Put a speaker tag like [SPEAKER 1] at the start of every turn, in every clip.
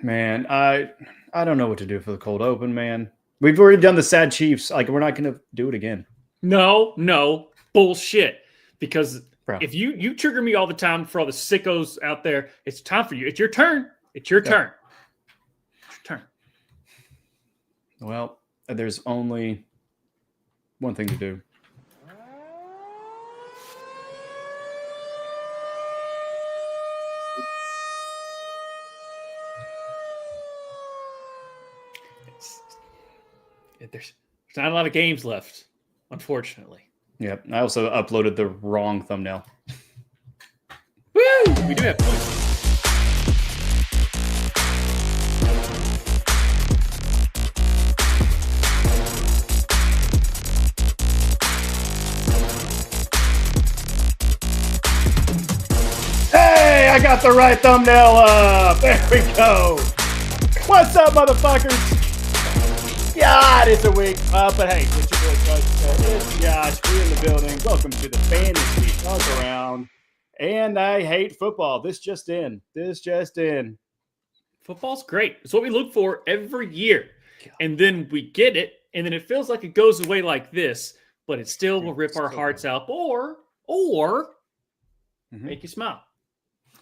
[SPEAKER 1] Man, I don't know what to do for the cold open, man. We've already done the sad Chiefs. Like, we're not going to do it again.
[SPEAKER 2] No, bullshit. Because
[SPEAKER 1] Bro.
[SPEAKER 2] if you trigger me all the time for all the sickos out there, it's time for you. It's your turn. It's your turn. It's your turn.
[SPEAKER 1] Well, there's only one thing to do.
[SPEAKER 2] There's not a lot of games left, unfortunately.
[SPEAKER 1] Yep. I also uploaded the wrong thumbnail.
[SPEAKER 2] Woo! We do have points.
[SPEAKER 1] Hey, I got the right thumbnail up. There we go. What's up, motherfuckers? God, it's a week. But hey, it's your boy Tvshka. It's Josh. We're in the building. Welcome to the Fantasy Talk Around. And I hate football. This just in.
[SPEAKER 2] Football's great. It's what we look for every year. And then we get it, and then it feels like it goes away like this, but it still will rip our hearts out or make you smile.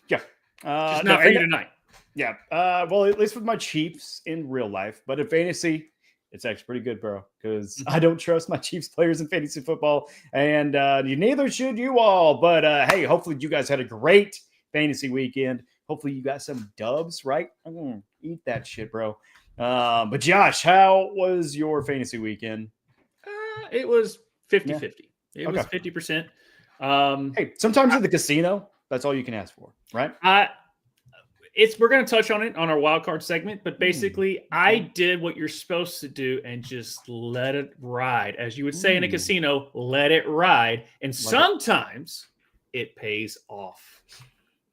[SPEAKER 1] Yeah.
[SPEAKER 2] Just not for you tonight.
[SPEAKER 1] Yeah. Well, at least with my Chiefs in real life, but in fantasy, it's actually pretty good, bro, because I don't trust my Chiefs players in fantasy football, and neither should you all. But hey, hopefully you guys had a great fantasy weekend. Hopefully you got some dubs, right? Eat that shit, bro. But Josh, how was your fantasy weekend?
[SPEAKER 2] It was 50-50. It was 50%.
[SPEAKER 1] Hey, sometimes at the casino, that's all you can ask for, right?
[SPEAKER 2] We're going to touch on it on our wild card segment, but basically I did what you're supposed to do and just let it ride. As you would say in a casino, let it ride. And sometimes it pays off.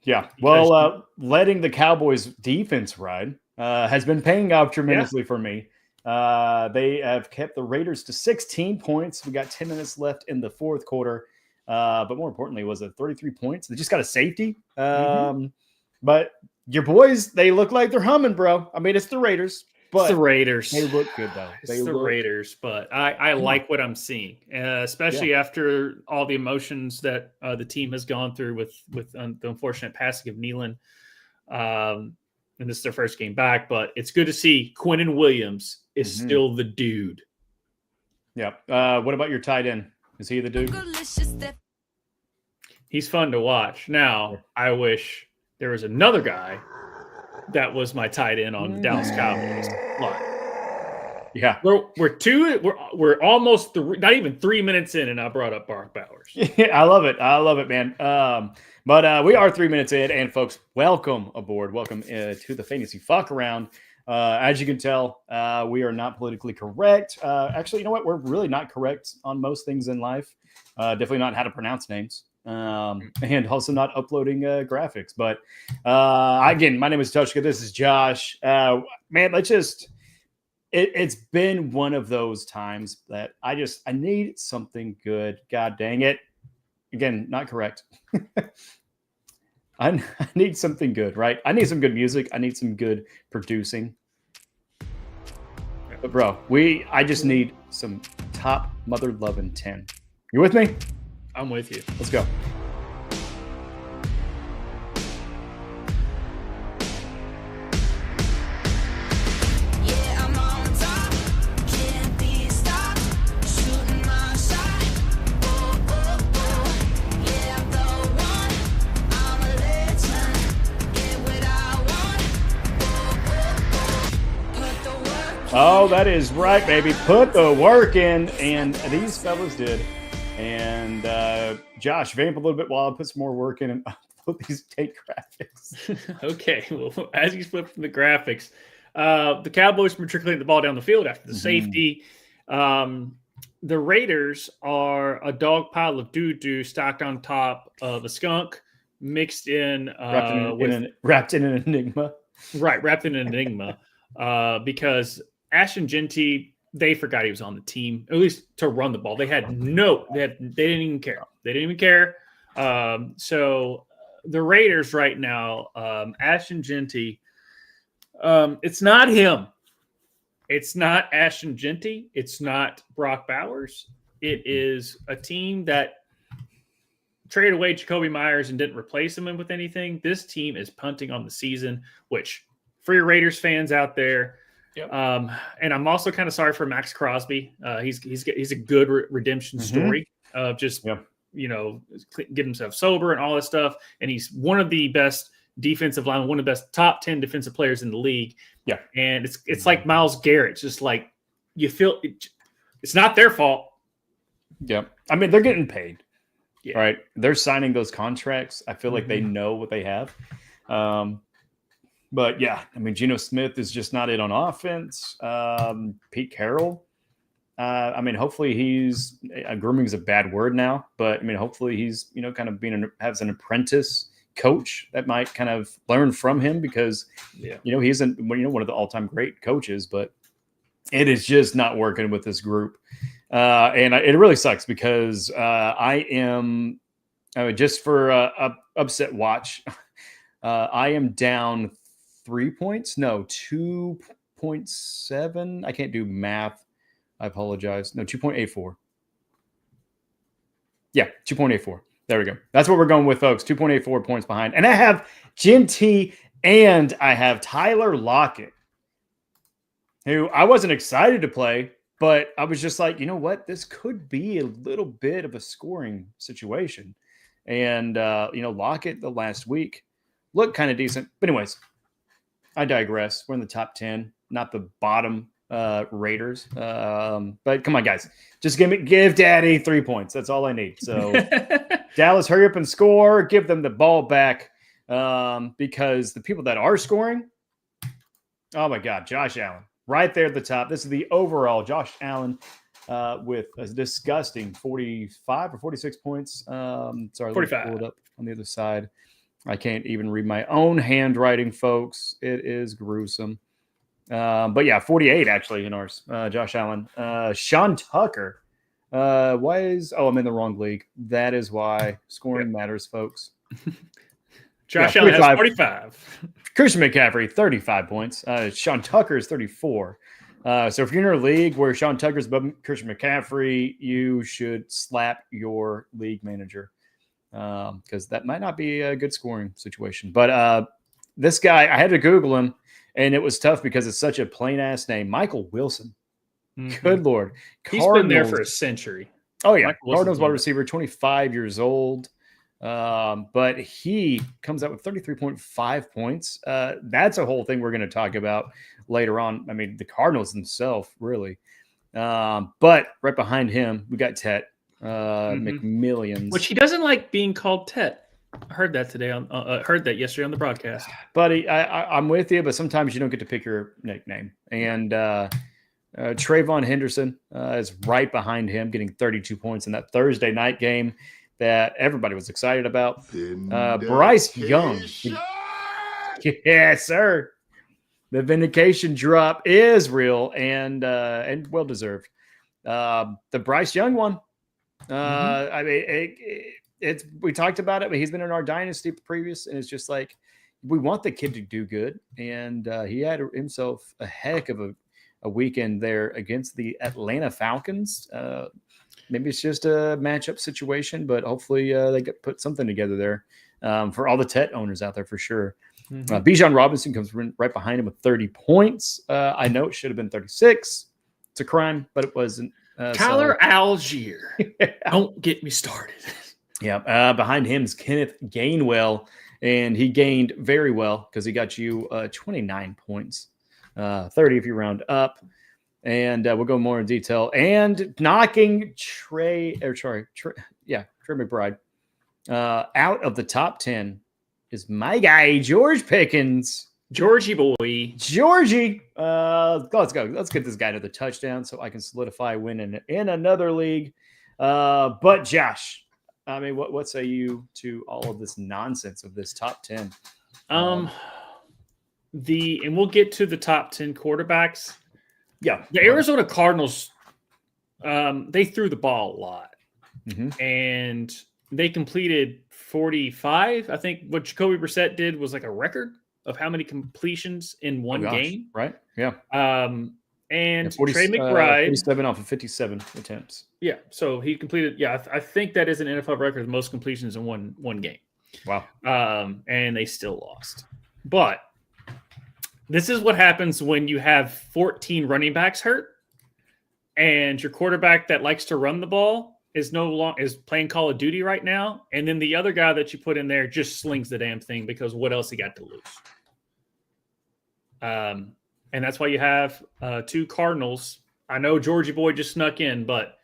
[SPEAKER 1] Yeah. Well, letting the Cowboys defense ride has been paying off tremendously for me. They have kept the Raiders to 16 points. We got 10 minutes left in the fourth quarter. But more importantly, was it 33 points? They just got a safety. But your boys, they look like they're humming, bro. I mean, it's the Raiders. But
[SPEAKER 2] it's the Raiders.
[SPEAKER 1] They look good, though.
[SPEAKER 2] It's the Raiders, but I like what I'm seeing, especially after all the emotions that the team has gone through with the unfortunate passing of Nealon. And this is their first game back, but it's good to see Quinnen Williams is still the dude.
[SPEAKER 1] Yeah. What about your tight end? Is he the dude?
[SPEAKER 2] He's fun to watch. Now, I wish there was another guy that was my tight end on the Dallas Cowboys line.
[SPEAKER 1] Yeah,
[SPEAKER 2] we're almost not even 3 minutes in, and I brought up Brock Bowers.
[SPEAKER 1] Yeah, I love it, man. But we are 3 minutes in, and folks, welcome aboard. Welcome to the Fantasy Fuck Around. As you can tell, we are not politically correct. Actually, you know what? We're really not correct on most things in life. Definitely not how to pronounce names. And also not uploading graphics. But again, my name is Tvshka. This is Josh. Man, it's been one of those times that I need something good. God dang it. Again, not correct. I need something good, right? I need some good music. I need some good producing. But bro, I just need some top mother loving 10. You with me?
[SPEAKER 2] I'm with you.
[SPEAKER 1] Let's go. Oh, that is right, baby. Put the work in, and these fellas did. And Josh, vamp a little bit while I put some more work in and upload these tape graphics.
[SPEAKER 2] Okay, well, as you flip from the graphics, the Cowboys matriculating the ball down the field after the safety. The Raiders are a dog pile of doo-doo stacked on top of a skunk, mixed in
[SPEAKER 1] wrapped in an enigma.
[SPEAKER 2] Right, wrapped in an enigma. Because Ashton Genty, they forgot he was on the team, at least to run the ball. They didn't even care. They didn't even care. So the Raiders right now, Ashton Genty, It's not him. It's not Ashton Genty. It's not Brock Bowers. It is a team that traded away Jacoby Myers and didn't replace him with anything. This team is punting on the season, which for your Raiders fans out there,
[SPEAKER 1] Yep.
[SPEAKER 2] And I'm also kind of sorry for Max Crosby. He's a good redemption story of just get himself sober and all this stuff. And he's one of the best defensive linemen, one of the best top 10 defensive players in the league.
[SPEAKER 1] Yeah,
[SPEAKER 2] and it's like Myles Garrett. It's just like you feel it's not their fault.
[SPEAKER 1] Yeah, I mean they're getting paid.
[SPEAKER 2] Yeah.
[SPEAKER 1] Right, they're signing those contracts. I feel like they know what they have. But yeah, I mean, Geno Smith is just not it on offense. Pete Carroll, I mean, hopefully he's grooming is a bad word now, but I mean, hopefully he's kind of has an apprentice coach that might kind of learn from him because he isn't one of the all-time great coaches, but it is just not working with this group. And it really sucks because just for upset watch, I am down 3 points. No, 2.7. I can't do math. I apologize. No, 2.84. Yeah, 2.84. There we go. That's what we're going with, folks. 2.84 points behind. And I have Genty and I have Tyler Lockett, who I wasn't excited to play, but I was just like, you know what? This could be a little bit of a scoring situation. And, Lockett the last week looked kind of decent. But anyways, I digress. We're in the top 10, not the bottom Raiders. But come on, guys. Just give Daddy 3 points. That's all I need. So Dallas, hurry up and score. Give them the ball back because the people that are scoring, oh, my God, Josh Allen. Right there at the top. This is the overall Josh Allen with a disgusting 45 or 46 points. Sorry,
[SPEAKER 2] 45.
[SPEAKER 1] let me pull it up on the other side. I can't even read my own handwriting, folks. It is gruesome. But yeah, 48 actually in ours. Josh Allen. Sean Tucker. I'm in the wrong league. That is why scoring matters, folks.
[SPEAKER 2] Josh Allen has 45.
[SPEAKER 1] Christian McCaffrey, 35 points. Sean Tucker is 34. So if you're in a league where Sean Tucker's above Christian McCaffrey, you should slap your league manager because that might not be a good scoring situation. But this guy, I had to Google him, and it was tough because it's such a plain-ass name. Michael Wilson. Mm-hmm. Good Lord.
[SPEAKER 2] He's been there for a century.
[SPEAKER 1] Oh, yeah. Cardinals wide receiver, 25 years old. But he comes out with 33.5 points. That's a whole thing we're going to talk about later on. I mean, the Cardinals themselves, really. But right behind him, we got Tet McMillions,
[SPEAKER 2] which he doesn't like being called Tet. I heard that today heard that yesterday on the broadcast.
[SPEAKER 1] Buddy, I'm with you, but sometimes you don't get to pick your nickname. And Trayvon Henderson is right behind him, getting 32 points in that Thursday night game that everybody was excited about. Bryce Young. Yes, sir. The vindication drop is real and well-deserved. The Bryce Young one. I mean, we talked about it, but he's been in our dynasty previous, and it's just like we want the kid to do good. And he had himself a heck of a weekend there against the Atlanta Falcons. Maybe it's just a matchup situation, but hopefully they put something together there for all the Tet owners out there for sure. Bijan Robinson comes right behind him with 30 points. I know it should have been 36. It's a crime, but it wasn't.
[SPEAKER 2] Tyler Algier. Don't get me started.
[SPEAKER 1] Yeah. Behind him is Kenneth Gainwell, and he gained very well because he got you 29 points, 30 if you round up. And we'll go more in detail. And knocking Trey McBride out of the top 10 is my guy, George Pickens.
[SPEAKER 2] Georgie boy.
[SPEAKER 1] Georgie. Let's go. Let's get this guy to the touchdown so I can solidify winning in another league. But Josh, I mean, what say you to all of this nonsense of this top 10?
[SPEAKER 2] And we'll get to the top 10 quarterbacks.
[SPEAKER 1] Yeah.
[SPEAKER 2] The Arizona Cardinals, they threw the ball a lot. And they completed 45. I think what Jacoby Brissett did was like a record. of how many completions in one game.
[SPEAKER 1] Right? Yeah.
[SPEAKER 2] And
[SPEAKER 1] 40,
[SPEAKER 2] Trey McBride,
[SPEAKER 1] 47 off of 57 attempts.
[SPEAKER 2] Yeah, so he completed. Yeah, I think that is an NFL record, the most completions in one game.
[SPEAKER 1] Wow.
[SPEAKER 2] And they still lost. But this is what happens when you have 14 running backs hurt, and your quarterback that likes to run the ball is playing Call of Duty right now, and then the other guy that you put in there just slings the damn thing because what else he got to lose? And that's why you have 2 Cardinals. I know Georgie Boy just snuck in, but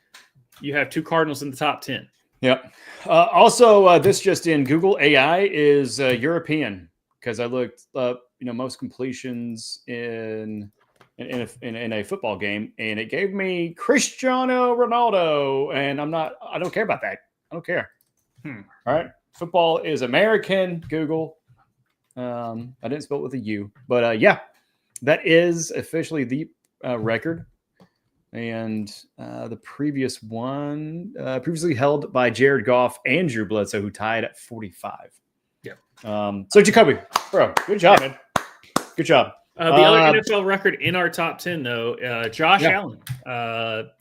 [SPEAKER 2] you have 2 Cardinals in the top 10.
[SPEAKER 1] Yep. Also, this just in, Google AI is European, because I looked up, most completions in a football game, and it gave me Cristiano Ronaldo, and I don't care about that. I don't care. All right. Football is American, Google. I didn't spell it with a U, but yeah, that is officially the record. And the previous one, previously held by Jared Goff and Drew Bledsoe, who tied at 45.
[SPEAKER 2] Yeah.
[SPEAKER 1] So Jacoby, bro, good job, man. Good job.
[SPEAKER 2] The other NFL record in our top 10, though, Josh Allen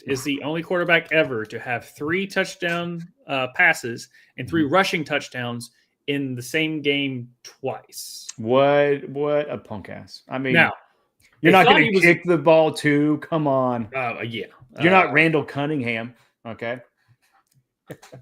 [SPEAKER 2] is the only quarterback ever to have 3 touchdown passes and 3 rushing touchdowns in the same game twice.
[SPEAKER 1] What a punk ass. I mean,
[SPEAKER 2] now,
[SPEAKER 1] you're not going to kick the ball too. Come on.
[SPEAKER 2] Yeah.
[SPEAKER 1] You're not Randall Cunningham. Okay.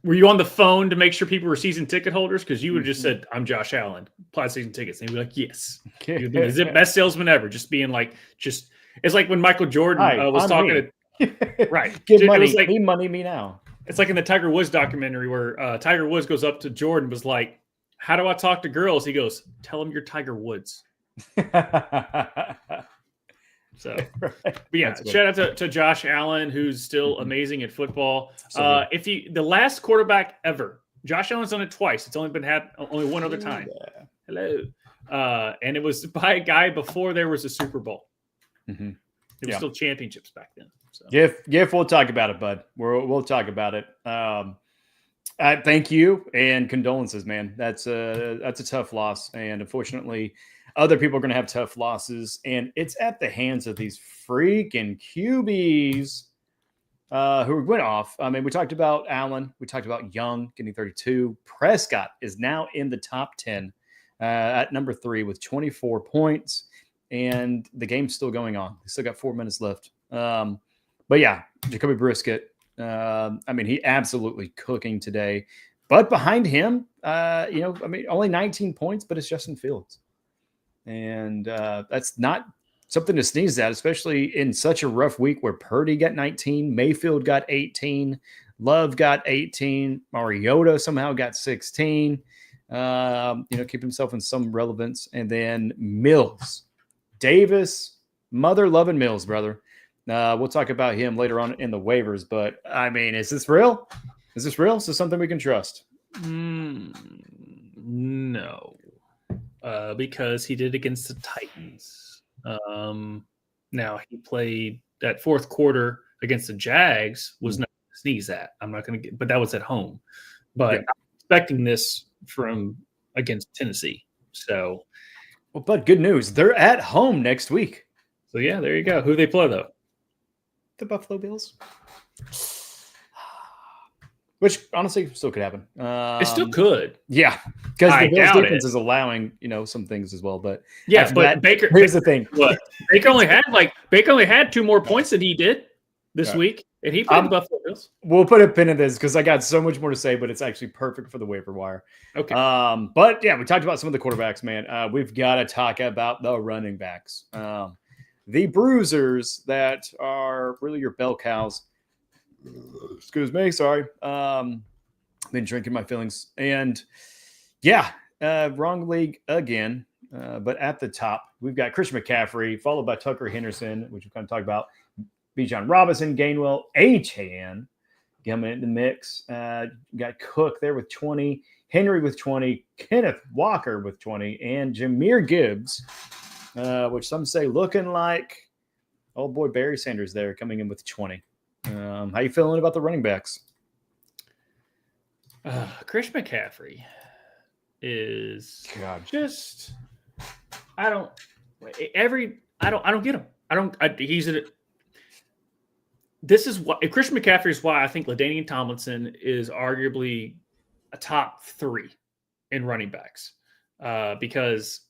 [SPEAKER 2] Were you on the phone to make sure people were season ticket holders? Because you would have just said, I'm Josh Allen, apply season tickets. And he'd be like, yes. You'd be the best salesman ever. Just being like, it's like when Michael Jordan was talking to, right.
[SPEAKER 1] Give money, like, me money, me now.
[SPEAKER 2] It's like in the Tiger Woods documentary where Tiger Woods goes up to Jordan, was like, how do I talk to girls? He goes, tell them you're Tiger Woods. So, but yeah, shout out to Josh Allen, who's still amazing at football. The last quarterback ever, Josh Allen's done it twice. It's only been only one other time. Hello, and it was by a guy before there was a Super Bowl.
[SPEAKER 1] Mm-hmm.
[SPEAKER 2] There were still championships back then. So.
[SPEAKER 1] Gif, we'll talk about it, bud. We'll talk about it. Thank you and condolences, man. That's a tough loss, and unfortunately, other people are going to have tough losses, and it's at the hands of these freaking QBs who went off. I mean, we talked about Allen. We talked about Young getting 32. Prescott is now in the top 10 at number 3 with 24 points, and the game's still going on. We still got 4 minutes left. But yeah, Jacoby Brisket, he absolutely cooking today. But behind him, only 19 points, but it's Justin Fields. And that's not something to sneeze at, especially in such a rough week where Purdy got 19, Mayfield got 18, Love got 18, Mariota somehow got 16, keep himself in some relevance. And then Mills, Davis, mother-loving Mills, brother. We'll talk about him later on in the waivers, but I mean, is this real? Is this something we can trust?
[SPEAKER 2] No. Because he did against the Titans. Now he played that fourth quarter against the Jags was not to sneeze at. I'm not going to get, but that was at home. But I'm expecting this from against Tennessee. So,
[SPEAKER 1] but good news, they're at home next week.
[SPEAKER 2] So yeah, there you go. Who they play though?
[SPEAKER 1] The Buffalo Bills. Which honestly still could happen.
[SPEAKER 2] It still could.
[SPEAKER 1] Yeah. Because the Bills defense is allowing, some things as well. But
[SPEAKER 2] yeah, but Baker,
[SPEAKER 1] here's the thing.
[SPEAKER 2] What? Baker only had 2 more points than he did this week. And he played the Buffalo Bills.
[SPEAKER 1] We'll put a pin in this because I got so much more to say, but it's actually perfect for the waiver wire.
[SPEAKER 2] Okay.
[SPEAKER 1] But yeah, we talked about some of the quarterbacks, man. We've got to talk about the running backs. The bruisers that are really your bell cows. Excuse me, sorry. Been drinking my feelings. And yeah, wrong league again. But at the top, we've got Christian McCaffrey, followed by Tucker Henderson, which we kind of talked about. Bijan Robinson, Gainwell, Achane coming in the mix. Got Cook there with 20, Henry with 20, Kenneth Walker with 20, and Jahmyr Gibbs, which some say looking like old boy Barry Sanders there coming in with 20. How you feeling about the running backs?
[SPEAKER 2] Chris McCaffrey is just I don't get him. This is why Christian McCaffrey is why I think LaDainian Tomlinson is arguably a top 3 in running backs, because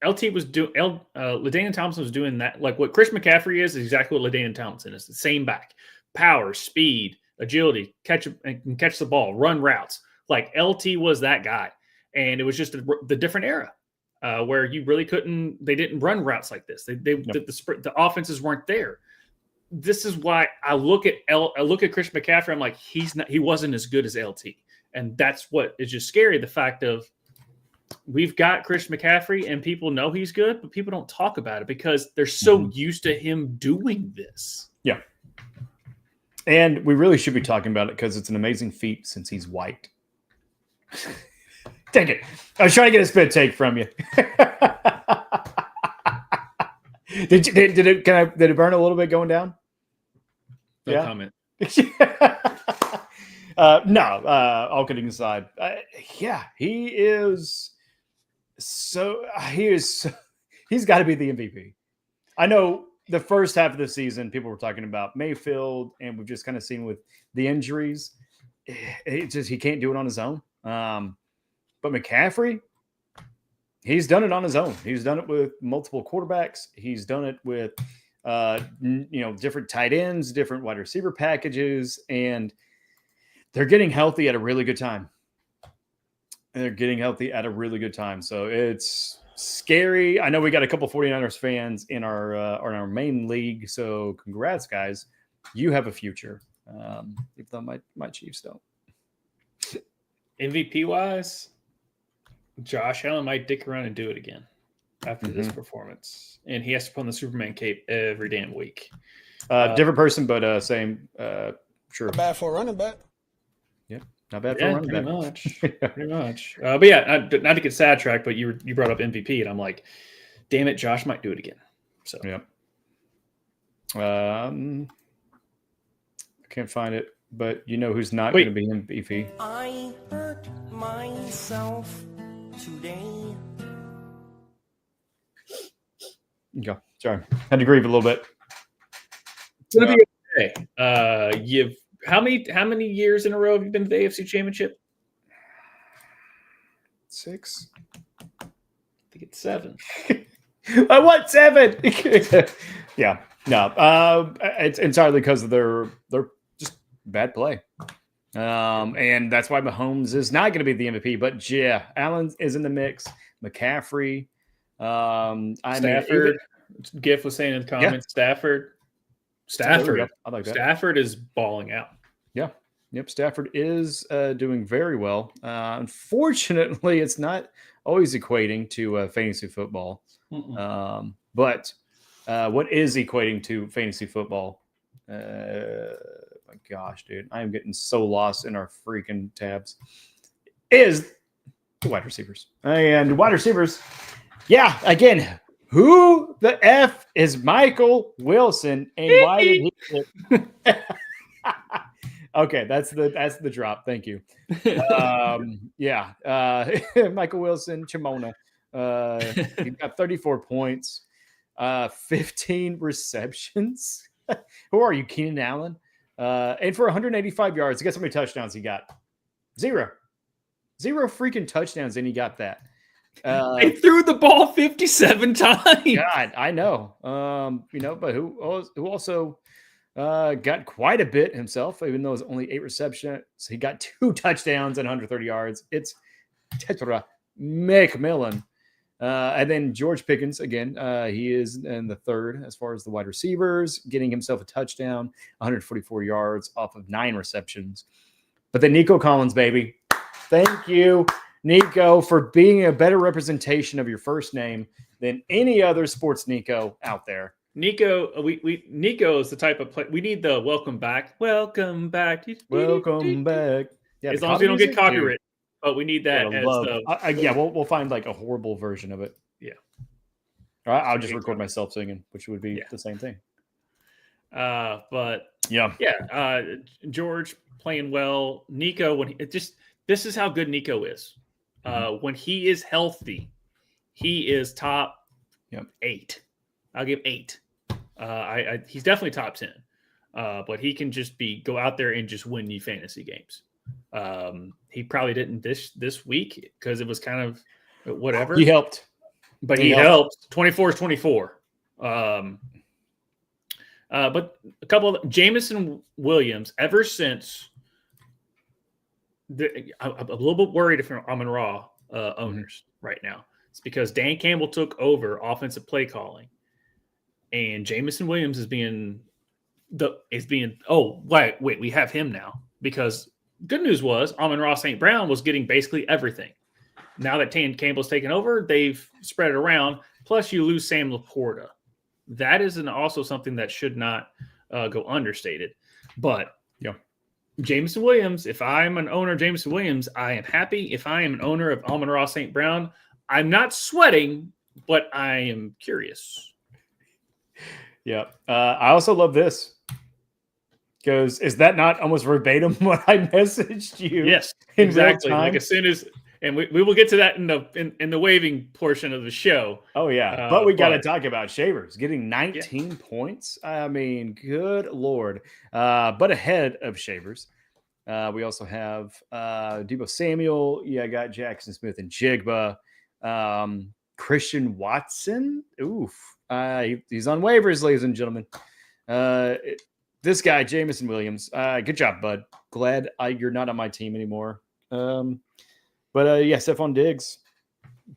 [SPEAKER 2] LaDainian Tomlinson was doing that. Like what Chris McCaffrey is exactly what LaDainian Tomlinson is. The same back, power, speed, agility, catch the ball, run routes. Like LT was that guy, and it was just the different era where you really couldn't. They didn't run routes like this. The offenses weren't there. This is why I look at Christian McCaffrey. I'm like, he wasn't as good as LT, and that's what is just scary. The fact of we've got Christian McCaffrey, and people know he's good, but people don't talk about it because they're so used to him doing this.
[SPEAKER 1] Yeah. And we really should be talking about it because it's an amazing feat since he's white. Take it. I was trying to get a spit take from you. Did it burn a little bit going down?
[SPEAKER 2] No comment.
[SPEAKER 1] No, all kidding aside. He's got to be the MVP. I know the first half of the season, people were talking about Mayfield, and we've just kind of seen with the injuries, he can't do it on his own. But McCaffrey, he's done it on his own. He's done it with multiple quarterbacks. He's done it with, different tight ends, different wide receiver packages, and they're getting healthy at a really good time. So it's scary. I know we got a couple 49ers fans in our main league. So congrats, guys. You have a future. Even though my Chiefs don't.
[SPEAKER 2] MVP wise, Josh Allen might dick around and do it again after this performance. And he has to put on the Superman cape every damn week.
[SPEAKER 1] Different person, but same. Sure.
[SPEAKER 3] Not bad for a running back.
[SPEAKER 1] Yep. Not bad for a running back.
[SPEAKER 2] Pretty much. But yeah, not to get sidetracked, but you brought up MVP, and I'm like, damn it, Josh might do it again. So
[SPEAKER 1] yeah. I can't find it, but you know who's not going to be MVP?
[SPEAKER 3] I hurt myself today.
[SPEAKER 1] Yeah, sorry, had to grieve a little bit.
[SPEAKER 2] It's gonna be okay. How many years in a row have you been to the AFC Championship?
[SPEAKER 1] 6.
[SPEAKER 2] I think it's 7.
[SPEAKER 1] I want 7. Yeah, no, it's entirely because of their just bad play, and that's why Mahomes is not going to be the MVP. But yeah, Allen is in the mix. McCaffrey,
[SPEAKER 2] Stafford. Giff was saying in the comments, Stafford. I like that. Stafford is balling out.
[SPEAKER 1] Yeah. Yep. Stafford is doing very well. Unfortunately, it's not always equating to fantasy football. But what is equating to fantasy football? My gosh, dude, I am getting so lost in our freaking tabs. Is the wide receivers. And wide receivers, yeah, again, who the F is Michael Wilson, and why did he Okay, that's the drop. Thank you. Michael Wilson, Chimona. He got 34 points, 15 receptions. Who are you, Keenan Allen? And for 185 yards, guess how many touchdowns he got? 0 freaking touchdowns, and he got that.
[SPEAKER 2] They threw the ball 57 times.
[SPEAKER 1] God, I know. But who also got quite a bit himself, even though it was only 8 receptions. He got 2 touchdowns and 130 yards. It's Tetra McMillan. And then George Pickens, again, he is in the 3rd as far as the wide receivers, getting himself a touchdown, 144 yards off of 9 receptions. But then Nico Collins, baby. Thank you, Nico, for being a better representation of your first name than any other sports Nico out there.
[SPEAKER 2] Nico, Nico is the type of play. We need the welcome back. Welcome back.
[SPEAKER 1] Welcome back.
[SPEAKER 2] Yeah, as long as we don't get copyright. But we need that as
[SPEAKER 1] we'll find like a horrible version of it.
[SPEAKER 2] Yeah.
[SPEAKER 1] All right, I'll just record myself singing, which would be the same thing.
[SPEAKER 2] But George playing well. Nico, this is how good Nico is. When he is healthy, he is top
[SPEAKER 1] Yep.
[SPEAKER 2] 8. I'll give 8. He's definitely top 10. But he can just go out there and just win you fantasy games. He probably didn't this week because it was kind of whatever.
[SPEAKER 1] He helped.
[SPEAKER 2] But he helped. 24 is 24. But a couple of Jameson Williams, ever since I'm a little bit worried if I'm in Raw owners right now. It's because Dan Campbell took over offensive play calling, and Jameson Williams is being we have him now, because good news was Amon-Ra St. Brown was getting basically everything. Now that Dan Campbell's taken over, they've spread it around. Plus, you lose Sam Laporta. That is also something that should not go understated. But Jameson Williams, if I'm an owner of Jameson Williams, I am happy. If I am an owner of Amon-Ra St. Brown, I'm not sweating, but I am curious.
[SPEAKER 1] Yeah. I also love this. Goes, is that not almost verbatim what I messaged you?
[SPEAKER 2] Yes,
[SPEAKER 1] in
[SPEAKER 2] exactly.
[SPEAKER 1] real time?
[SPEAKER 2] Like as soon as, and we will get to that in the waving portion of the show.
[SPEAKER 1] Oh yeah, but we got to talk about Shavers getting 19 points. I mean, good Lord. But ahead of Shavers, we also have Deebo Samuel. Yeah, I got Jackson Smith and Jigba. Christian Watson. Oof. He's on waivers, ladies and gentlemen. This guy, Jameson Williams. Good job, bud. Glad you're not on my team anymore. But Stephon Diggs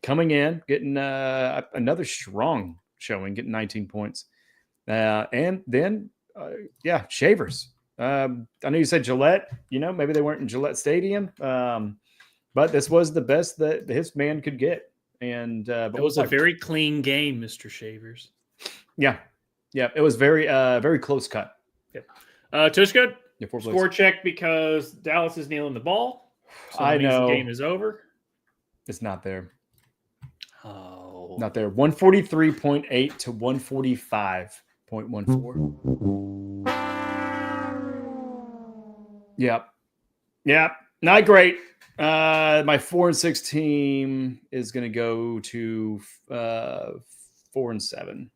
[SPEAKER 1] coming in, getting another strong showing, getting 19 points. And then, Shavers. I know you said Gillette, maybe they weren't in Gillette Stadium, but this was the best that his man could get. And
[SPEAKER 2] it was a very clean game, Mr. Shavers.
[SPEAKER 1] Yeah. It was very, very close cut.
[SPEAKER 2] Tvshka, score check because Dallas is nailing the ball. So
[SPEAKER 1] I know
[SPEAKER 2] the game is over.
[SPEAKER 1] It's not there.
[SPEAKER 2] Oh,
[SPEAKER 1] not there. 143.8 to 145.14. Yep. Not great. My 4-6 team is going to go to 4-7.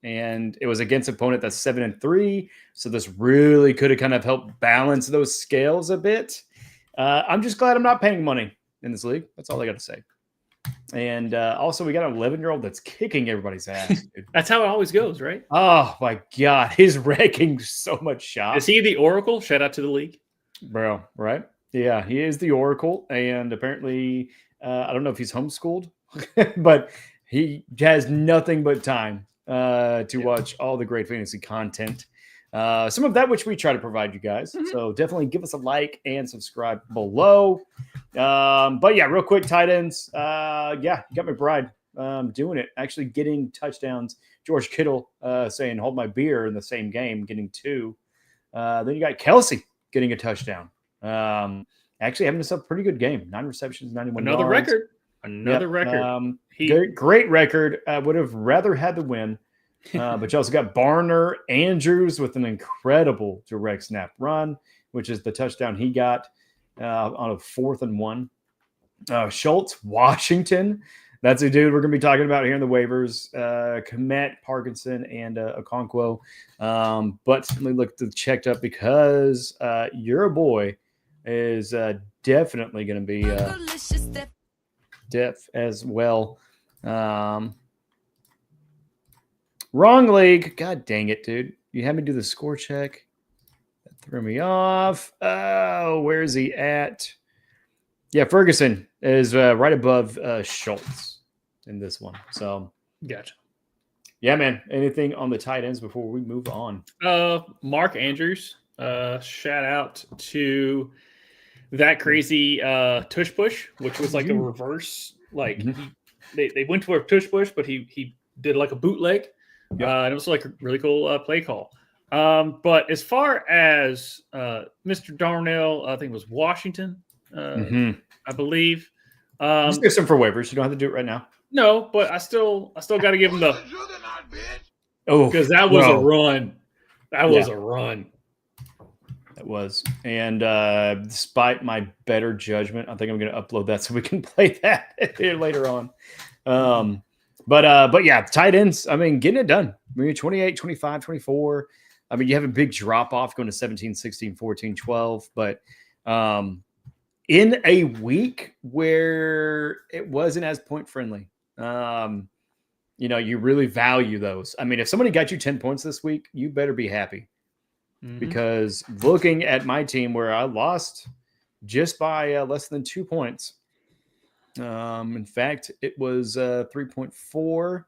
[SPEAKER 1] And it was against an opponent that's 7-3. So this really could have kind of helped balance those scales a bit. I'm just glad I'm not paying money in this league. That's all I got to say. And also, we got an 11-year-old that's kicking everybody's ass. Dude.
[SPEAKER 2] That's how it always goes, right?
[SPEAKER 1] Oh, my God. He's wrecking so much shot.
[SPEAKER 2] Is he the Oracle? Shout out to the league.
[SPEAKER 1] Bro, right? Yeah, he is the Oracle. And apparently, I don't know if he's homeschooled, but he has nothing but time to watch all the great fantasy content. Some of that which we try to provide you guys. So definitely give us a like and subscribe below. But real quick, tight ends. You got McBride doing it, actually getting touchdowns. George Kittle saying hold my beer in the same game, getting 2. Then you got Kelsey getting a touchdown. Actually having a pretty good game. 9 receptions, 91
[SPEAKER 2] Another
[SPEAKER 1] yards.
[SPEAKER 2] record. Another record.
[SPEAKER 1] Great record. I would have rather had the win. But you also got Barner Andrews with an incredible direct snap run, which is the touchdown he got on a 4th and 1. Schultz, Washington. That's a dude we're going to be talking about here in the waivers. Komet, Parkinson, and Okonkwo. But let me look at the checked up because your boy is definitely going to be depth as well. Wrong league. God dang it, dude. You had me do the score check. That threw me off. Oh, where is he at? Yeah, Ferguson is right above Schultz in this one. So,
[SPEAKER 2] gotcha.
[SPEAKER 1] Yeah, man. Anything on the tight ends before we move on?
[SPEAKER 2] Mark Andrews. Shout out to that crazy tush push, which was like a reverse. Like they went to a tush push, but he did like a bootleg. And it was like a really cool play call. But as far as Mr. Darnell, I think it was Washington, I believe.
[SPEAKER 1] Just do some for waivers. You don't have to do it right now.
[SPEAKER 2] No, but I still got to give him the.
[SPEAKER 1] Because
[SPEAKER 2] that was a run. That was a run.
[SPEAKER 1] It was. And despite my better judgment, I think I'm going to upload that so we can play that here later on. But yeah, tight ends, I mean, getting it done. I mean, 28, 25, 24. I mean, you have a big drop off going to 17, 16, 14, 12. But in a week where it wasn't as point friendly, you really value those. I mean, if somebody got you 10 points this week, you better be happy. Because looking at my team where I lost just by less than 2 points. In fact, it was 3.4,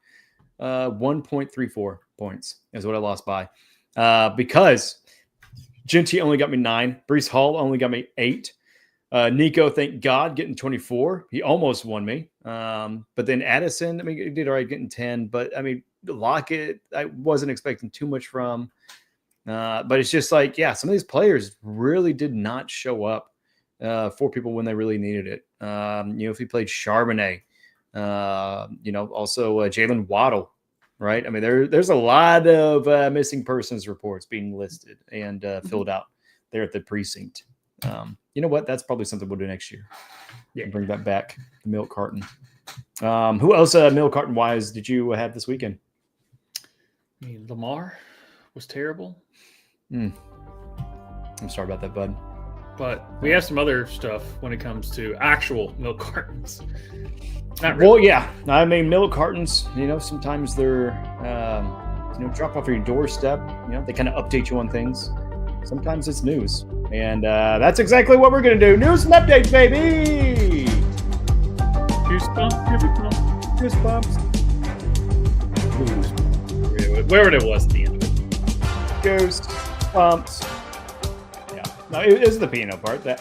[SPEAKER 1] 1.34 points is what I lost by. Because Genty only got me 9. Brees Hall only got me 8. Nico, thank God, getting 24. He almost won me. But then Addison, I mean, he did all right getting 10. But, I mean, Lockett, I wasn't expecting too much from. But it's just like, yeah, some of these players really did not show up for people when they really needed it. If he played Charbonnet, also Jalen Waddle, right? I mean, there's a lot of missing persons reports being listed and filled out there at the precinct. You know what? That's probably something we'll do next year. Yeah, bring that back, the milk carton. Who else, milk carton wise, did you have this weekend?
[SPEAKER 2] I mean, Lamar was terrible.
[SPEAKER 1] I'm sorry about that, bud.
[SPEAKER 2] But we have some other stuff when it comes to actual milk cartons. Not really.
[SPEAKER 1] Well, yeah. I mean, milk cartons, sometimes they're, drop off your doorstep. They kind of update you on things. Sometimes it's news. And that's exactly what we're going to do. News and updates, baby!
[SPEAKER 2] Goosebumps. Wherever it was at the end.
[SPEAKER 1] Goosebumps. Yeah. No, it was the piano part. This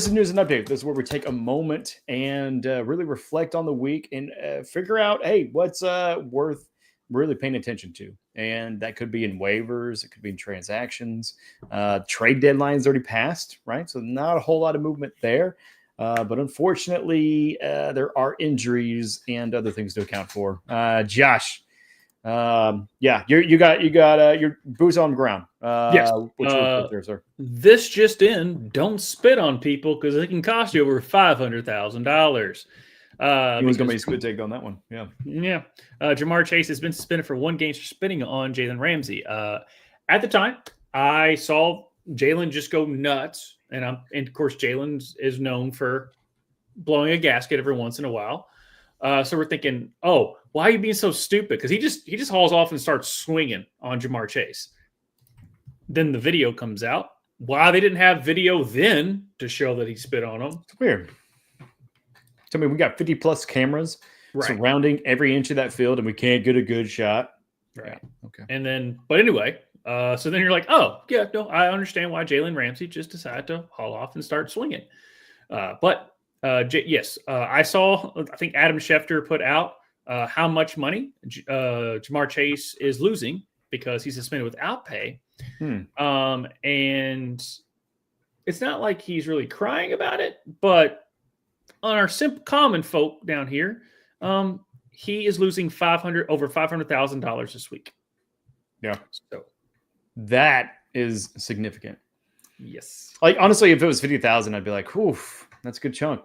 [SPEAKER 1] is news and update. This is where we take a moment and really reflect on the week and figure out, hey, what's worth really paying attention to. And that could be in waivers. It could be in transactions. Trade deadlines already passed, right? So not a whole lot of movement there. But unfortunately, there are injuries and other things to account for. Josh, you got your boots on the ground.
[SPEAKER 2] Yes.
[SPEAKER 1] There, sir?
[SPEAKER 2] This just in: don't spit on people because it can cost you over $500,000.
[SPEAKER 1] He was going to be a good take on that one. Yeah.
[SPEAKER 2] Yeah. Jamar Chase has been suspended for 1 game for spitting on Jalen Ramsey. At the time, I saw Jalen just go nuts. And of course, Jalen is known for blowing a gasket every once in a while. So we're thinking, oh, why are you being so stupid? Because he just hauls off and starts swinging on Jamar Chase. Then the video comes out. Why they didn't have video then to show that he spit on him?
[SPEAKER 1] It's weird. I mean, we got 50 plus cameras surrounding every inch of that field, and we can't get a good shot.
[SPEAKER 2] Right. Yeah. Okay. And then, but anyway, so then you're like, oh, yeah, no, I understand why Jalen Ramsey just decided to haul off and start swinging. Yes, I saw, I think Adam Schefter put out how much money Jamar Chase is losing because he's suspended without pay. And it's not like he's really crying about it, but on our common folk down here, he is losing over $500,000 this week.
[SPEAKER 1] Yeah.
[SPEAKER 2] So
[SPEAKER 1] that is significant.
[SPEAKER 2] Yes.
[SPEAKER 1] Like, honestly, if it was 50,000, I'd be like, oof, that's a good chunk.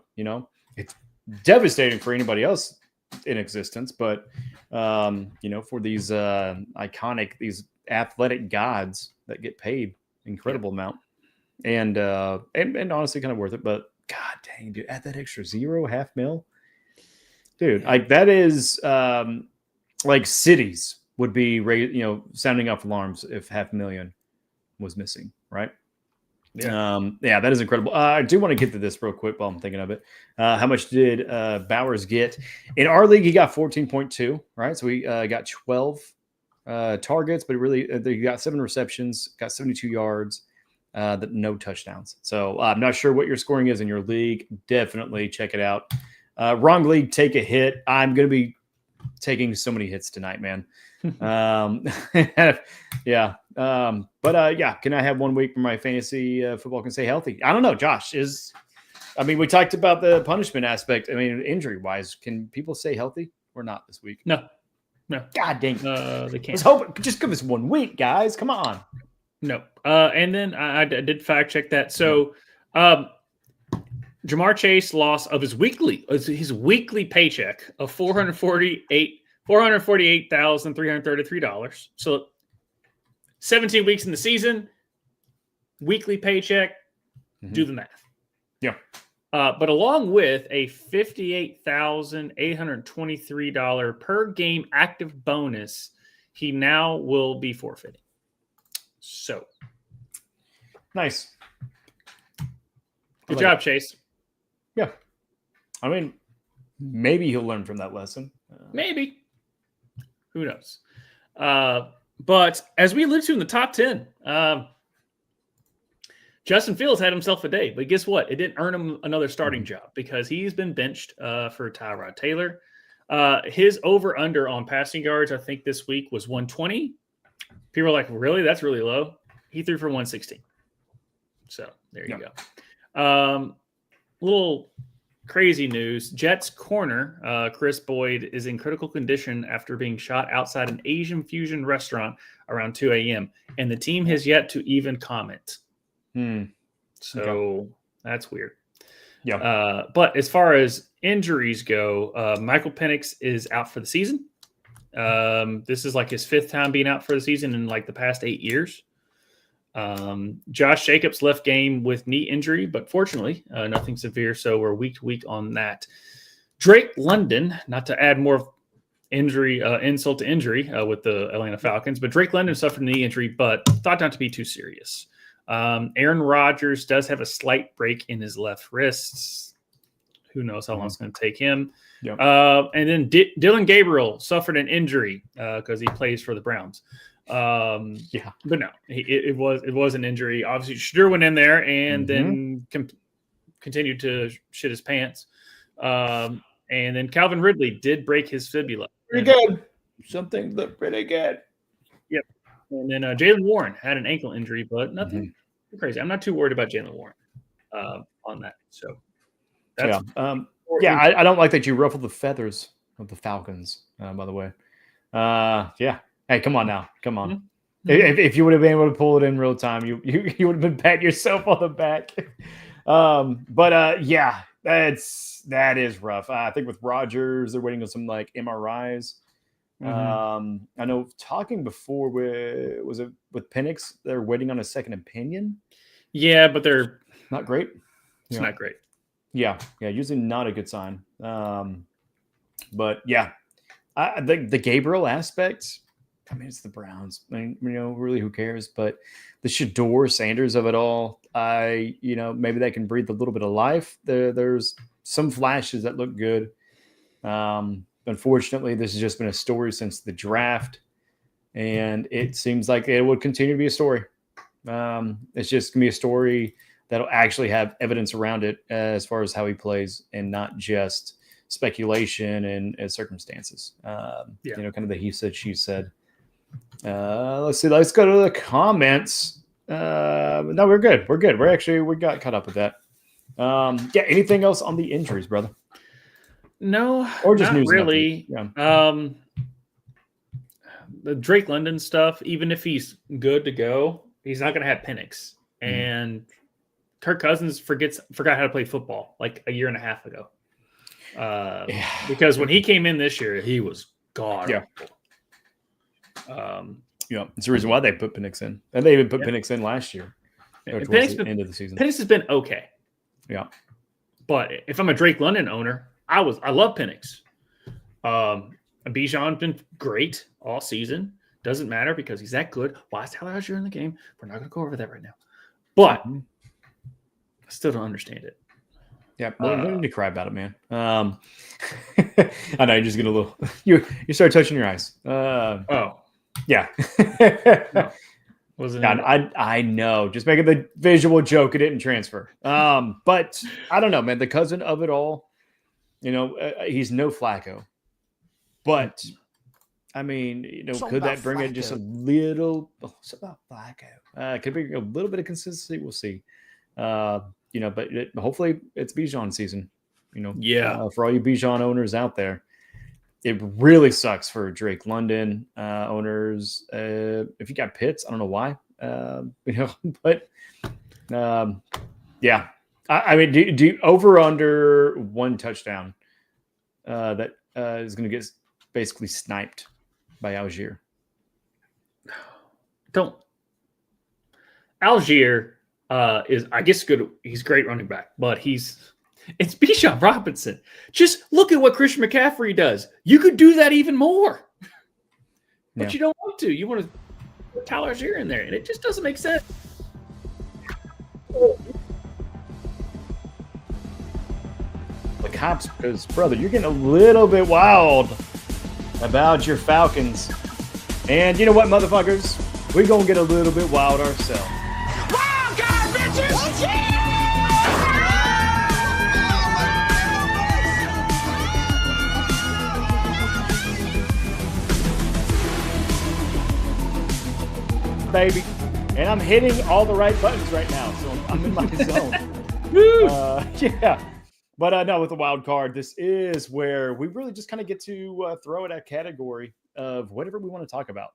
[SPEAKER 1] It's devastating for anybody else in existence, but for these iconic, these athletic gods that get paid incredible amount and honestly kind of worth it. But God dang, dude, add that extra $500,000, dude. Like, that is like cities would be sounding off alarms if $500,000 was missing, right? Yeah. That is incredible. I do want to get to this real quick while I'm thinking of it. How much did Bowers get? In our league, he got 14.2, right? So we got 12 targets, but he got 7 receptions, got 72 yards, no touchdowns. So I'm not sure what your scoring is in your league. Definitely check it out. Wrong league, take a hit. I'm going to be taking so many hits tonight, man. Yeah. Can I have 1 week where my fantasy football can stay healthy? I don't know, Josh. We talked about the punishment aspect. I mean, injury wise, can people stay healthy or not this week?
[SPEAKER 2] No.
[SPEAKER 1] God dang.
[SPEAKER 2] They can't.
[SPEAKER 1] Just give us 1 week, guys. Come on.
[SPEAKER 2] No. And then I did fact check that. So Jamar Chase loss of his weekly paycheck of $448,333. So 17 weeks in the season, weekly paycheck. Do the math.
[SPEAKER 1] Yeah.
[SPEAKER 2] But along with a $58,823 per game active bonus, he now will be forfeiting. So
[SPEAKER 1] nice.
[SPEAKER 2] Good job, Chase.
[SPEAKER 1] Yeah. I mean, maybe he'll learn from that lesson.
[SPEAKER 2] Maybe. Who knows? But as we alluded to in the top 10, Justin Fields had himself a day. But guess what? It didn't earn him another starting job because he's been benched for Tyrod Taylor. His over-under on passing yards, I think, this week was 120. People are like, really? That's really low. He threw for 116. So there you go. Little crazy news. Jets corner Chris Boyd is in critical condition after being shot outside an Asian fusion restaurant around 2 a.m. And the team has yet to even comment. So that's weird. Yeah. But as far as injuries go, Michael Penix is out for the season. This is like his 5th time being out for the season in like the past 8 years. Josh Jacobs left game with knee injury, but fortunately, nothing severe. So we're week to week on that. Drake London, not to add more injury, insult to injury with the Atlanta Falcons, but Drake London suffered a knee injury, but thought not to be too serious. Aaron Rodgers does have a slight break in his left wrist. Who knows how long it's going to take him. Yep. And then Dylan Gabriel suffered an injury because he plays for the Browns. But no, it was an injury. Obviously, Shadur went in there and then continued to shit his pants. And then Calvin Ridley did break his fibula.
[SPEAKER 1] Pretty good. Something looked pretty good.
[SPEAKER 2] Yep. And then Jalen Warren had an ankle injury, but nothing crazy. I'm not too worried about Jalen Warren on that. So that's
[SPEAKER 1] I don't like that you ruffled the feathers of the Falcons. By the way, Hey, come on now. Come on. If you would have been able to pull it in real time, you would have been patting yourself on the back. That is rough. I think with Rodgers, they're waiting on some like MRIs. I know talking before with Penix, they're waiting on a second opinion.
[SPEAKER 2] Yeah, but they're
[SPEAKER 1] not great.
[SPEAKER 2] It's not great.
[SPEAKER 1] Yeah, usually not a good sign. But yeah, the Gabriel aspect. I mean, it's the Browns. I mean, really, who cares? But the Shador Sanders of it all, maybe they can breathe a little bit of life. There's some flashes that look good. Unfortunately, this has just been a story since the draft, and it seems like it would continue to be a story. It's just going to be a story that'll actually have evidence around it as far as how he plays and not just speculation and circumstances. Kind of the he said, she said. Let's see. Let's go to the comments. No, we're good. We got caught up with that. Anything else on the injuries, brother?
[SPEAKER 2] No,
[SPEAKER 1] or just
[SPEAKER 2] not
[SPEAKER 1] news
[SPEAKER 2] really. The Drake London stuff, even if he's good to go, he's not going to have Penix. And Kirk Cousins forgot how to play football like a year and a half ago. Because when he came in this year, he was god.
[SPEAKER 1] It's the reason why they put Penix in, and they even put Penix in last year. Towards the end of the season,
[SPEAKER 2] Penix has been okay.
[SPEAKER 1] Yeah,
[SPEAKER 2] but if I'm a Drake London owner, I love Penix. Bijan's been great all season. Doesn't matter because he's that good. Why is Tyler Algier in the game? We're not going to go over that right now. But I still don't understand it.
[SPEAKER 1] Yeah, well, you need to cry about it, man. I know you're just getting a little. You start touching your eyes. Yeah.
[SPEAKER 2] No, wasn't it?
[SPEAKER 1] I know. Just making the visual joke. It didn't transfer. But I don't know, man. The cousin of it all. He's no Flacco, but I mean, could that bring in just a little? It's about Flacco. Could bring a little bit of consistency. We'll see. But hopefully it's Bijan season. For all you Bijan owners out there, it really sucks for Drake London owners. If you got Pitts, I don't know why. But I mean, do over under 1 touchdown that is going to get basically sniped by Algier.
[SPEAKER 2] Don't. Algier is, I guess, good. He's a great running back, but it's Bijan Robinson. Just look at what Christian McCaffrey does. You could do that even more, but you don't want to. You want to put Tyler Algier in there, and it just doesn't make sense.
[SPEAKER 1] The cops, because brother, you're getting a little bit wild about your Falcons, and you know what, motherfuckers, we're gonna get a little bit wild ourselves.
[SPEAKER 3] Wild card, bitches!
[SPEAKER 1] Baby, and I'm hitting all the right buttons right now, so I'm in my zone. Yeah, but no, with the wild card, this is where we really just kind of get to throw it at category of whatever we want to talk about.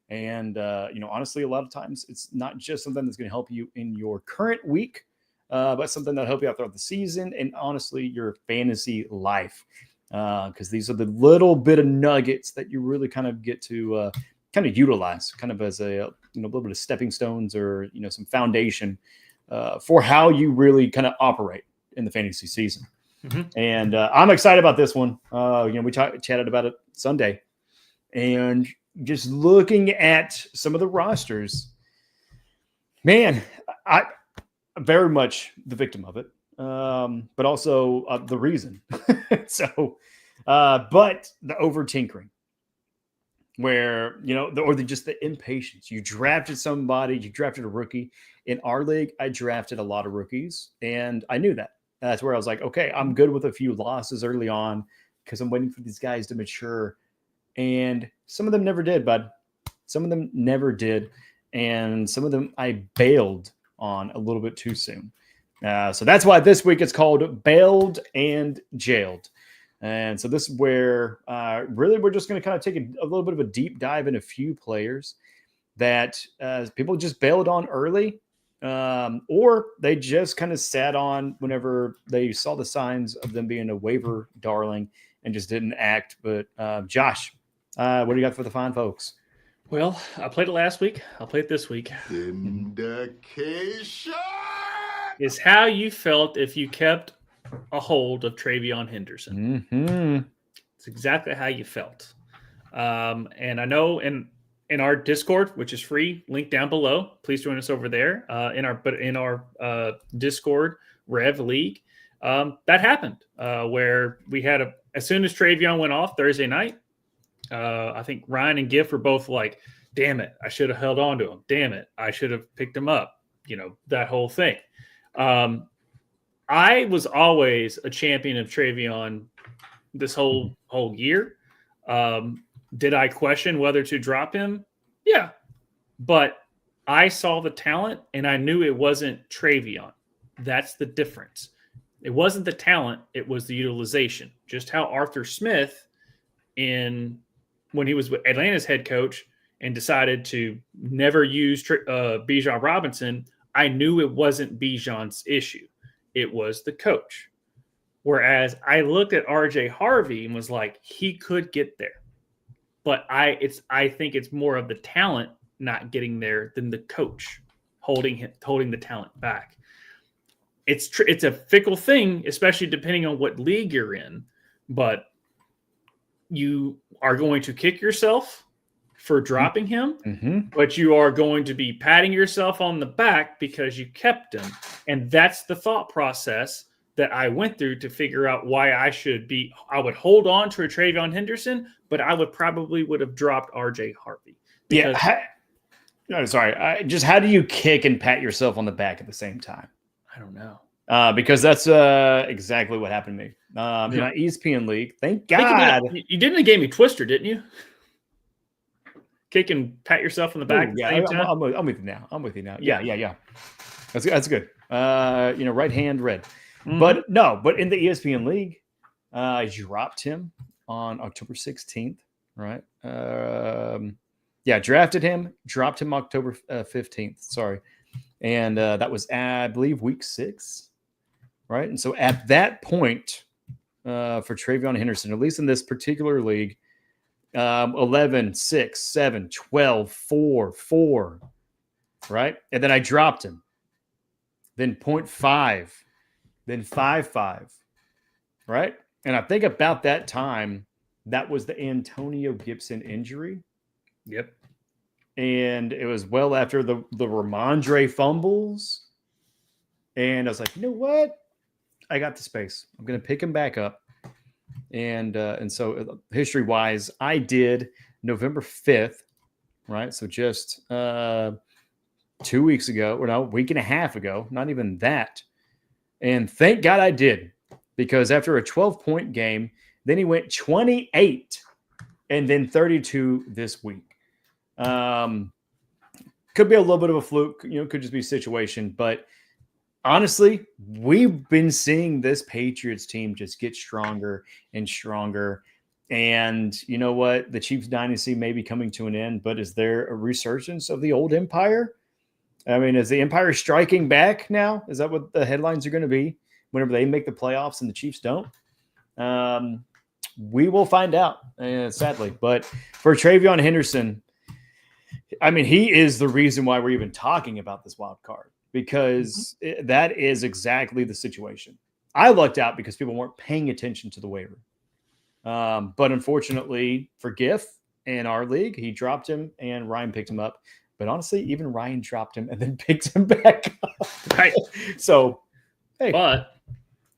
[SPEAKER 1] And honestly, a lot of times it's not just something that's going to help you in your current week, but something that'll help you out throughout the season and honestly your fantasy life, because these are the little bit of nuggets that you really kind of get to kind of utilize kind of as a little bit of stepping stones or some foundation for how you really kind of operate in the fantasy season. And I'm excited about this one. We chatted about it Sunday, and just looking at some of the rosters, man, I very much the victim of it, but also the reason. But the over tinkering, where just the impatience. You drafted somebody, you drafted a rookie. In our league, I drafted a lot of rookies, and I knew that. That's where I was like, okay, I'm good with a few losses early on because I'm waiting for these guys to mature. And some of them never did, bud. Some of them never did, and some of them I bailed on a little bit too soon. So that's why this week it's called Bailed and Jailed. And so this is where really we're just going to kind of take a little bit of a deep dive in a few players that people just bailed on early, or they just kind of sat on whenever they saw the signs of them being a waiver darling and just didn't act. But Josh, what do you got for the fine folks?
[SPEAKER 2] Well, I played it last week. I'll play it this week.
[SPEAKER 4] Vindication
[SPEAKER 2] is how you felt if you kept a hold of Travion Henderson. It's exactly how you felt. And I know in our Discord, which is free, link down below. Please join us over there. In our Discord REV League, that happened where we had as soon as Travion went off Thursday night, I think Ryan and Giff were both like, "Damn it, I should have held on to him. Damn it, I should have picked him up." That whole thing. I was always a champion of Travion this whole year. Did I question whether to drop him? Yeah. But I saw the talent and I knew it wasn't Travion. That's the difference. It wasn't the talent. It was the utilization. Just how Arthur Smith, when he was with Atlanta's head coach and decided to never use Bijan Robinson, I knew it wasn't Bijan's issue. It was the coach. Whereas I looked at RJ Harvey and was like, he could get there. But I think it's more of the talent not getting there than the coach holding the talent back. It's a fickle thing, especially depending on what league you're in. But you are going to kick yourself for dropping him, but you are going to be patting yourself on the back because you kept him. And that's the thought process that I went through to figure out why I would hold on to a Travion Henderson, but I would have dropped RJ Harvey.
[SPEAKER 1] Sorry. Just how do you kick and pat yourself on the back at the same time?
[SPEAKER 2] I don't know.
[SPEAKER 1] Because that's exactly what happened to me. In our ESPN league, thank God.
[SPEAKER 2] You did in a game of Twister, didn't you? Kick and pat yourself on the back.
[SPEAKER 1] Yeah, I'm with you now. Yeah. That's good. Right hand red. But in the ESPN league, I dropped him on October 16th, right? Drafted him, dropped him October 15th. Sorry. And that was, I believe, week 6. right? And so at that point, for TreVeyon Henderson, at least in this particular league, 11, 6, 7, 12, 4, 4, right? And then I dropped him. Then 0.5, then 5.5, right? And I think about that time, that was the Antonio Gibson injury.
[SPEAKER 2] Yep.
[SPEAKER 1] And it was well after the Ramondre fumbles. And I was like, you know what? I got the space. I'm going to pick him back up. And so history-wise, I did November 5th, right? So just 2 weeks ago, or no, a week and a half ago, not even that. And thank God I did, because after a 12-point game, then he went 28 and then 32 this week. Could be a little bit of a fluke, could just be a situation, but honestly, we've been seeing this Patriots team just get stronger and stronger. And you know what? The Chiefs dynasty may be coming to an end, but is there a resurgence of the old empire? I mean, is the empire striking back now? Is that what the headlines are going to be whenever they make the playoffs and the Chiefs don't? We will find out, sadly. But for TreVeyon Henderson, I mean, he is the reason why we're even talking about this wild card, because that is exactly the situation. I lucked out because people weren't paying attention to the waiver. But unfortunately for Giff in our league, he dropped him and Ryan picked him up. But honestly, even Ryan dropped him and then picked him back up.
[SPEAKER 2] Right.
[SPEAKER 1] So, hey.
[SPEAKER 2] But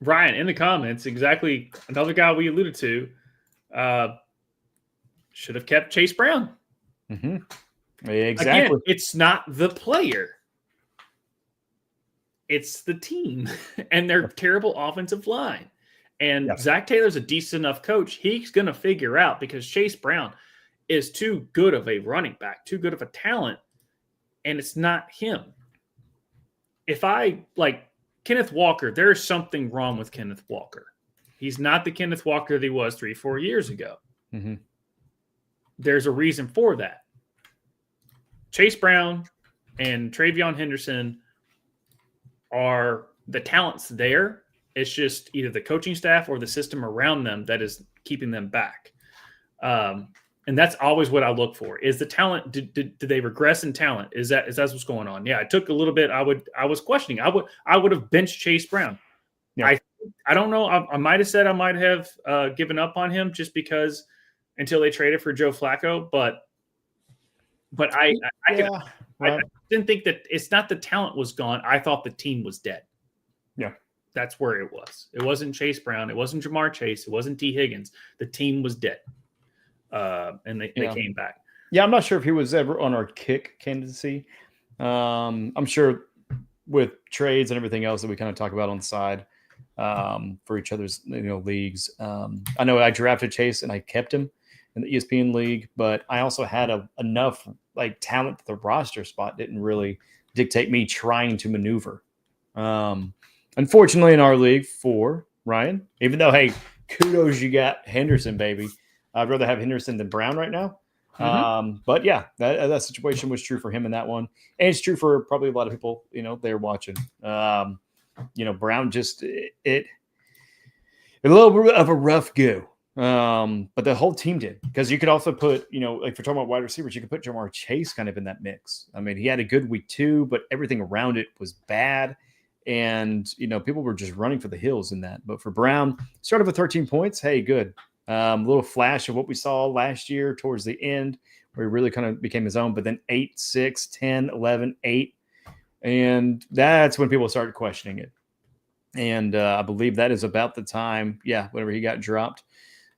[SPEAKER 2] Ryan, in the comments, exactly another guy we alluded to, should have kept Chase Brown.
[SPEAKER 1] Mm-hmm. Exactly.
[SPEAKER 2] Again, it's not the player. It's the team and their terrible offensive line. And Zach Taylor's a decent enough coach. He's going to figure out, because Chase Brown is too good of a running back, too good of a talent, and it's not him. If I like Kenneth Walker, there's something wrong with Kenneth Walker. He's not the Kenneth Walker that he was 3-4 years ago.
[SPEAKER 1] Mm-hmm.
[SPEAKER 2] There's a reason for that. Chase Brown and TreVeyon Henderson are the talents there. It's just either the coaching staff or the system around them that is keeping them back. And that's always what I look for. Is the talent, did they regress in talent? Is that what's going on? Yeah, it took a little bit. I was questioning. I would have benched Chase Brown. Yeah. I don't know. I might have said I might have given up on him just because until they traded for Joe Flacco, but I didn't think that it's not the talent was gone. I thought the team was dead.
[SPEAKER 1] Yeah.
[SPEAKER 2] That's where it was. It wasn't Chase Brown. It wasn't Jamar Chase. It wasn't T. Higgins. The team was dead. And they came back.
[SPEAKER 1] Yeah, I'm not sure if he was ever on our kick candidacy. I'm sure with trades and everything else that we kind of talk about on the side for each other's leagues. I know I drafted Chase and I kept him in the ESPN league, but I also had enough talent that the roster spot didn't really dictate me trying to maneuver. Unfortunately, in our league for Ryan, even though, hey, kudos, you got Henderson, baby. I'd rather have Henderson than Brown right now. Mm-hmm. But yeah, that situation was true for him in that one. And it's true for probably a lot of people, they're watching. Brown just, a little bit of a rough go. But the whole team did, because you could also put, if you're talking about wide receivers, you could put Jamar Chase kind of in that mix. I mean, he had a good week 2, but everything around it was bad. And, people were just running for the hills in that. But for Brown, started with 13 points. Hey, good. A little flash of what we saw last year towards the end, where he really kind of became his own, but then 8, 6, 10, 11, 8. And that's when people started questioning it. And I believe that is about the time, whenever he got dropped.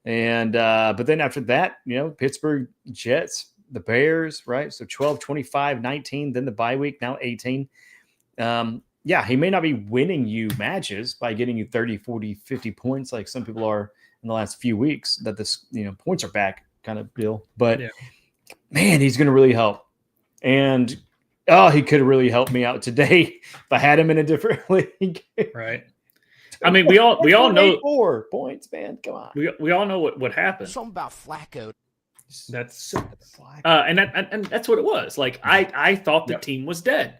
[SPEAKER 1] And but then after that, Pittsburgh Jets, the Bears, right? So 12, 25, 19, then the bye week, now 18. He may not be winning you matches by getting you 30, 40, 50 points like some people are in the last few weeks that this, points are back kind of deal. But man, he's going to really help. And he could have really helped me out today if I had him in a different league.
[SPEAKER 2] Right. I mean, we all know
[SPEAKER 1] 4 points, man. Come on.
[SPEAKER 2] We all know what happened.
[SPEAKER 4] Something about Flacco.
[SPEAKER 2] That's and that's what it was. Like I thought the team was dead,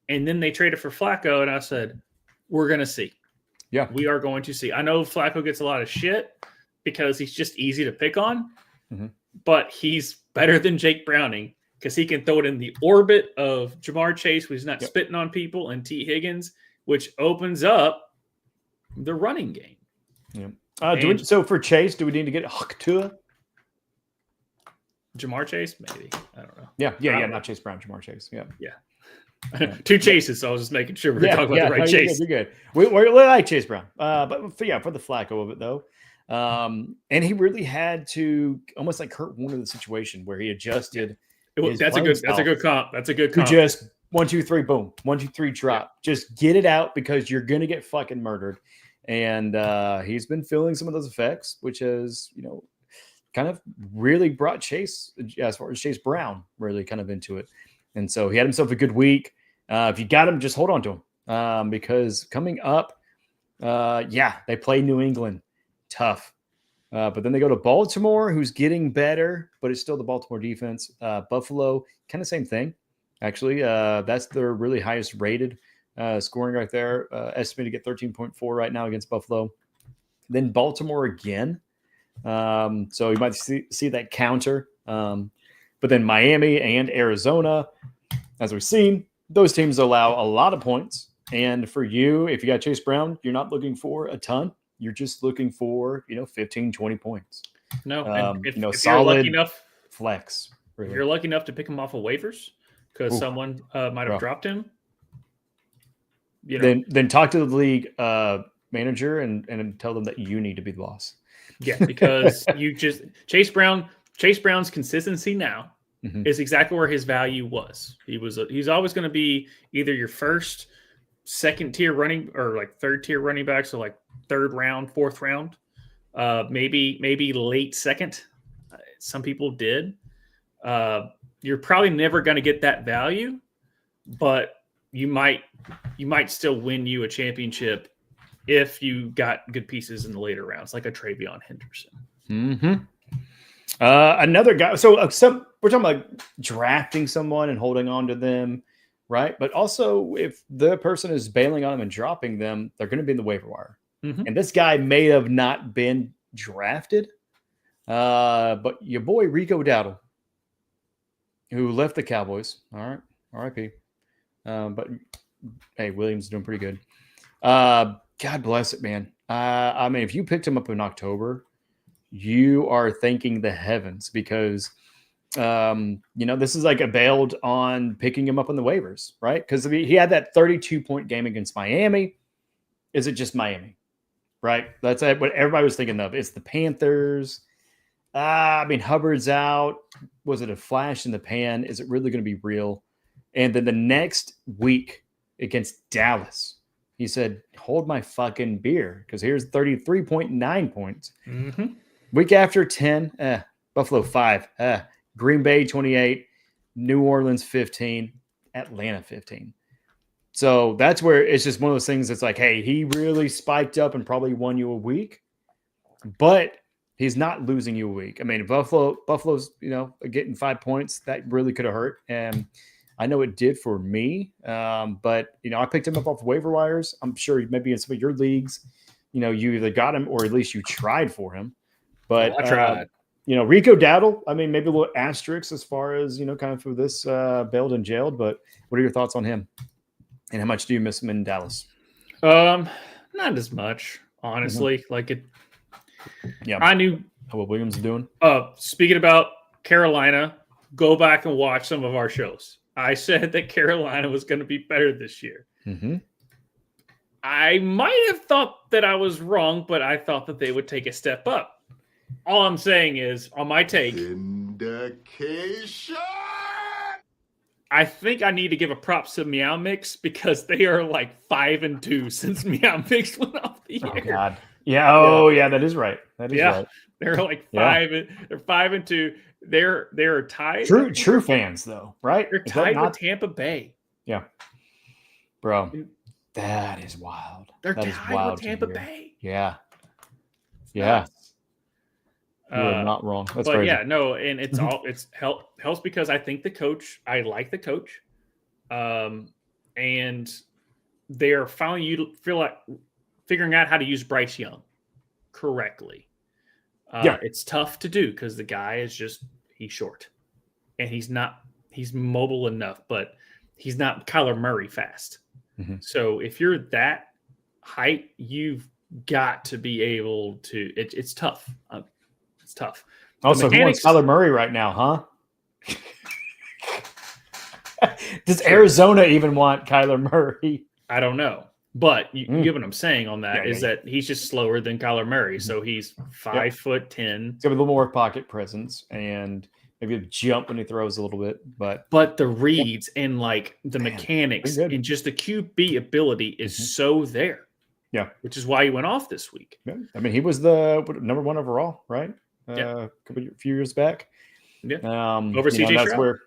[SPEAKER 2] and then they traded for Flacco, and I said, "We're gonna see."
[SPEAKER 1] Yeah.
[SPEAKER 2] we are going to see. I know Flacco gets a lot of shit because he's just easy to pick on, but he's better than Jake Browning because he can throw it in the orbit of Jamar Chase, who's not spitting on people, and T. Higgins, which opens up the running game.
[SPEAKER 1] Yeah. So for Chase, do we need to get Tua?
[SPEAKER 2] Jamar Chase, maybe. I don't know.
[SPEAKER 1] Yeah. Not Chase Brown, Jamar Chase. Yeah.
[SPEAKER 2] Two Chases, so I was just making sure we're talking about the right Chase.
[SPEAKER 1] You're good. We like Chase Brown. But for the Flacco of it, though. And he really had to almost like Kurt Warner the situation where he adjusted.
[SPEAKER 2] That's a good comp. That's a good comp.
[SPEAKER 1] You just 1, 2, 3, boom. 1, 2, 3, drop. Just get it out because you're gonna get fucking murdered. And he's been feeling some of those effects, which has, kind of really brought Chase, as far as Chase Brown, really kind of into it. And so he had himself a good week. If you got him, just hold on to him because coming up, they play New England. Tough. But then they go to Baltimore, who's getting better, but it's still the Baltimore defense. Buffalo, kind of same thing, actually. That's their really highest rated scoring right there. Estimated to get 13.4 right now against Buffalo. Then Baltimore again. So you might see that counter. But then Miami and Arizona, as we've seen, those teams allow a lot of points. And for you, if you got Chase Brown, you're not looking for a ton. You're just looking for, 15, 20 points.
[SPEAKER 2] No, if
[SPEAKER 1] solid
[SPEAKER 2] you're lucky enough,
[SPEAKER 1] flex. Really.
[SPEAKER 2] If you're lucky enough to pick him off of waivers because someone might have dropped him.
[SPEAKER 1] Then talk to the league manager and tell them that you need to be the boss.
[SPEAKER 2] Yeah, because Chase Brown's consistency now is exactly where his value was. He's always going to be either your first, second tier running or like third tier running back, so like third round, fourth round, maybe late second. Some people did. You're probably never going to get that value, but you might still win you a championship if you got good pieces in the later rounds, like a Travion Henderson.
[SPEAKER 1] Another guy. So we're talking about drafting someone and holding on to them, right? But also, if the person is bailing on them and dropping them, they're going to be in the waiver wire. And this guy may have not been drafted, but your boy Rico Dowdle, who left the Cowboys. All right, R.I.P. But hey, Williams is doing pretty good. God bless it, man. I mean, if you picked him up in October, you are thanking the heavens because, this is like a bailed on picking him up on the waivers, right? Because he had that 32-point game against Miami. Is it just Miami, right? That's what everybody was thinking of. It's the Panthers. Hubbard's out. Was it a flash in the pan? Is it really going to be real? And then the next week against Dallas, he said, hold my fucking beer because here's 33.9 points. Week after 10, Buffalo 5, Green Bay 28, New Orleans 15, Atlanta 15. So that's where it's just one of those things that's like, hey, he really spiked up and probably won you a week, but he's not losing you a week. I mean, Buffalo's, getting 5 points. That really could have hurt. And I know it did for me. But, I picked him up off waiver wires. I'm sure maybe in some of your leagues, you either got him or at least you tried for him. But
[SPEAKER 2] I tried.
[SPEAKER 1] Rico Dowdle, I mean, maybe a little asterisk as far as, kind of for this bailed and jailed. But what are your thoughts on him? And how much do you miss him in Dallas?
[SPEAKER 2] Not as much, honestly. Like it.
[SPEAKER 1] Yeah.
[SPEAKER 2] I knew
[SPEAKER 1] what Williams is doing.
[SPEAKER 2] Speaking about Carolina, go back and watch some of our shows. I said that Carolina was going to be better this year. I might have thought that I was wrong, but I thought that they would take a step up. All I'm saying is, on my take,
[SPEAKER 3] Vindication.
[SPEAKER 2] I think I need to give a props to Meow Mix because they are like 5-2 since Meow Mix went off the air.
[SPEAKER 1] Oh God. Yeah. Oh yeah, that is right. That is right.
[SPEAKER 2] They're like 5-2. They're tied.
[SPEAKER 1] True fans though, right?
[SPEAKER 2] They're tied with Tampa Bay.
[SPEAKER 1] Yeah. Bro, that is wild.
[SPEAKER 2] They're tied with Tampa Bay.
[SPEAKER 1] Yeah. Yeah. You're not wrong. That's crazy.
[SPEAKER 2] Yeah, no, and it's helps because I think I like the coach. And they're finally feel like figuring out how to use Bryce Young correctly. It's tough to do because the guy is he's short and he's mobile enough, but he's not Kyler Murray fast.
[SPEAKER 1] Mm-hmm.
[SPEAKER 2] So if you're that height, you've got to be able to, it's tough. It's tough.
[SPEAKER 1] Also, who wants Kyler Murray right now, huh? Does Arizona even want Kyler Murray?
[SPEAKER 2] I don't know. But you get what I'm saying on that that he's just slower than Kyler Murray. So he's 5'10". He's
[SPEAKER 1] got a little more pocket presence and maybe a jump when he throws a little bit.
[SPEAKER 2] But the reads and like the mechanics and just the QB ability is so there.
[SPEAKER 1] Yeah.
[SPEAKER 2] Which is why he went off this week.
[SPEAKER 1] Yeah. I mean, he was the number 1 overall, right? A few years back.
[SPEAKER 2] Yeah. Over CJ Stroud.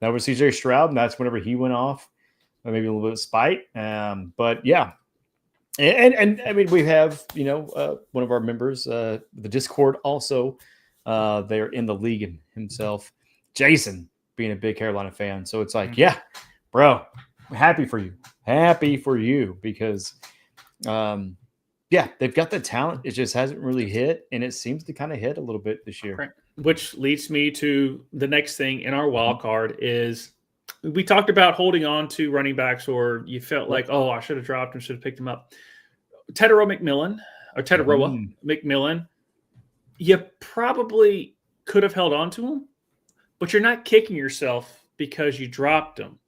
[SPEAKER 1] That was CJ Stroud, and that's whenever he went off. Maybe a little bit of spite. But yeah. And I mean, we have, one of our members, the Discord also, they're in the league himself, Jason, being a big Carolina fan. So it's like, yeah, bro, happy for you because, they've got the talent. It just hasn't really hit, and it seems to kind of hit a little bit this year.
[SPEAKER 2] Right. Which leads me to the next thing in our wild card is we talked about holding on to running backs, or you felt like, oh, I should have dropped him, should have picked him up. Teteroa McMillan, you probably could have held on to him, but you're not kicking yourself because you dropped him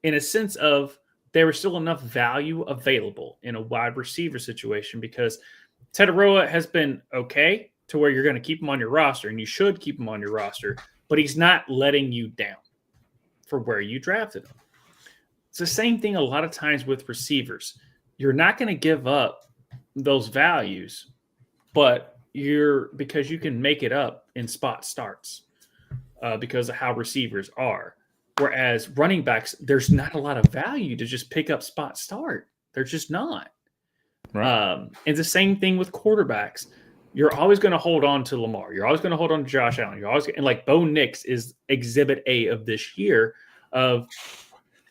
[SPEAKER 2] in a sense of there was still enough value available in a wide receiver situation because Teteroa has been okay to where you're going to keep him on your roster, and you should keep him on your roster, but he's not letting you down for where you drafted him. It's the same thing a lot of times with receivers. You're not going to give up those values, but because you can make it up in spot starts because of how receivers are. Whereas running backs, there's not a lot of value to just pick up spot start. They're just not.
[SPEAKER 1] Right.
[SPEAKER 2] And the same thing with quarterbacks. You're always going to hold on to Lamar. You're always going to hold on to Josh Allen. And like Bo Nix is exhibit A of this year of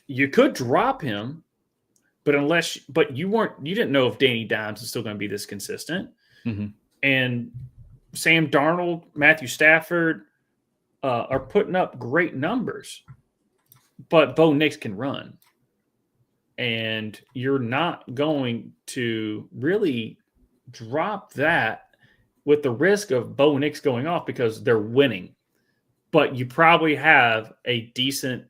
[SPEAKER 2] you could drop him, but you didn't know if Danny Dimes is still going to be this consistent.
[SPEAKER 1] Mm-hmm.
[SPEAKER 2] And Sam Darnold, Matthew Stafford are putting up great numbers, but Bo Nix can run. And you're not going to really drop that with the risk of Bo Nix going off because they're winning. But you probably have a decent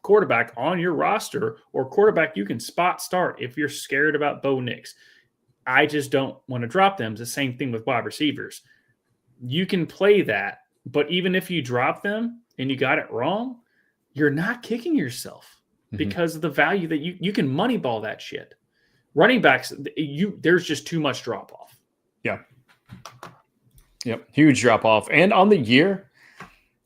[SPEAKER 2] quarterback on your roster or quarterback you can spot start if you're scared about Bo Nix. I just don't want to drop them. It's the same thing with wide receivers. You can play that, but even if you drop them and you got it wrong, you're not kicking yourself because of the value that you can moneyball that shit. Running backs, there's just too much drop off.
[SPEAKER 1] Yeah. Yep. Huge drop off. And on the year,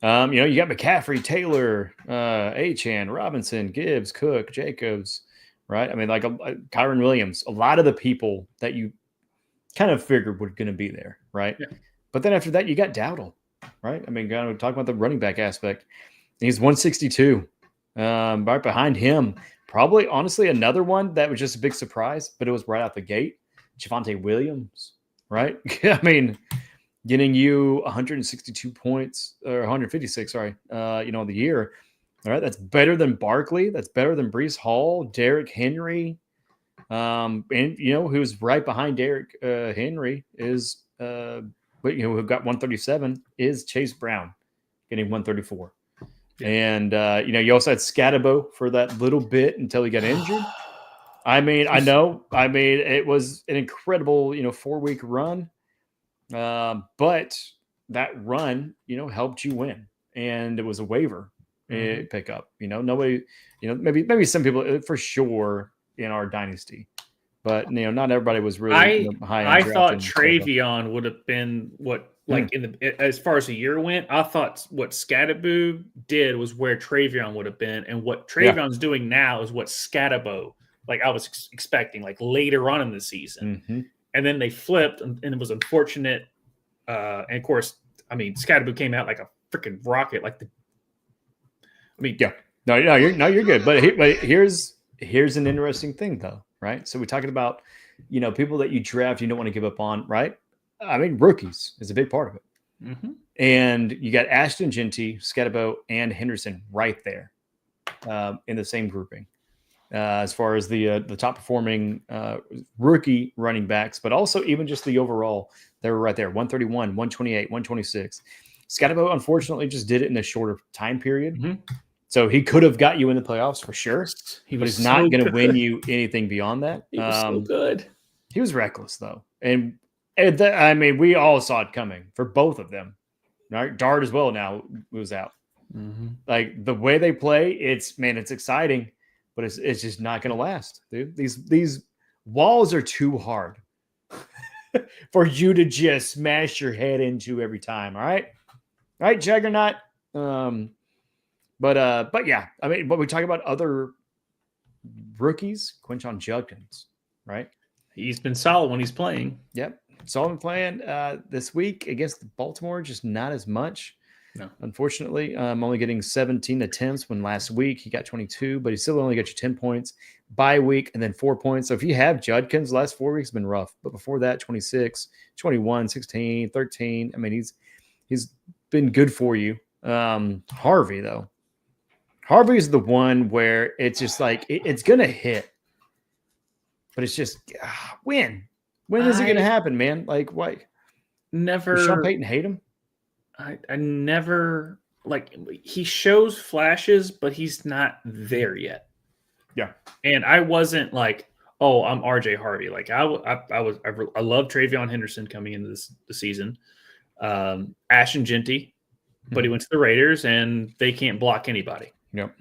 [SPEAKER 1] you got McCaffrey, Taylor, Achane, Robinson, Gibbs, Cook, Jacobs, right? I mean, like Kyron Williams, a lot of the people that you kind of figured were going to be there, right?
[SPEAKER 2] Yeah.
[SPEAKER 1] But then after that, you got Dowdle, right? I mean, kind of talk about the running back aspect. He's 162. Right behind him, probably, honestly, another one that was just a big surprise, but it was right out the gate. Javonte Williams, right? I mean, getting you 162 points or 156, sorry, on the year. All right, that's better than Barkley. That's better than Breece Hall, Derrick Henry, and who's right behind Derrick Henry is, who got 137 is Chase Brown, getting 134. Yeah. And you also had Scatabo for that little bit until he got injured. I mean, I know. I mean, it was an incredible, 4-week run. But that run, helped you win, and it was a waiver pickup. Nobody, maybe some people for sure in our dynasty, but not everybody was really high.
[SPEAKER 2] I thought Travion would have been what, like as far as the year went. I thought what Scatabo did was where Travion would have been, and what Travion's doing now is what Scatabo, like I was expecting, like later on in the season.
[SPEAKER 1] Mm-hmm.
[SPEAKER 2] And then they flipped, and it was unfortunate. And of course, I mean, Scatabo came out like a freaking rocket.
[SPEAKER 1] No, you're good. But here's an interesting thing, though, right? So we're talking about people that you draft, you don't want to give up on, right? I mean, rookies is a big part of it.
[SPEAKER 2] Mm-hmm.
[SPEAKER 1] And you got Ashton Genty, Scatterbo, and Henderson right there in the same grouping as far as the top performing rookie running backs, but also even just the overall, they were right there, 131, 128, 126. Scatterbo, unfortunately, just did it in a shorter time period.
[SPEAKER 2] Mm-hmm.
[SPEAKER 1] So he could have got you in the playoffs for sure, but he's not
[SPEAKER 2] so
[SPEAKER 1] going to win you anything beyond that.
[SPEAKER 2] He was so good.
[SPEAKER 1] He was reckless, though. And I mean, we all saw it coming for both of them. Right? Dart as well now was out.
[SPEAKER 2] Mm-hmm.
[SPEAKER 1] Like the way they play, it's exciting, but it's just not going to last, dude. These walls are too hard for you to just smash your head into every time. All right, Juggernaut. But yeah, I mean, but we talk about other rookies, Quinton Judkins, right?
[SPEAKER 2] He's been solid when he's playing.
[SPEAKER 1] Yep. Solid playing this week against Baltimore, just not as much.
[SPEAKER 2] No.
[SPEAKER 1] Unfortunately, I'm only getting 17 attempts when last week he got 22, but he still only got you 10 points. Bye week and then 4 points. So if you have Judkins, the last 4 weeks have been rough. But before that, 26, 21, 16, 13. I mean, he's been good for you. Harvey, though. Harvey is the one where it's just like it's going to hit. But it's just when? When is it going to happen, man? Like, why?
[SPEAKER 2] Never.
[SPEAKER 1] Does Sean Payton hate him?
[SPEAKER 2] I never like. He shows flashes, but he's not there yet.
[SPEAKER 1] Yeah.
[SPEAKER 2] And I wasn't like, oh, I'm RJ Harvey. Like I love Travion Henderson coming into the season. Ashton Genty, but he went to the Raiders and they can't block anybody.
[SPEAKER 1] Yep.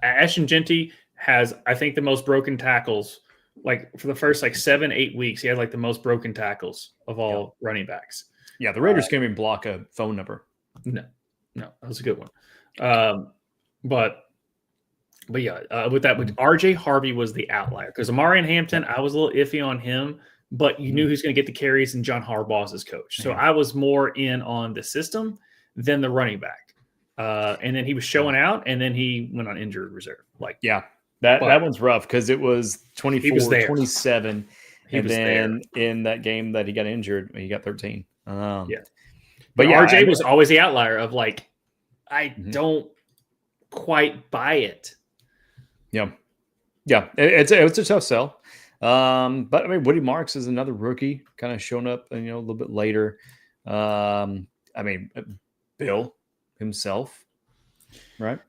[SPEAKER 2] Ashton Genty has, I think, the most broken tackles. Like for the first 7-8 weeks, he had the most broken tackles of all running backs.
[SPEAKER 1] Yeah, the Raiders can't even block a phone number.
[SPEAKER 2] No, that was a good one. But yeah, with RJ Harvey was the outlier because Amarian Hampton, I was a little iffy on him, but you knew he was going to get the carries and John Harbaugh's his coach. So I was more in on the system than the running back. And then he was showing out, and then he went on injured reserve.
[SPEAKER 1] That one's rough because it was 24, 27. And then in that game that he got injured, he got 13.
[SPEAKER 2] But RJ was always the outlier of I don't quite buy it.
[SPEAKER 1] Yeah. It's a tough sell. But I mean, Woody Marks is another rookie, kind of shown up, a little bit later. I mean, Bill himself, right?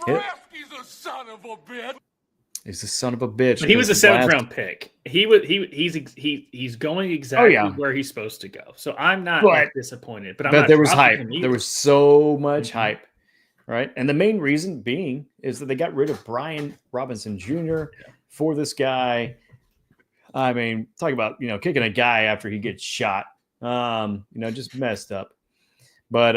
[SPEAKER 3] He's a son of a bitch.
[SPEAKER 1] He's a son of a bitch.
[SPEAKER 2] But he was a 7th round pick. He's going exactly where he's supposed to go. So I'm not disappointed. But
[SPEAKER 1] there was hype. There was so much hype, right? And the main reason being is that they got rid of Brian Robinson Jr. for this guy. I mean, talk about kicking a guy after he gets shot. Just messed up. But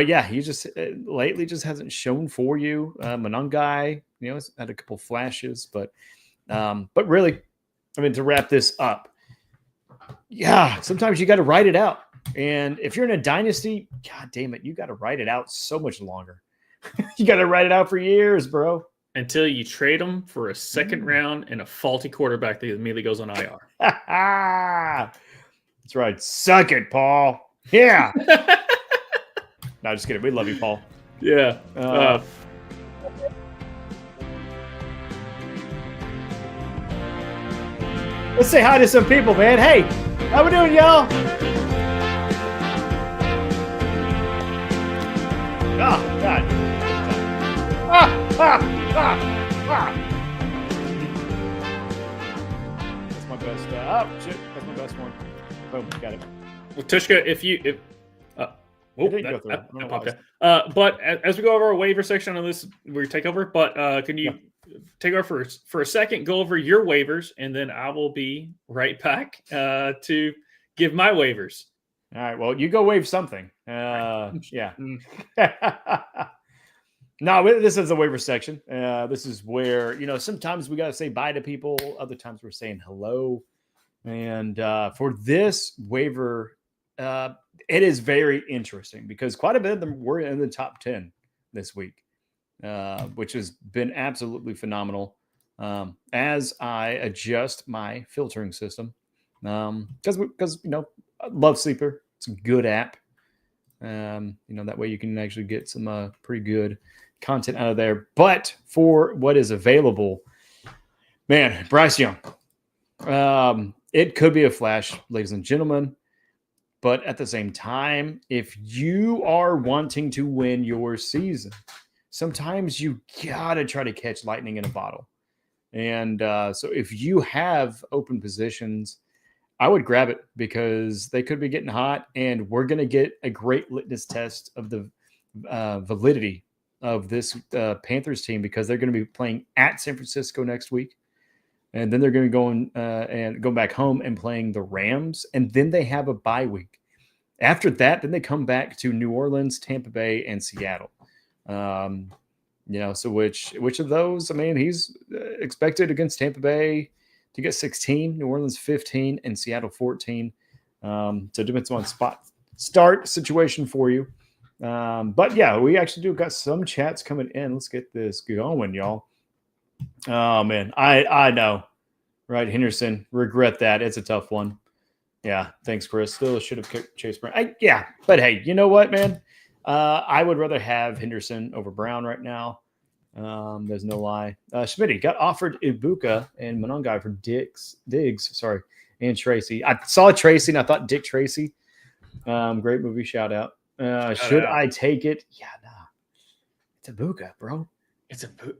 [SPEAKER 1] yeah, he just lately just hasn't shown for you. Monangai, has had a couple flashes, but really, I mean, to wrap this up, yeah, sometimes you got to write it out. And if you're in a dynasty, God damn it, you got to write it out so much longer. You got to write it out for years, bro.
[SPEAKER 2] Until you trade him for a second round and a faulty quarterback that immediately goes on IR.
[SPEAKER 1] That's right. Suck it, Paul. Yeah. No, just kidding. We love you, Paul.
[SPEAKER 2] Yeah.
[SPEAKER 1] Let's say hi to some people, man. Hey, how we doing, y'all? Oh, God. That's my best. Shit. That's my best one. Boom. Got it.
[SPEAKER 2] Well, Tvshka, but as we go over our waiver section on this, we take over. But can you take over for a second? Go over your waivers, and then I will be right back to give my waivers.
[SPEAKER 1] All right. Well, you go waive something. Yeah. No, this is the waiver section. This is where sometimes we got to say bye to people. Other times we're saying hello. And for this waiver. It is very interesting because quite a bit of them were in the top 10 this week, which has been absolutely phenomenal. as I adjust my filtering system. Because I love Sleeper. It's a good app. That way you can actually get some pretty good content out of there. But for what is available, man, Bryce Young. It could be a flash, ladies and gentlemen. But at the same time, if you are wanting to win your season, sometimes you gotta try to catch lightning in a bottle. And so if you have open positions, I would grab it because they could be getting hot, and we're going to get a great litmus test of the validity of this Panthers team, because they're going to be playing at San Francisco next week. And then they're going to go back home and playing the Rams. And then they have a bye week. After that, then they come back to New Orleans, Tampa Bay, and Seattle. So which of those? I mean, he's expected against Tampa Bay to get 16, New Orleans 15, and Seattle 14. So it depends on start situation for you. But yeah, we actually got some chats coming in. Let's get this going, y'all. Oh man, I know, right? Henderson, regret that. It's a tough one. Yeah, thanks, Chris. Still should have kicked Chase Brown. But hey, you know what, man? I would rather have Henderson over Brown right now. There's no lie. Schmitty got offered Ibuka and Monongai for Diggs, and Tracy. I saw Tracy and I thought Dick Tracy. Great movie, shout out. Should I take it? Yeah, nah. It's Ibuka, bro.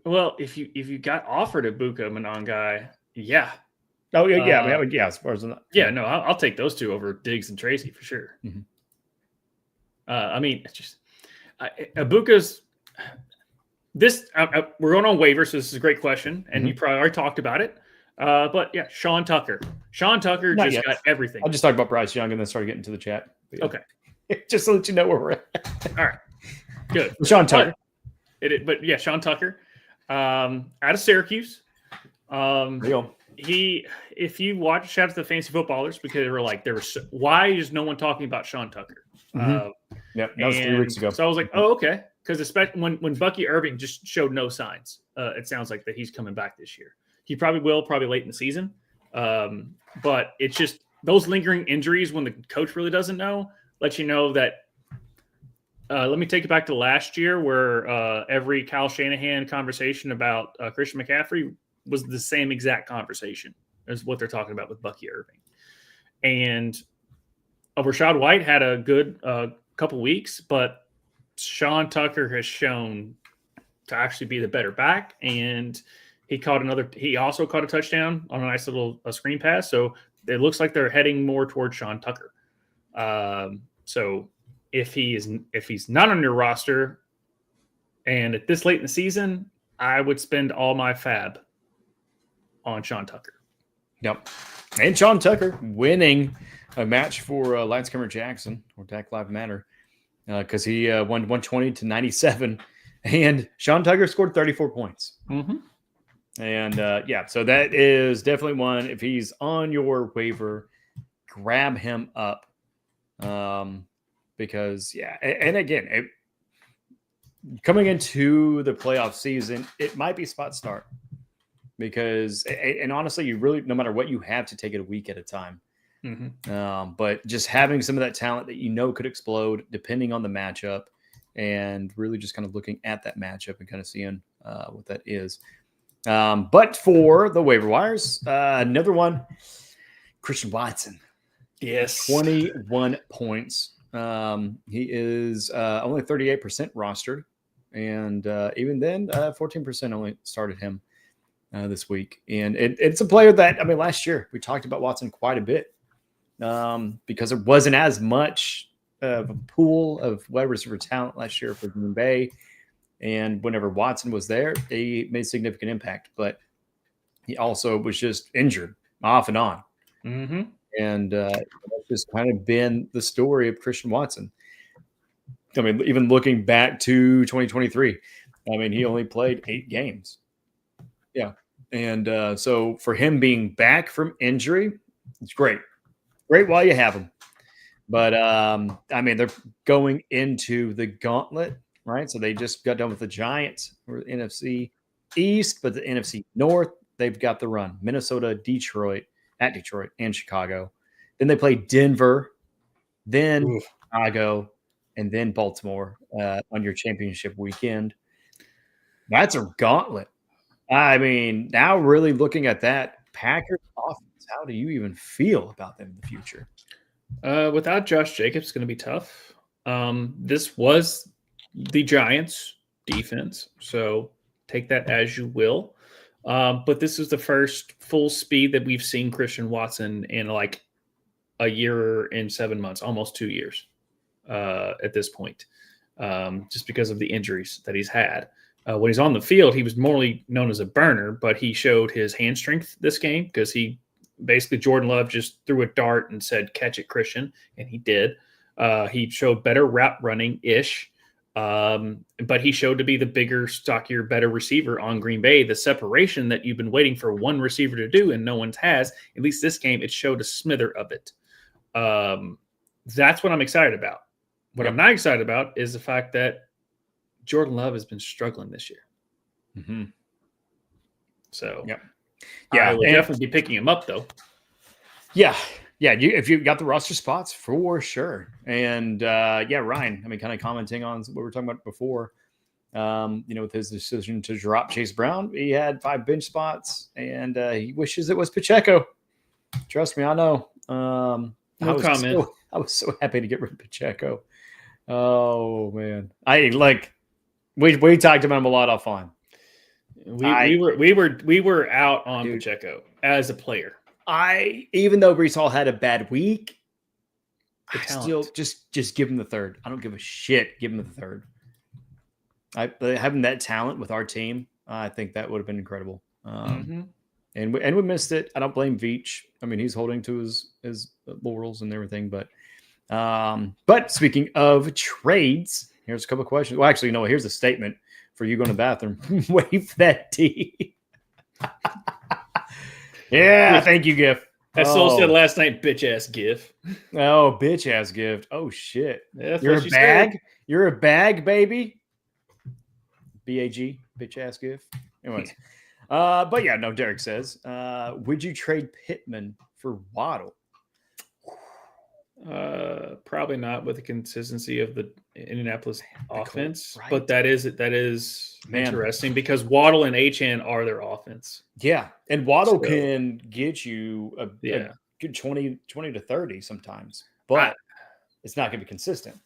[SPEAKER 2] Well, if you got offered Ibuka, Monongai, yeah.
[SPEAKER 1] Oh yeah, as far as
[SPEAKER 2] I'll take those two over Diggs and Tracy for sure.
[SPEAKER 1] Mm-hmm.
[SPEAKER 2] I mean, it's just Ibuka's. We're going on waivers, so this is a great question, and you probably already talked about it. But yeah, Sean Tucker. Sean Tucker
[SPEAKER 1] Not
[SPEAKER 2] just
[SPEAKER 1] yet.
[SPEAKER 2] got everything.
[SPEAKER 1] I'll just talk about Bryce Young and then start getting to the chat. Yeah.
[SPEAKER 2] Okay.
[SPEAKER 1] Just to let you know where we're at.
[SPEAKER 2] All right. Good.
[SPEAKER 1] Sean Tucker.
[SPEAKER 2] But yeah, Sean Tucker, out of Syracuse.
[SPEAKER 1] Real.
[SPEAKER 2] If you watch, shout out to the fantasy footballers, because why is no one talking about Sean Tucker?
[SPEAKER 1] Mm-hmm. That was 3 weeks ago.
[SPEAKER 2] So I was like, oh, okay. Because especially when Bucky Irving just showed no signs, it sounds like that he's coming back this year. He probably late in the season. But it's just those lingering injuries when the coach really doesn't know, let you know that. Let me take it back to last year, where every Kyle Shanahan conversation about Christian McCaffrey was the same exact conversation as what they're talking about with Bucky Irving. And Rashad White had a good couple weeks, but Sean Tucker has shown to actually be the better back, and he also caught a touchdown on a nice little screen pass. So it looks like they're heading more towards Sean Tucker. So if he's not on your roster and at this late in the season, I would spend all my fab on Sean Tucker.
[SPEAKER 1] Yep. And Sean Tucker winning a match for Lance Cameron Jackson, or Dak Live Matter, because he won 120-97, and Sean Tucker scored 34 points.
[SPEAKER 2] Mm-hmm.
[SPEAKER 1] And so that is definitely one. If he's on your waiver, grab him up. Because and again, coming into the playoff season, it might be spot start, because and honestly, you really, no matter what you have, to take it a week at a time.
[SPEAKER 2] Mm-hmm.
[SPEAKER 1] But just having some of that talent that could explode depending on the matchup, and really just kind of looking at that matchup and kind of seeing what that is. But for the waiver wires, another one, Christian Watson.
[SPEAKER 2] Yes.
[SPEAKER 1] 21 points. He is only 38% rostered. And even then, 14% only started him this week. And it's a player that, last year we talked about Watson quite a bit because there wasn't as much of a pool of wide receiver talent last year for Green Bay. And whenever Watson was there, he made significant impact. But he also was just injured off and on.
[SPEAKER 2] Mm-hmm.
[SPEAKER 1] And that's just kind of been the story of Christian Watson. Even looking back to 2023, he only played 8 games. Yeah. And so for him being back from injury, it's great. Great while you have him. But, they're going into the gauntlet, right? So they just got done with the Giants, or the NFC East, but the NFC North, they've got the run. Minnesota, Detroit, and Chicago. Then they play Denver, then Chicago, and then Baltimore on your championship weekend. That's a gauntlet. I mean, now really looking at that Packers offense, how do you even feel about them in the future?
[SPEAKER 2] Without Josh Jacobs, it's going to be tough. This was the Giants' defense, so take that as you will. But this is the first full speed that we've seen Christian Watson in like a year and 7 months, almost 2 years at this point, just because of the injuries that he's had. When he's on the field, he was morally known as a burner, but he showed his hand strength this game because he basically Jordan Love just threw a dart and said, "Catch it, Christian," and he did. He showed better route running-ish, but he showed to be the bigger, stockier, better receiver on Green Bay. The separation that you've been waiting for one receiver to do and no one's has, at least this game, it showed a smither of it. That's what I'm excited about. What I'm not excited about is the fact that Jordan Love has been struggling this year.
[SPEAKER 1] Mm-hmm.
[SPEAKER 2] So,
[SPEAKER 1] yeah,
[SPEAKER 2] I will definitely be picking him up, though.
[SPEAKER 1] Yeah. If you got the roster spots, for sure. And Ryan, I mean, kind of commenting on what we were talking about before, with his decision to drop Chase Brown, he had 5 bench spots, and he wishes it was Pacheco. Trust me, I know.
[SPEAKER 2] No comment.
[SPEAKER 1] I was so happy to get rid of Pacheco. Oh man, we talked about him a lot offline.
[SPEAKER 2] We were out on Pacheco as a player.
[SPEAKER 1] Even though Breece Hall had a bad week, I
[SPEAKER 2] still
[SPEAKER 1] just give him the third. I don't give a shit. Give him the third. Having that talent with our team, I think that would have been incredible. And we missed it. I don't blame Veach. I mean, he's holding to his laurels and everything. But speaking of trades, here's a couple of questions. Well, actually, no. Here's a statement for you going to the bathroom. Wave that T. Yeah, thank you, GIF.
[SPEAKER 2] As Soul said last night, bitch ass GIF.
[SPEAKER 1] Oh, bitch ass gift. Oh shit.
[SPEAKER 2] Yeah,
[SPEAKER 1] you're a bag. You're a bag, baby. BAG, bitch ass gift. Anyways. But yeah, no, Derek says, would you trade Pittman for Waddle?
[SPEAKER 2] Probably not with the consistency of the Indianapolis offense,
[SPEAKER 1] right.
[SPEAKER 2] But that is interesting because Waddle and HN are their offense.
[SPEAKER 1] Yeah, and Waddle can get you a good 20 to 30 sometimes, but it's not going to be consistent.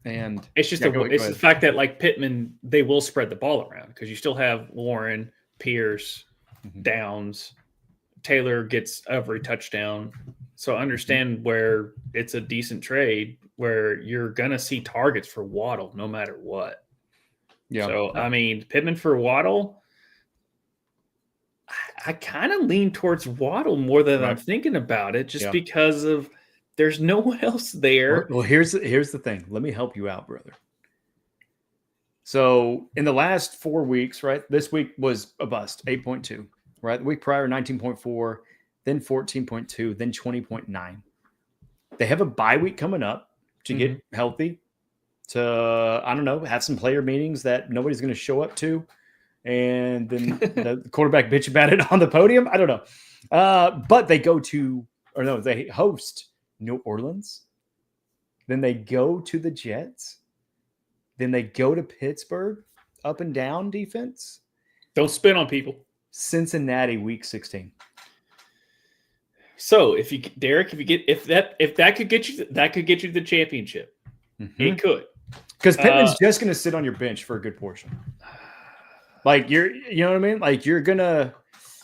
[SPEAKER 1] And
[SPEAKER 2] it's just the fact that like Pittman, they will spread the ball around because you still have Warren, Pierce, Downs, Taylor gets every touchdown. So understand where it's a decent trade where you're going to see targets for Waddle no matter what. Yeah. So, I mean, Pittman for Waddle, I kind of lean towards Waddle more than I'm thinking about it just because of there's no one else there.
[SPEAKER 1] Well, here's the thing. Let me help you out, brother. So in the last 4 weeks, right, this week was a bust, 8.2, right? The week prior, 19.4. Then 14.2, then 20.9. They have a bye week coming up to get healthy, to, I don't know, have some player meetings that nobody's going to show up to, and then the quarterback bitch about it on the podium. I don't know. But they they host New Orleans. Then they go to the Jets. Then they go to Pittsburgh, up and down defense.
[SPEAKER 2] Don't spin on people.
[SPEAKER 1] Cincinnati, week 16.
[SPEAKER 2] So if that could get you to the championship. It could.
[SPEAKER 1] Because Pittman's just gonna sit on your bench for a good portion. Like you know what I mean? Like you're gonna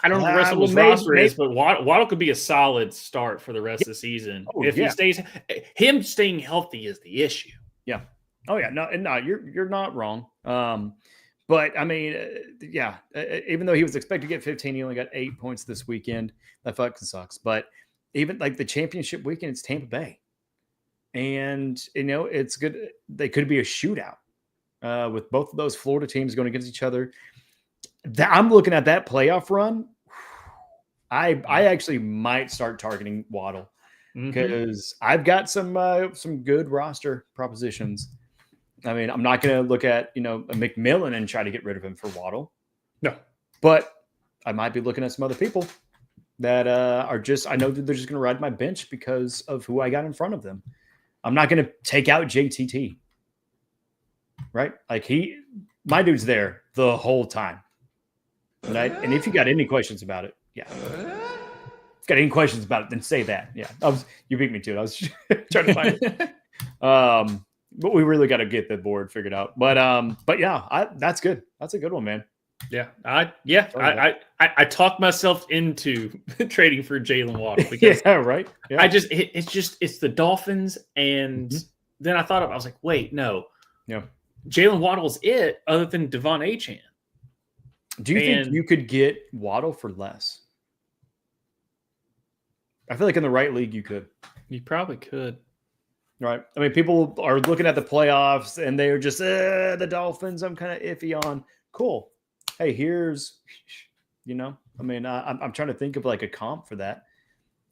[SPEAKER 2] I don't know what the rest of his roster is, but Waddle could be a solid start for the rest of the season. Him staying healthy is the issue.
[SPEAKER 1] Yeah. Oh yeah. No, you're not wrong. But I mean, even though he was expected to get 15, he only got 8 points this weekend. That fucking sucks. But even like the championship weekend, it's Tampa Bay. And, it's good. They could be a shootout with both of those Florida teams going against each other. I'm looking at that playoff run. I actually might start targeting Waddle because I've got some good roster propositions. I mean, I'm not going to look at, a McMillan and try to get rid of him for Waddle.
[SPEAKER 2] No.
[SPEAKER 1] But I might be looking at some other people that are just, I know that they're just going to ride my bench because of who I got in front of them. I'm not going to take out JTT. Right? Like my dude's there the whole time. Right? And if you got any questions about it, yeah. If you got any questions about it, then say that. Yeah. You beat me to it. I was trying to find it. But we really got to get the board figured out. But yeah, that's good. That's a good one, man.
[SPEAKER 2] Yeah. I talked myself into trading for Jalen Waddle because
[SPEAKER 1] yeah, right. Yeah.
[SPEAKER 2] It's the Dolphins. And then I was like, wait, no.
[SPEAKER 1] Yeah.
[SPEAKER 2] Jalen Waddle's it other than Devon Achane.
[SPEAKER 1] Do you think you could get Waddle for less? I feel like in the right league, you could.
[SPEAKER 2] You probably could.
[SPEAKER 1] Right. I mean, people are looking at the playoffs and they're just, the Dolphins, I'm kind of iffy on. Cool. Hey, here's, I'm trying to think of like a comp for that.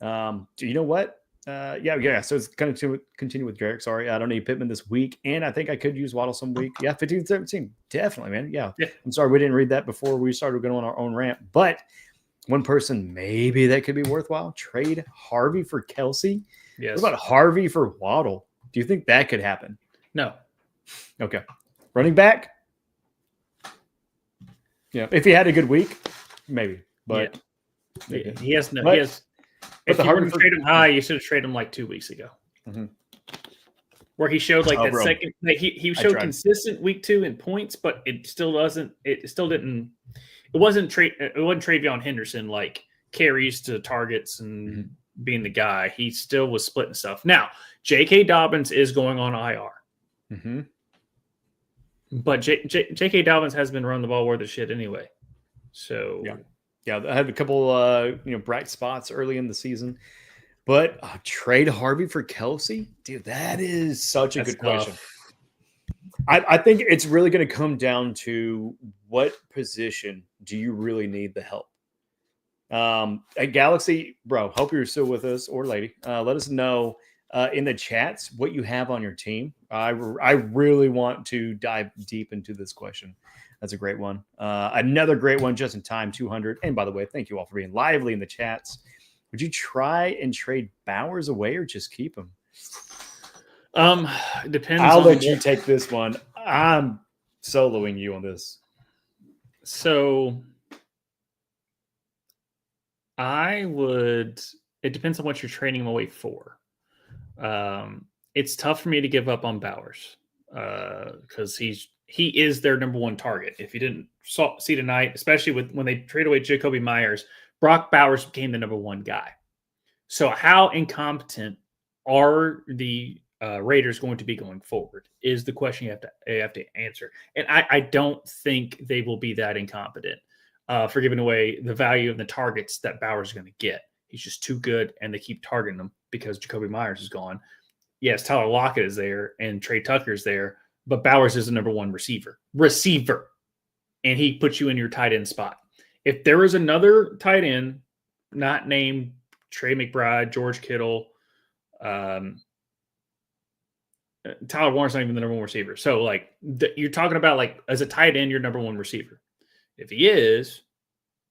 [SPEAKER 1] You know what? Yeah. So it's kind of continue with Derek. Sorry, I don't need Pittman this week, and I think I could use Waddle some week. Yeah, 15-17, definitely, man. Yeah. I'm sorry we didn't read that before we started going on our own rant, but one person maybe that could be worthwhile: trade Harvey for Kelsey.
[SPEAKER 2] Yes.
[SPEAKER 1] What about Harvey for Waddle? Do you think that could happen?
[SPEAKER 2] No.
[SPEAKER 1] Okay. Running back. Yeah, if he had a good week, maybe. But
[SPEAKER 2] he has no. He has. If you were to trade him high, you should have traded him like 2 weeks ago, where he showed like that second. Like he showed consistent week 2 in points, but it still doesn't. It still didn't. It wasn't Travion Henderson like carries to targets and being the guy. He still was splitting stuff. Now J.K. Dobbins is going on IR, but J.K. Dobbins has been running the ball worth of shit anyway. So
[SPEAKER 1] yeah, I had a couple bright spots early in the season, but trade Harvey for Kelsey, dude, that is such a good question. I think it's really going to come down to what position do you really need the help. At Galaxy, bro, hope you're still with us, or lady. Let us know in the chats what you have on your team. I really want to dive deep into this question. That's a great one. Another great one, just in time, 200. And by the way, thank you all for being lively in the chats. Would you try and trade Bowers away or just keep him?
[SPEAKER 2] Depends.
[SPEAKER 1] I'll let you take this one. I'm soloing you on this.
[SPEAKER 2] So it depends on what you're trading him away for. It's tough for me to give up on Bowers because he is their number one target. If you didn't see tonight, especially when they trade away Jacoby Myers, Brock Bowers became the number one guy. So how incompetent are the Raiders going to be going forward is the question you have to answer. And I don't think they will be that incompetent for giving away the value of the targets that Bowers is going to get. He's just too good, and they keep targeting him because Jacoby Myers is gone. Yes, Tyler Lockett is there, and Trey Tucker is there, but Bowers is the number one receiver, and he puts you in your tight end spot. If there is another tight end not named Trey McBride, George Kittle, Tyler Warren's not even the number one receiver. So, you're talking about, as a tight end, your number one receiver. If he is,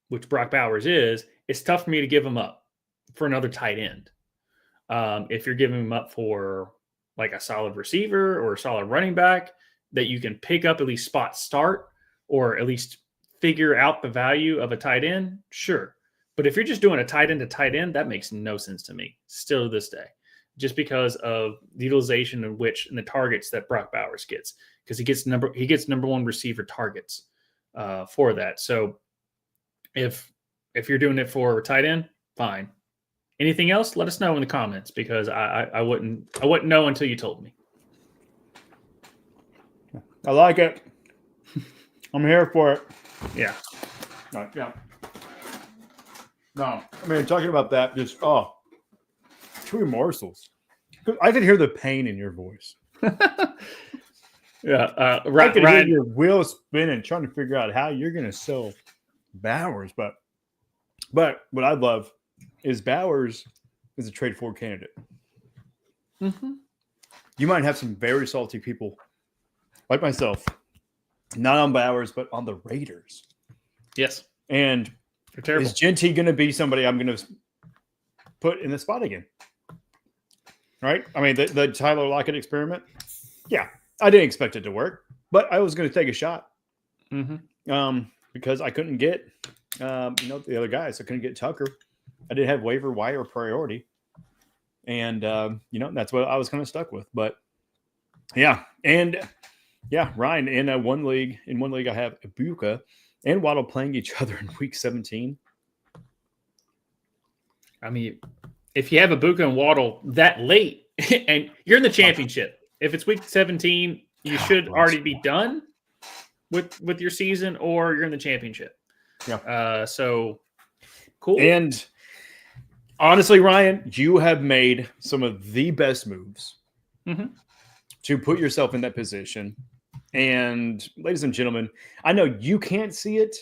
[SPEAKER 2] which Brock Bowers is, it's tough for me to give him up for another tight end. If you're giving him up for a solid receiver or a solid running back that you can pick up at least spot start or at least figure out the value of a tight end, sure. But if you're just doing a tight end to tight end, that makes no sense to me still to this day, just because of the utilization and the targets that Brock Bowers gets, because he gets number one receiver targets for that. So if you're doing it for tight end, fine. Anything else? Let us know in the comments, because I wouldn't know until you told me.
[SPEAKER 1] I like it. I'm here for it.
[SPEAKER 2] Yeah.
[SPEAKER 1] Yeah. No, I mean, talking about that, just two morsels. I can hear the pain in your voice.
[SPEAKER 2] Yeah,
[SPEAKER 1] I can hear your wheels spinning, trying to figure out how you're going to sell Bowers. But what I love is Bowers is a trade for candidate. You might have some very salty people like myself, not on Bowers, but on the Raiders.
[SPEAKER 2] Yes.
[SPEAKER 1] And
[SPEAKER 2] They're terrible.
[SPEAKER 1] Is Genty going to be somebody I'm going to put in the spot again? Right? I mean, the Tyler Lockett experiment. Yeah, I didn't expect it to work, but I was going to take a shot. Because I couldn't get, the other guys. I couldn't get Tucker. I didn't have waiver wire priority. And, that's what I was kind of stuck with. But, yeah. And, yeah, Ryan, in one league, I have Ibuka and Waddle playing each other in week 17.
[SPEAKER 2] I mean, if you have Ibuka and Waddle that late and you're in the championship, if it's week 17, you should already be done with your season, or you're in the championship.
[SPEAKER 1] Yeah.
[SPEAKER 2] So cool.
[SPEAKER 1] And honestly, Ryan, you have made some of the best moves to put yourself in that position. And ladies and gentlemen, I know you can't see it,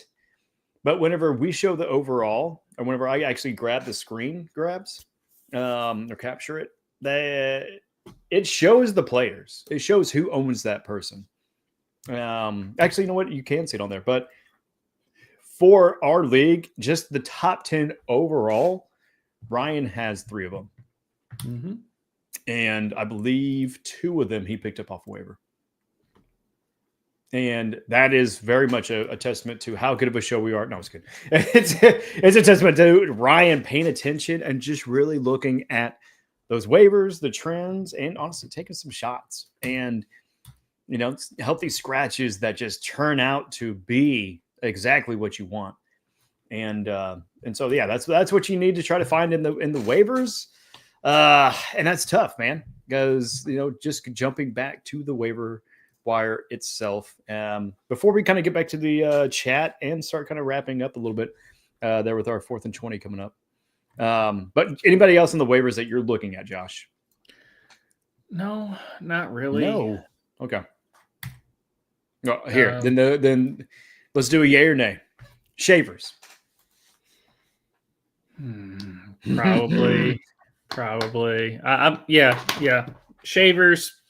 [SPEAKER 1] but whenever we show the overall, or whenever I actually grab the screen grabs or capture it, it shows the players. It shows who owns that person. Actually, you know what? You can see it on there. But for our league, just the top 10 overall, Ryan has 3 of them. And I believe 2 of them he picked up off waiver. And that is very much a testament to how good of a show we are. No, it's good. It's a testament to Ryan paying attention and just really looking at those waivers, the trends, and honestly taking some shots. And, healthy scratches that just turn out to be exactly what you want. And so, yeah, that's what you need to try to find in the waivers. And that's tough, man, because, just jumping back to the waiver wire itself. Before we kind of get back to the chat and start kind of wrapping up a little bit there with our 4th and 20 coming up. But anybody else in the waivers that you're looking at, Josh?
[SPEAKER 2] No, not really.
[SPEAKER 1] No. Okay. No, here, then let's do a yay or nay. Shavers.
[SPEAKER 2] Probably. Yeah. Shavers.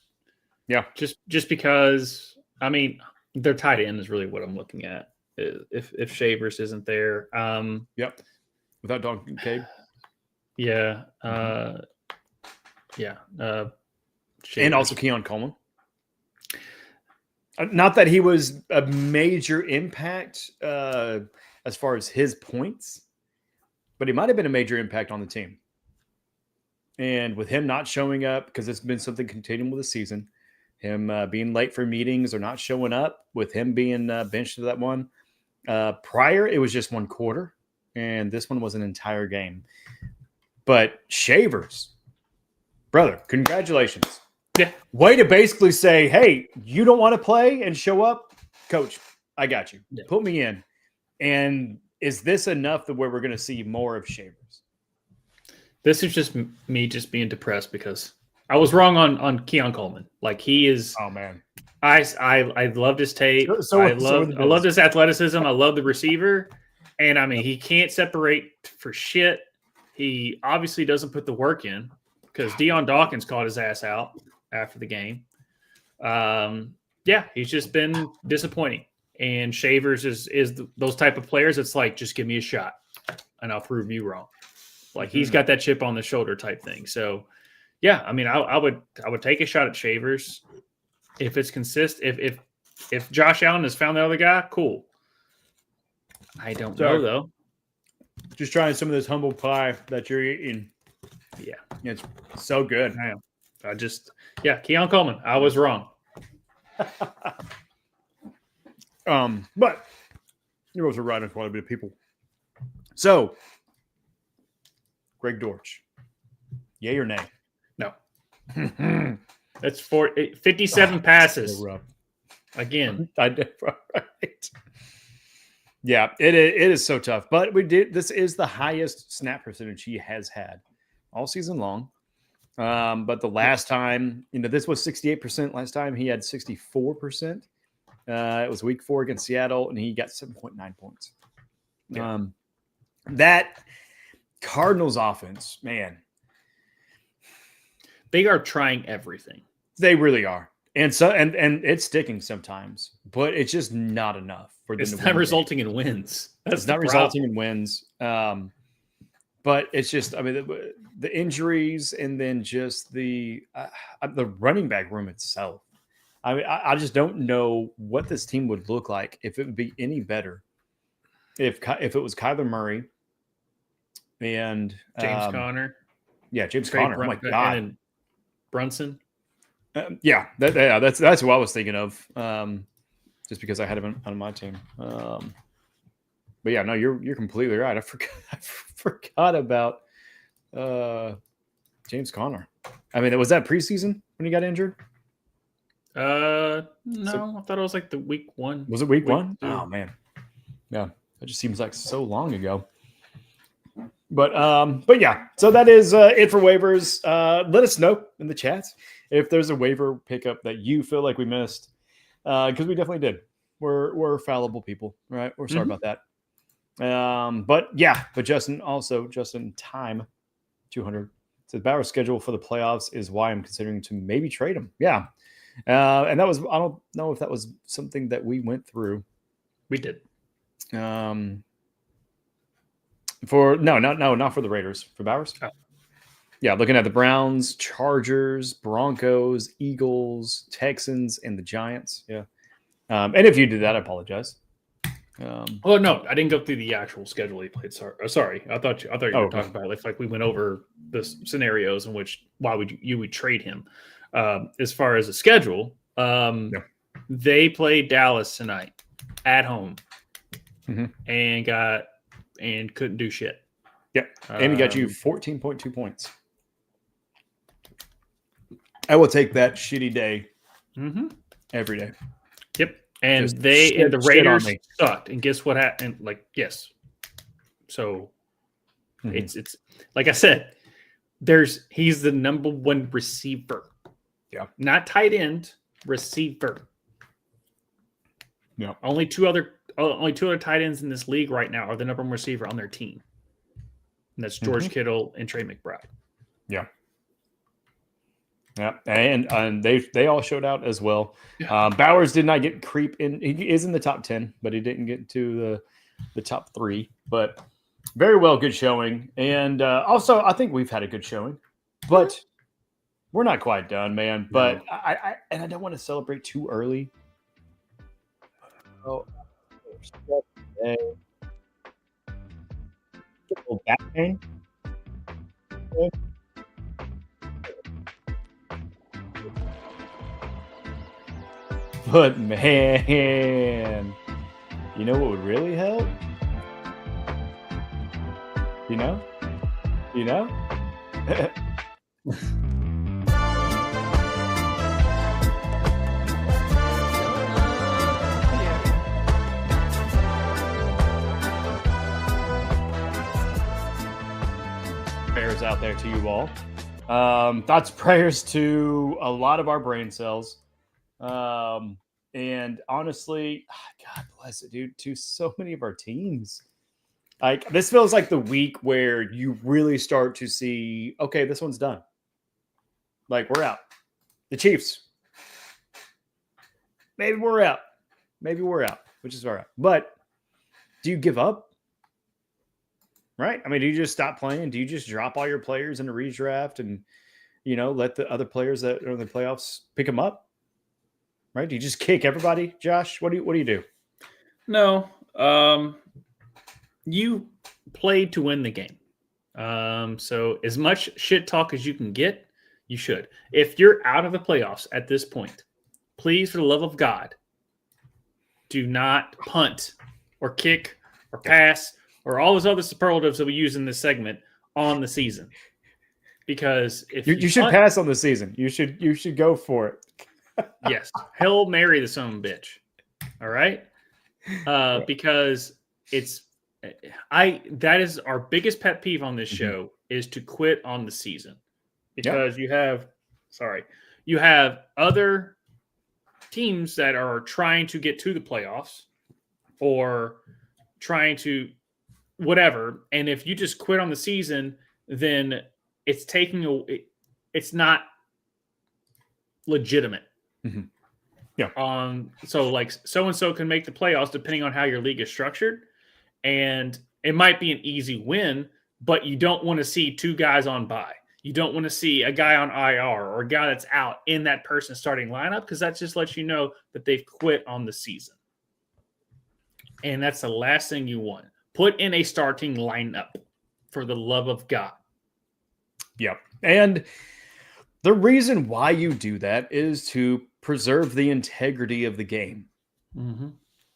[SPEAKER 1] Yeah.
[SPEAKER 2] Just because, I mean, their tight end is really what I'm looking at. If Shavers isn't there.
[SPEAKER 1] Yep. Without Donkey Cade.
[SPEAKER 2] Yeah.
[SPEAKER 1] And also Keon Coleman. Not that he was a major impact as far as his points, but he might have been a major impact on the team. And with him not showing up, because it's been something continuing with the season, him being late for meetings or not showing up, with him being benched to that one. Prior, it was just 1 quarter, and this one was an entire game. But Shavers, brother, congratulations.
[SPEAKER 2] Yeah.
[SPEAKER 1] Way to basically say, hey, you don't want to play and show up? Coach, I got you. Yeah. Put me in. And is this enough to where we're going to see more of Shavers?
[SPEAKER 2] This is just me just being depressed because I was wrong on Keon Coleman. Like, he is.
[SPEAKER 1] Oh, man.
[SPEAKER 2] I loved his tape. I loved his athleticism. I love the receiver. And, I mean, he can't separate for shit. He obviously doesn't put the work in because Deion Dawkins caught his ass out after the game. He's just been disappointing. And Shavers is those type of players. It's like, just give me a shot and I'll prove you wrong. Like, he's got that chip on the shoulder type thing. So, yeah, I mean, I would take a shot at Shavers if it's consistent. If Josh Allen has found the other guy, cool. I don't know, though.
[SPEAKER 1] Just trying some of this humble pie that you're eating.
[SPEAKER 2] Yeah.
[SPEAKER 1] It's so good.
[SPEAKER 2] Keon Coleman. I was wrong.
[SPEAKER 1] But you're also right on quite a bit of people. So, Greg Dortch, yay or nay?
[SPEAKER 2] No. That's 57 passes.
[SPEAKER 1] So rough.
[SPEAKER 2] Again.
[SPEAKER 1] I did right. Yeah, it is so tough. But this is the highest snap percentage he has had all season long. But the last time, this was 68%. Last time he had 64%. It was week 4 against Seattle, and he got 7.9 points. Yeah. That Cardinals offense, man.
[SPEAKER 2] They are trying everything.
[SPEAKER 1] They really are. And so and it's sticking sometimes, but it's just not enough for them
[SPEAKER 2] It's
[SPEAKER 1] to
[SPEAKER 2] not
[SPEAKER 1] win.
[SPEAKER 2] resulting in wins.
[SPEAKER 1] It's not resulting in wins. But it's just, I mean, the injuries and then just the running back room itself. I mean, I just don't know what this team would look like if it would be any better if it was Kyler Murray and
[SPEAKER 2] James Conner.
[SPEAKER 1] Yeah, James Conner. Oh my God.
[SPEAKER 2] And then Brunson.
[SPEAKER 1] That's who I was thinking of. Just because I had him on my team. But yeah, no, you're completely right. I forgot about James Conner. I mean, was that preseason when he got injured?
[SPEAKER 2] No, I thought it was like the week 1.
[SPEAKER 1] Was it week 1?
[SPEAKER 2] 2.
[SPEAKER 1] Oh man, yeah, it just seems like so long ago. But yeah, so that is it for waivers. Let us know in the chats if there's a waiver pickup that you feel like we missed, because we definitely did. We're fallible people, right? We're sorry about that. But Justin Time 200 says Bauer's schedule for the playoffs is why I'm considering to maybe trade him. Yeah. And that was, I don't know if that was something that we went through.
[SPEAKER 2] We did.
[SPEAKER 1] Not for the Raiders, for Bowers.
[SPEAKER 2] Oh.
[SPEAKER 1] Yeah. Looking at the Browns, Chargers, Broncos, Eagles, Texans, and the Giants. Yeah. And if you did that, I apologize.
[SPEAKER 2] Oh no, I didn't go through the actual schedule he played. Sorry. I thought you were talking about like we went over the scenarios in which why would you would trade him. As far as the schedule, they played Dallas tonight at home, and couldn't do shit.
[SPEAKER 1] Yep, and he got you 14.2 points. I will take that shitty day every day.
[SPEAKER 2] Yep. And the Raiders sucked. And guess what happened? Like, yes. So it's like I said, he's the number 1 receiver.
[SPEAKER 1] Yeah.
[SPEAKER 2] Not tight end, receiver.
[SPEAKER 1] Yeah.
[SPEAKER 2] Only two other tight ends in this league right now are the number 1 receiver on their team. And that's George Kittle and Trey McBride.
[SPEAKER 1] Yeah. Yeah, and they all showed out as well. Bowers did not get creep in. He is in the top 10, but he didn't get to the top 3. But very well, good showing. And also, I think we've had a good showing, but we're not quite done, man. But I don't want to celebrate too early. Oh, back pain. But man, you know what would really help? You know? Prayers out there to you all. Thoughts, prayers to a lot of our brain cells. And honestly, God bless it, dude, to so many of our teams. Like, this feels like the week where you really start to see, okay, this one's done. Like, we're out. The Chiefs. Maybe we're out, which is all right. But do you give up? Right? I mean, do you just stop playing? Do you just drop all your players in a redraft and, let the other players that are in the playoffs pick them up? Right? Do you just kick everybody, Josh? What do you do?
[SPEAKER 2] No. You played to win the game. So as much shit talk as you can get, you should. If you're out of the playoffs at this point, please, for the love of God, do not punt or kick or pass or all those other superlatives that we use in this segment on the season. Because if
[SPEAKER 1] you should pass on the season, you should go for it.
[SPEAKER 2] Yes. Hail Mary the son of a bitch. All right. Because that is our biggest pet peeve on this show is to quit on the season, because you have other teams that are trying to get to the playoffs or trying to whatever. And if you just quit on the season, then it's not legitimate.
[SPEAKER 1] Yeah.
[SPEAKER 2] So like so and so can make the playoffs depending on how your league is structured, and it might be an easy win, but you don't want to see two guys on bye. You don't want to see a guy on IR or a guy that's out in that person's starting lineup, because that just lets you know that they've quit on the season. And that's the last thing you want. Put in a starting lineup, for the love of God.
[SPEAKER 1] Yep. And the reason why you do that is to preserve the integrity of the game.
[SPEAKER 2] Mm-hmm.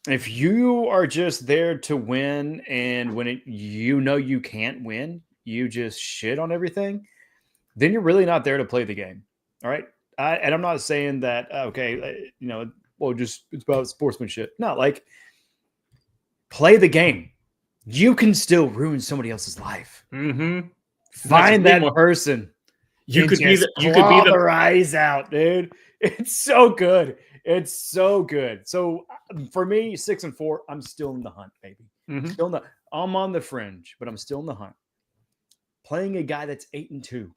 [SPEAKER 1] If you are just there to win, and when you can't win, you just shit on everything, then you're really not there to play the game. All right. And I'm not saying that, it's about sportsmanship. No, like, play the game. You can still ruin somebody else's life.
[SPEAKER 2] Mm-hmm.
[SPEAKER 1] Find that person.
[SPEAKER 2] You could be
[SPEAKER 1] their eyes out, dude. It's so good. It's so good. So for me, 6-4, I'm still in the hunt, baby.
[SPEAKER 2] Mm-hmm.
[SPEAKER 1] I'm on the fringe, but I'm still in the hunt. Playing a guy that's 8-2,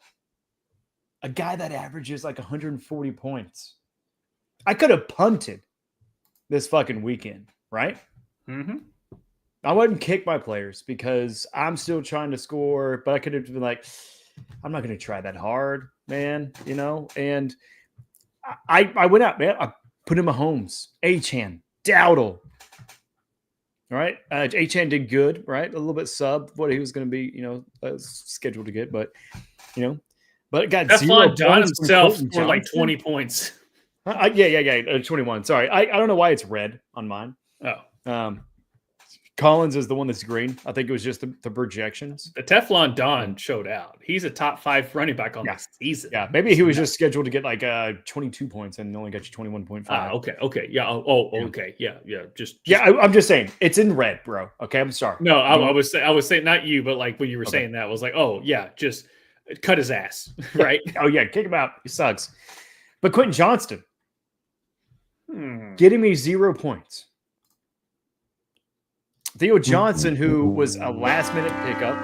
[SPEAKER 1] a guy that averages like 140 points. I could have punted this fucking weekend, right?
[SPEAKER 2] Mm-hmm.
[SPEAKER 1] I wouldn't kick my players because I'm still trying to score, but I could have been like, I'm not going to try that hard, man, and I went out, man. I put in Mahomes, Achane, Dowdle. All right. Achane did good, right? A little bit sub what he was going to be, scheduled to get, but it got
[SPEAKER 2] Teflon Don himself scored like 20 points.
[SPEAKER 1] 21. Sorry. I don't know why it's red on mine.
[SPEAKER 2] Oh.
[SPEAKER 1] Collins is the one that's green. I think it was just the projections.
[SPEAKER 2] The Teflon Don showed out. He's a top 5 running back on the season.
[SPEAKER 1] Yeah, maybe he was just scheduled to get like 22 points and only got you 21.5.
[SPEAKER 2] Okay. Yeah. Okay. Yeah.
[SPEAKER 1] I'm just saying it's in red, bro. Okay, I'm sorry.
[SPEAKER 2] No, I was saying not you, but like when you were saying that, I was like, oh yeah, just cut his ass, right?
[SPEAKER 1] Oh yeah, kick him out. He sucks. But Quentin Johnston, getting me 0 points. Theo Johnson, who was a last-minute pickup.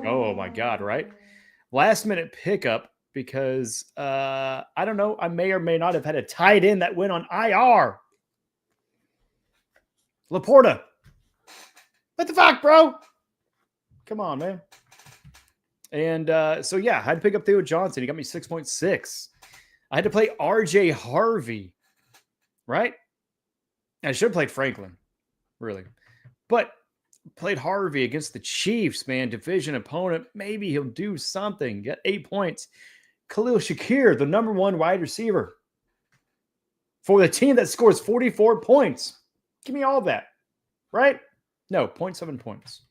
[SPEAKER 1] Oh, my God, right? Last-minute pickup because, I don't know, I may or may not have had a tight end that went on IR. Laporta. What the fuck, bro? Come on, man. And I had to pick up Theo Johnson. He got me 6.6. I had to play RJ Harvey, right? I should have played Franklin, really. But played Harvey against the Chiefs, man. Division opponent. Maybe he'll do something. Got 8 points. Khalil Shakir, the number 1 wide receiver for the team that scores 44 points. Give me all of that, right? No, 0.7 points.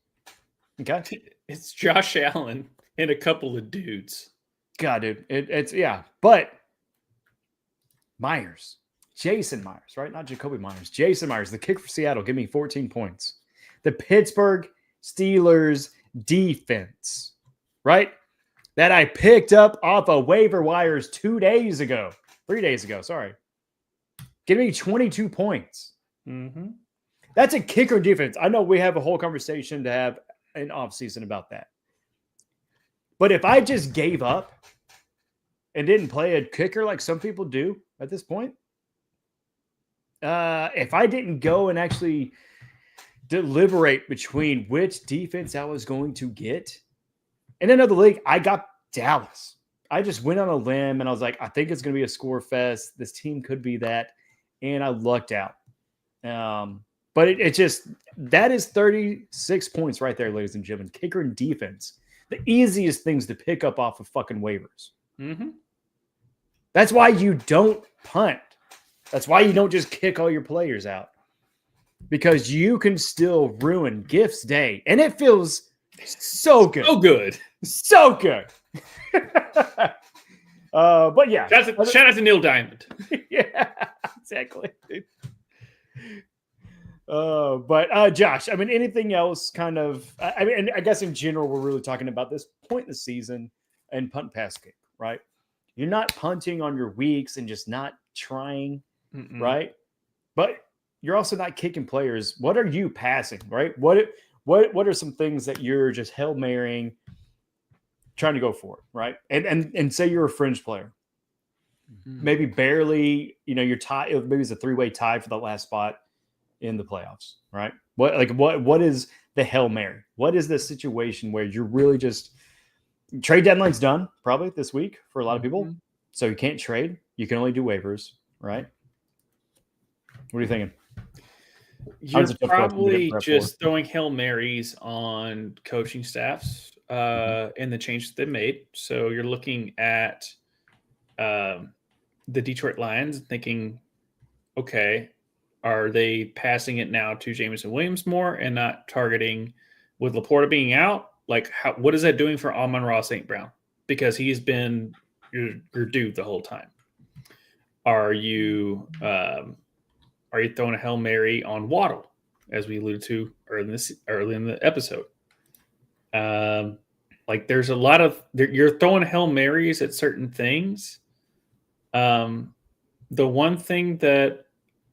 [SPEAKER 1] Okay.
[SPEAKER 2] It's Josh Allen and a couple of dudes.
[SPEAKER 1] God, dude. It's But Myers, Jason Myers, right? Not Jacoby Myers. Jason Myers, the kick for Seattle, give me 14 points. The Pittsburgh Steelers defense, right? That I picked up off of waiver wires 3 days ago, sorry. Give me 22 points.
[SPEAKER 2] Mm-hmm.
[SPEAKER 1] That's a kicker defense. I know we have a whole conversation to have an offseason about that. But if I just gave up and didn't play a kicker like some people do at this point, if I didn't go and actually deliberate between which defense I was going to get, in another league, I got Dallas. I just went on a limb and I was like, I think it's going to be a score fest. This team could be that. And I lucked out. But it just, that is 36 points right there, ladies and gentlemen. Kicker and defense. The easiest things to pick up off of fucking waivers.
[SPEAKER 2] Mm-hmm.
[SPEAKER 1] That's why you don't punt. That's why you don't just kick all your players out. Because you can still ruin Gift's day. And it feels so good.
[SPEAKER 2] So good.
[SPEAKER 1] But yeah.
[SPEAKER 2] Shout out to Neil Diamond.
[SPEAKER 1] Yeah, exactly. But Josh, I mean, anything else kind of, I guess in general, we're really talking about this point in the season and punt pass kick, right? You're not punting on your weeks and just not trying, right? But you're also not kicking players. What are you passing, right? What are some things that you're just Hail Marying, trying to go for it, right? And say you're a fringe player. maybe barely, you're tied. Maybe it's a 3-way tie for the last spot in the playoffs, right? What is the Hail Mary? What is the situation where you're really just trade deadline's done probably this week for a lot of people. So you can't trade. You can only do waivers, right? What are you thinking?
[SPEAKER 2] You're probably just throwing Hail Marys on coaching staffs and the changes they made. So you're looking at the Detroit Lions thinking, okay, are they passing it now to Jameson Williams more and not targeting with Laporta being out? Like, what is that doing for Amon-Ra St. Brown? Because he's been your dude the whole time. Are you throwing a Hail Mary on Waddle, as we alluded to early in the episode? Like, there's a lot of you're throwing Hail Marys at certain things. The one thing that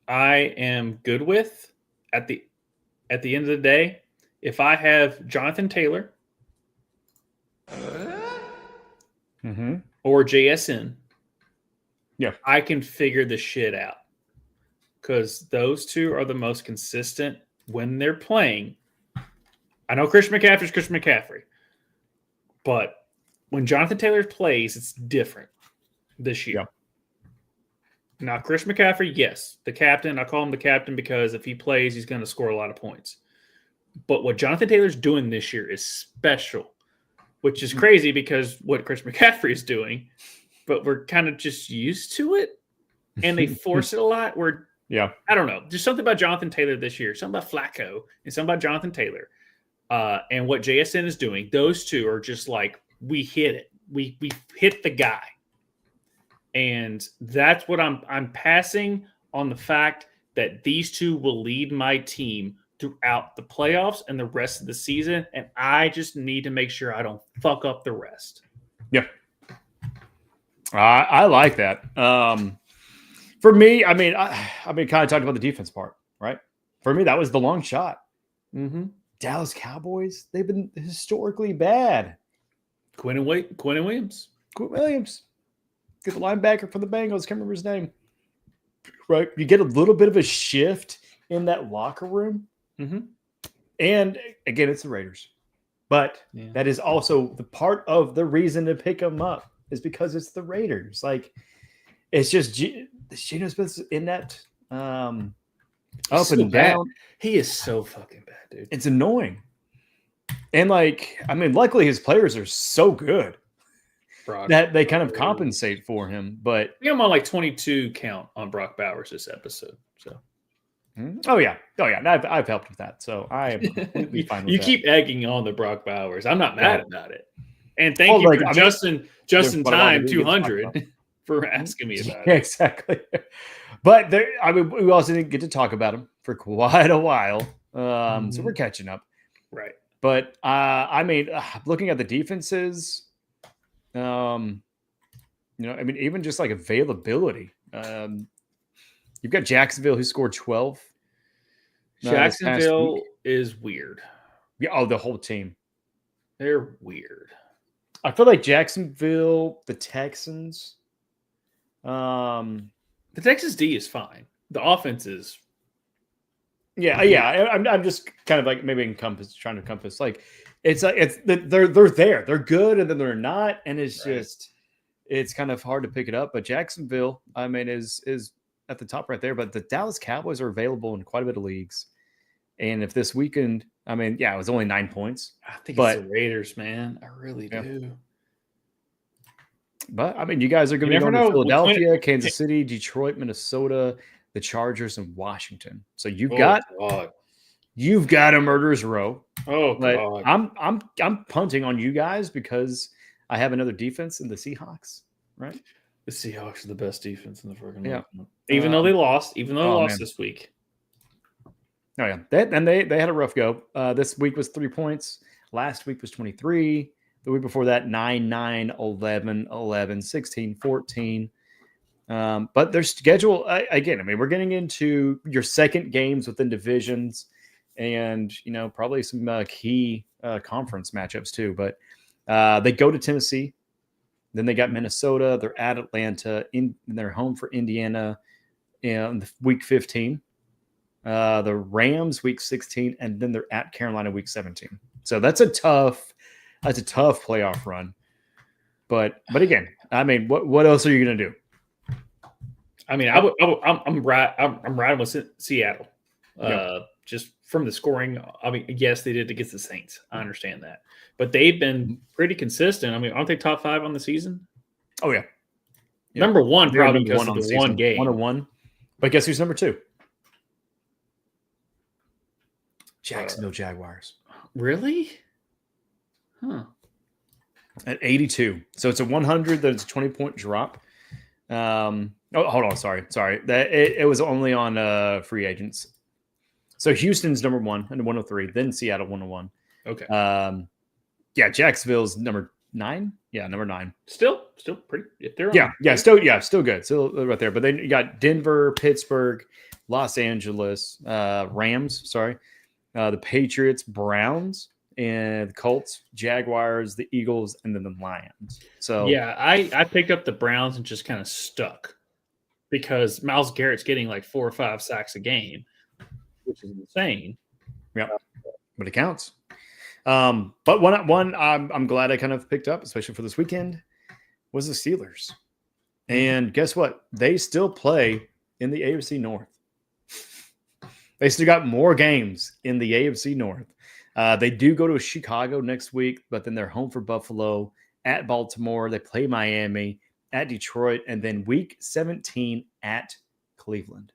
[SPEAKER 2] I am good with at the end of the day, if I have Jonathan Taylor or JSN, I can figure the shit out. Because those two are the most consistent when they're playing. I know Christian McCaffrey's Christian McCaffrey. But when Jonathan Taylor plays, it's different this year. Now, Chris McCaffrey, yes, the captain. I call him the captain because if he plays, he's going to score a lot of points. But what Jonathan Taylor's doing this year is special, which is crazy because what Chris McCaffrey is doing, but we're kind of just used to it, and they force it a lot. I don't know. There's something about Jonathan Taylor this year, something about Flacco, and something about Jonathan Taylor, and what JSN is doing. Those two are just like, we hit it. We hit the guy. And that's what I'm passing on the fact that these two will lead my team throughout the playoffs and the rest of the season. And I just need to make sure I don't fuck up the rest.
[SPEAKER 1] Yeah. I like that. For me, I mean, kind of talked about the defense part, right? For me, that was the long shot. Dallas Cowboys, they've been historically bad.
[SPEAKER 2] Quinn Williams.
[SPEAKER 1] Get the linebacker for the Bengals. Can't remember his name. Right. You get a little bit of a shift in that locker room. And again, it's the Raiders. But that is also the part of the reason to pick them up is because it's the Raiders. Like, it's just Geno Smith's in that up and down.
[SPEAKER 2] He is so fucking bad, dude.
[SPEAKER 1] It's annoying. And luckily his players are so good. That they kind of compensate for him, but
[SPEAKER 2] I'm on 22 count on Brock Bowers this episode. So,
[SPEAKER 1] oh yeah, I've helped with that, so I am completely fine with
[SPEAKER 2] you
[SPEAKER 1] that.
[SPEAKER 2] keep egging on the Brock Bowers. I'm not mad about it, and thank you for Justin Time 200 for asking me about it.
[SPEAKER 1] Exactly, but we also didn't get to talk about him for quite a while, so we're catching up,
[SPEAKER 2] right?
[SPEAKER 1] But looking at the defenses. Even just like availability. You've got Jacksonville who scored 12.
[SPEAKER 2] Jacksonville is weird.
[SPEAKER 1] Yeah, the whole team.
[SPEAKER 2] They're weird.
[SPEAKER 1] I feel like Jacksonville, the Texans.
[SPEAKER 2] The Texas D is fine. The offense is.
[SPEAKER 1] Yeah. I'm just kind of like maybe trying to encompass like. They're there. They're good, and then they're not, and it's just it's kind of hard to pick it up. But Jacksonville, is at the top right there. But the Dallas Cowboys are available in quite a bit of leagues, and if this weekend, it was only 9 points.
[SPEAKER 2] I think it's the Raiders, man. I really do.
[SPEAKER 1] But you guys are going to be going to Philadelphia, Kansas City, Detroit, Minnesota, the Chargers, and Washington. So you've got a murderer's row.
[SPEAKER 2] Oh, God.
[SPEAKER 1] I'm punting on you guys because I have another defense in the Seahawks, right?
[SPEAKER 2] The Seahawks are the best defense in the freaking league. Even though they lost, this week.
[SPEAKER 1] Oh, yeah. They had a rough go. This week was 3 points. Last week was 23. The week before that, 9, 9, 11, 11, 16, 14. But their schedule, again, we're getting into your second games within divisions. And, probably some key conference matchups too. But they go to Tennessee. Then they got Minnesota. They're at Atlanta. They're home for Indiana in week 15. The Rams week 16, and then they're at Carolina week 17. So that's a tough playoff run. But again, I mean, what else are you going to do?
[SPEAKER 2] I mean, I'm riding with Seattle. Just from the scoring. I mean, yes, they did against the Saints. I understand that, but they've been pretty consistent. I mean, aren't they top 5 on the season?
[SPEAKER 1] Oh yeah.
[SPEAKER 2] Number 1 probably because of the one game.
[SPEAKER 1] 1-1. But guess who's number 2? Jacksonville Jaguars.
[SPEAKER 2] Really? Huh.
[SPEAKER 1] At 82. So it's a 100. That's a 20-point drop. Oh, hold on. Sorry. That it was only on free agents. So Houston's number 1 and 103. Then Seattle 101.
[SPEAKER 2] Okay.
[SPEAKER 1] Yeah. Jacksonville's number 9. Yeah, number 9.
[SPEAKER 2] Still pretty. If they're
[SPEAKER 1] still good. Still right there. But then you got Denver, Pittsburgh, Los Angeles, Rams. Sorry, the Patriots, Browns, and the Colts, Jaguars, the Eagles, and then the Lions. So
[SPEAKER 2] yeah, I picked up the Browns and just kind of stuck because Myles Garrett's getting like 4 or 5 sacks a game, which is insane.
[SPEAKER 1] Yeah, but it counts. But one I'm glad I kind of picked up, especially for this weekend, was the Steelers. And guess what? They still play in the AFC North. They still got more games in the AFC North. They do go to Chicago next week, but then they're home for Buffalo, at Baltimore. They play Miami, at Detroit, and then week 17 at Cleveland.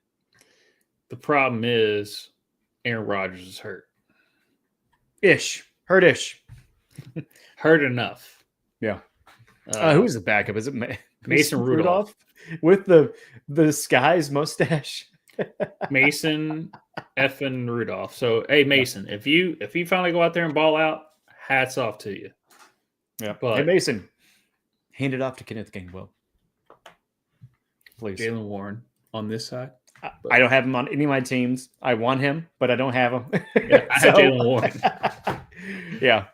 [SPEAKER 2] The problem is Aaron Rodgers is hurt.
[SPEAKER 1] Hurt-ish.
[SPEAKER 2] Hurt enough.
[SPEAKER 1] Yeah. Who's the backup? Is it
[SPEAKER 2] Mason Rudolph
[SPEAKER 1] with the Skies mustache?
[SPEAKER 2] Mason effing Rudolph. So, hey, Mason, if you finally go out there and ball out, hats off to you.
[SPEAKER 1] Yeah.
[SPEAKER 2] But
[SPEAKER 1] hey, Mason, hand it off to Kenneth Gainwell. Please.
[SPEAKER 2] Jaylen Warren on this side.
[SPEAKER 1] I don't have him on any of my teams. I want him, but I don't have him.
[SPEAKER 2] Yeah, I have Jaylen Warren.
[SPEAKER 1] Yeah.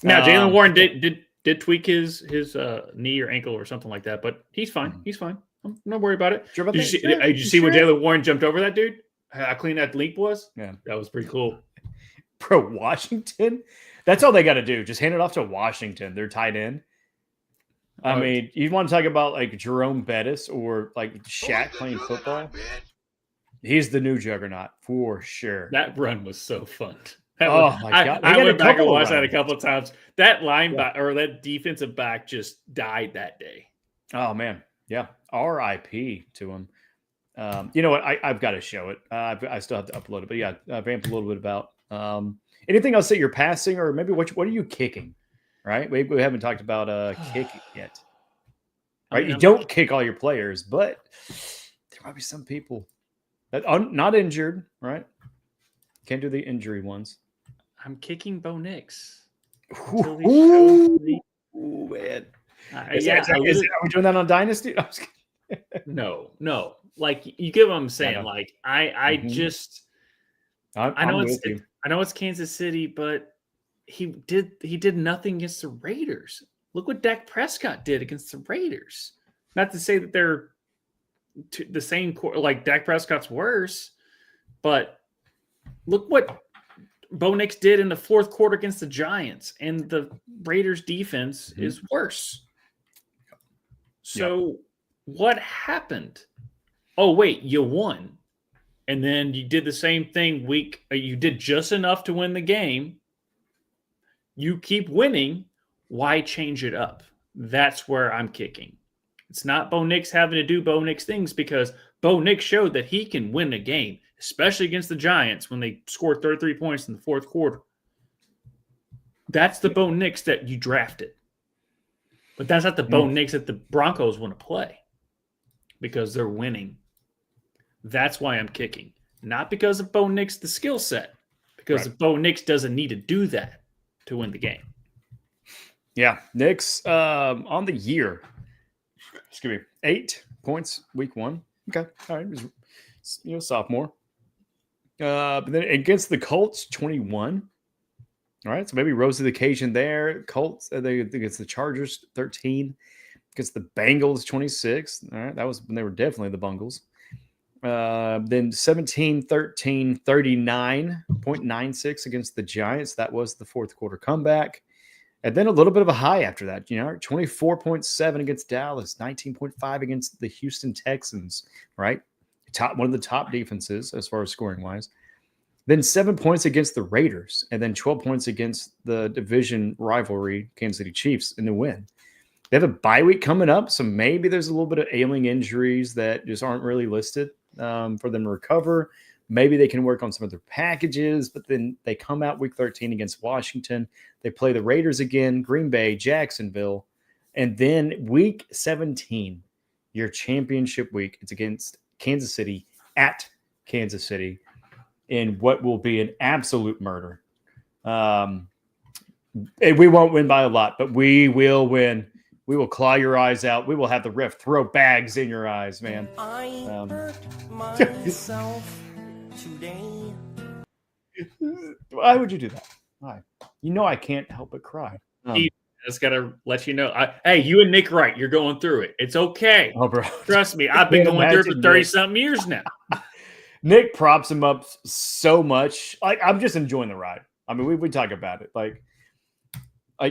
[SPEAKER 2] Now, Jaylen Warren did tweak his knee or ankle or something like that, but he's fine. He's fine. I'm not worried about it.
[SPEAKER 1] Sure about
[SPEAKER 2] did you see when Jaylen Warren jumped over that dude? How clean that leap was?
[SPEAKER 1] Yeah.
[SPEAKER 2] That was pretty cool.
[SPEAKER 1] Bro, Washington? That's all they got to do. Just hand it off to Washington. They're tight end. I mean, you want to talk about like Jerome Bettis or like Shaq playing football? He's the new juggernaut for sure.
[SPEAKER 2] That run was so fun.
[SPEAKER 1] My God.
[SPEAKER 2] I went back and watched that a couple of times. That linebacker or that defensive back just died that day.
[SPEAKER 1] Oh, man. Yeah. RIP to him. You know what? I've got to show it. I still have to upload it. But yeah, vamp a little bit about anything else that you're passing or maybe what are you kicking? Right? We haven't talked about kick yet. Right? I mean, you don't kick all your players, but there might be some people that are not injured, right? Can't do the injury ones.
[SPEAKER 2] I'm kicking Bo Nix.
[SPEAKER 1] Ooh, man.
[SPEAKER 2] Are
[SPEAKER 1] we doing that on Dynasty?
[SPEAKER 2] No. Like you get what I'm saying. Like I know it's Kansas City, but he did nothing against the Raiders. Look what Dak Prescott did against the Raiders. Not to say that they're the same, like Dak Prescott's worse, but look what Bo Nix did in the fourth quarter against the Giants, and the Raiders defense is worse. So what happened? Oh, wait, you won. And then you did the same thing you did just enough to win the game. You keep winning. Why change it up? That's where I'm kicking. It's not Bo Nix having to do Bo Nix things because Bo Nix showed that he can win a game, especially against the Giants when they scored 33 points in the fourth quarter. That's the Bo Nix that you drafted. But that's not the Bo Nix that the Broncos want to play because they're winning. That's why I'm kicking. Not because of Bo Nix, the skill set, because Bo Nix doesn't need to do that to win the game.
[SPEAKER 1] Yeah, Nix on the year. Excuse me, 8 points week 1. Okay, all right, sophomore. But then against the Colts, 21. All right, so maybe rose to the occasion there. Colts against the Chargers, 13. against the Bengals, 26. All right, that was when they were definitely the Bungles. Then 17-13, 39.96 against the Giants. That was the fourth quarter comeback. And then a little bit of a high after that, 24.7 against Dallas, 19.5 against the Houston Texans, right? One of the top defenses as far as scoring wise. Then 7 points against the Raiders, and then 12 points against the division rivalry, Kansas City Chiefs, in the win. They have a bye week coming up, so maybe there's a little bit of ailing injuries that just aren't really listed for them to recover. Maybe they can work on some of their packages, but then they come out week 13 against Washington. They play the Raiders again, Green Bay, Jacksonville, and then week 17, your championship week, it's against Kansas City at Kansas City in what will be an absolute murder. And we won't win by a lot, but we will win. We will claw your eyes out. We will have the ref throw bags in your eyes, man.
[SPEAKER 4] I hurt myself today.
[SPEAKER 1] Why would you do that? Why? I can't help but cry.
[SPEAKER 2] I just got to let you know. Hey, you and Nick Wright, you're going through it. It's okay.
[SPEAKER 1] Oh, bro.
[SPEAKER 2] Trust me. I've been going through it for 30-something years now.
[SPEAKER 1] Nick props him up so much. I'm just enjoying the ride. I mean, we talk about it. Like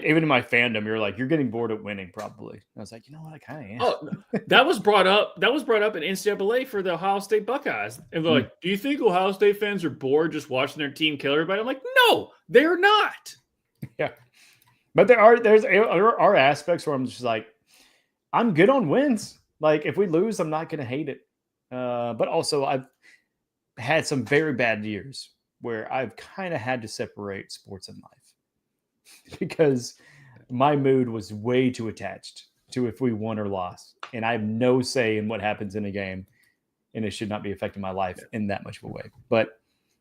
[SPEAKER 1] even in my fandom, you're like, you're getting bored of winning, probably. And I was like, you know what? I kind of am.
[SPEAKER 2] Oh, that was brought up. That was brought up in NCAA for the Ohio State Buckeyes. And they're like, do you think Ohio State fans are bored just watching their team kill everybody? I'm like, no, they're not.
[SPEAKER 1] Yeah. But there are aspects where I'm just like, I'm good on wins. Like, if we lose, I'm not going to hate it. But also, I've had some very bad years where I've kind of had to separate sports and life because my mood was way too attached to if we won or lost. And I have no say in what happens in a game, and it should not be affecting my life in that much of a way. But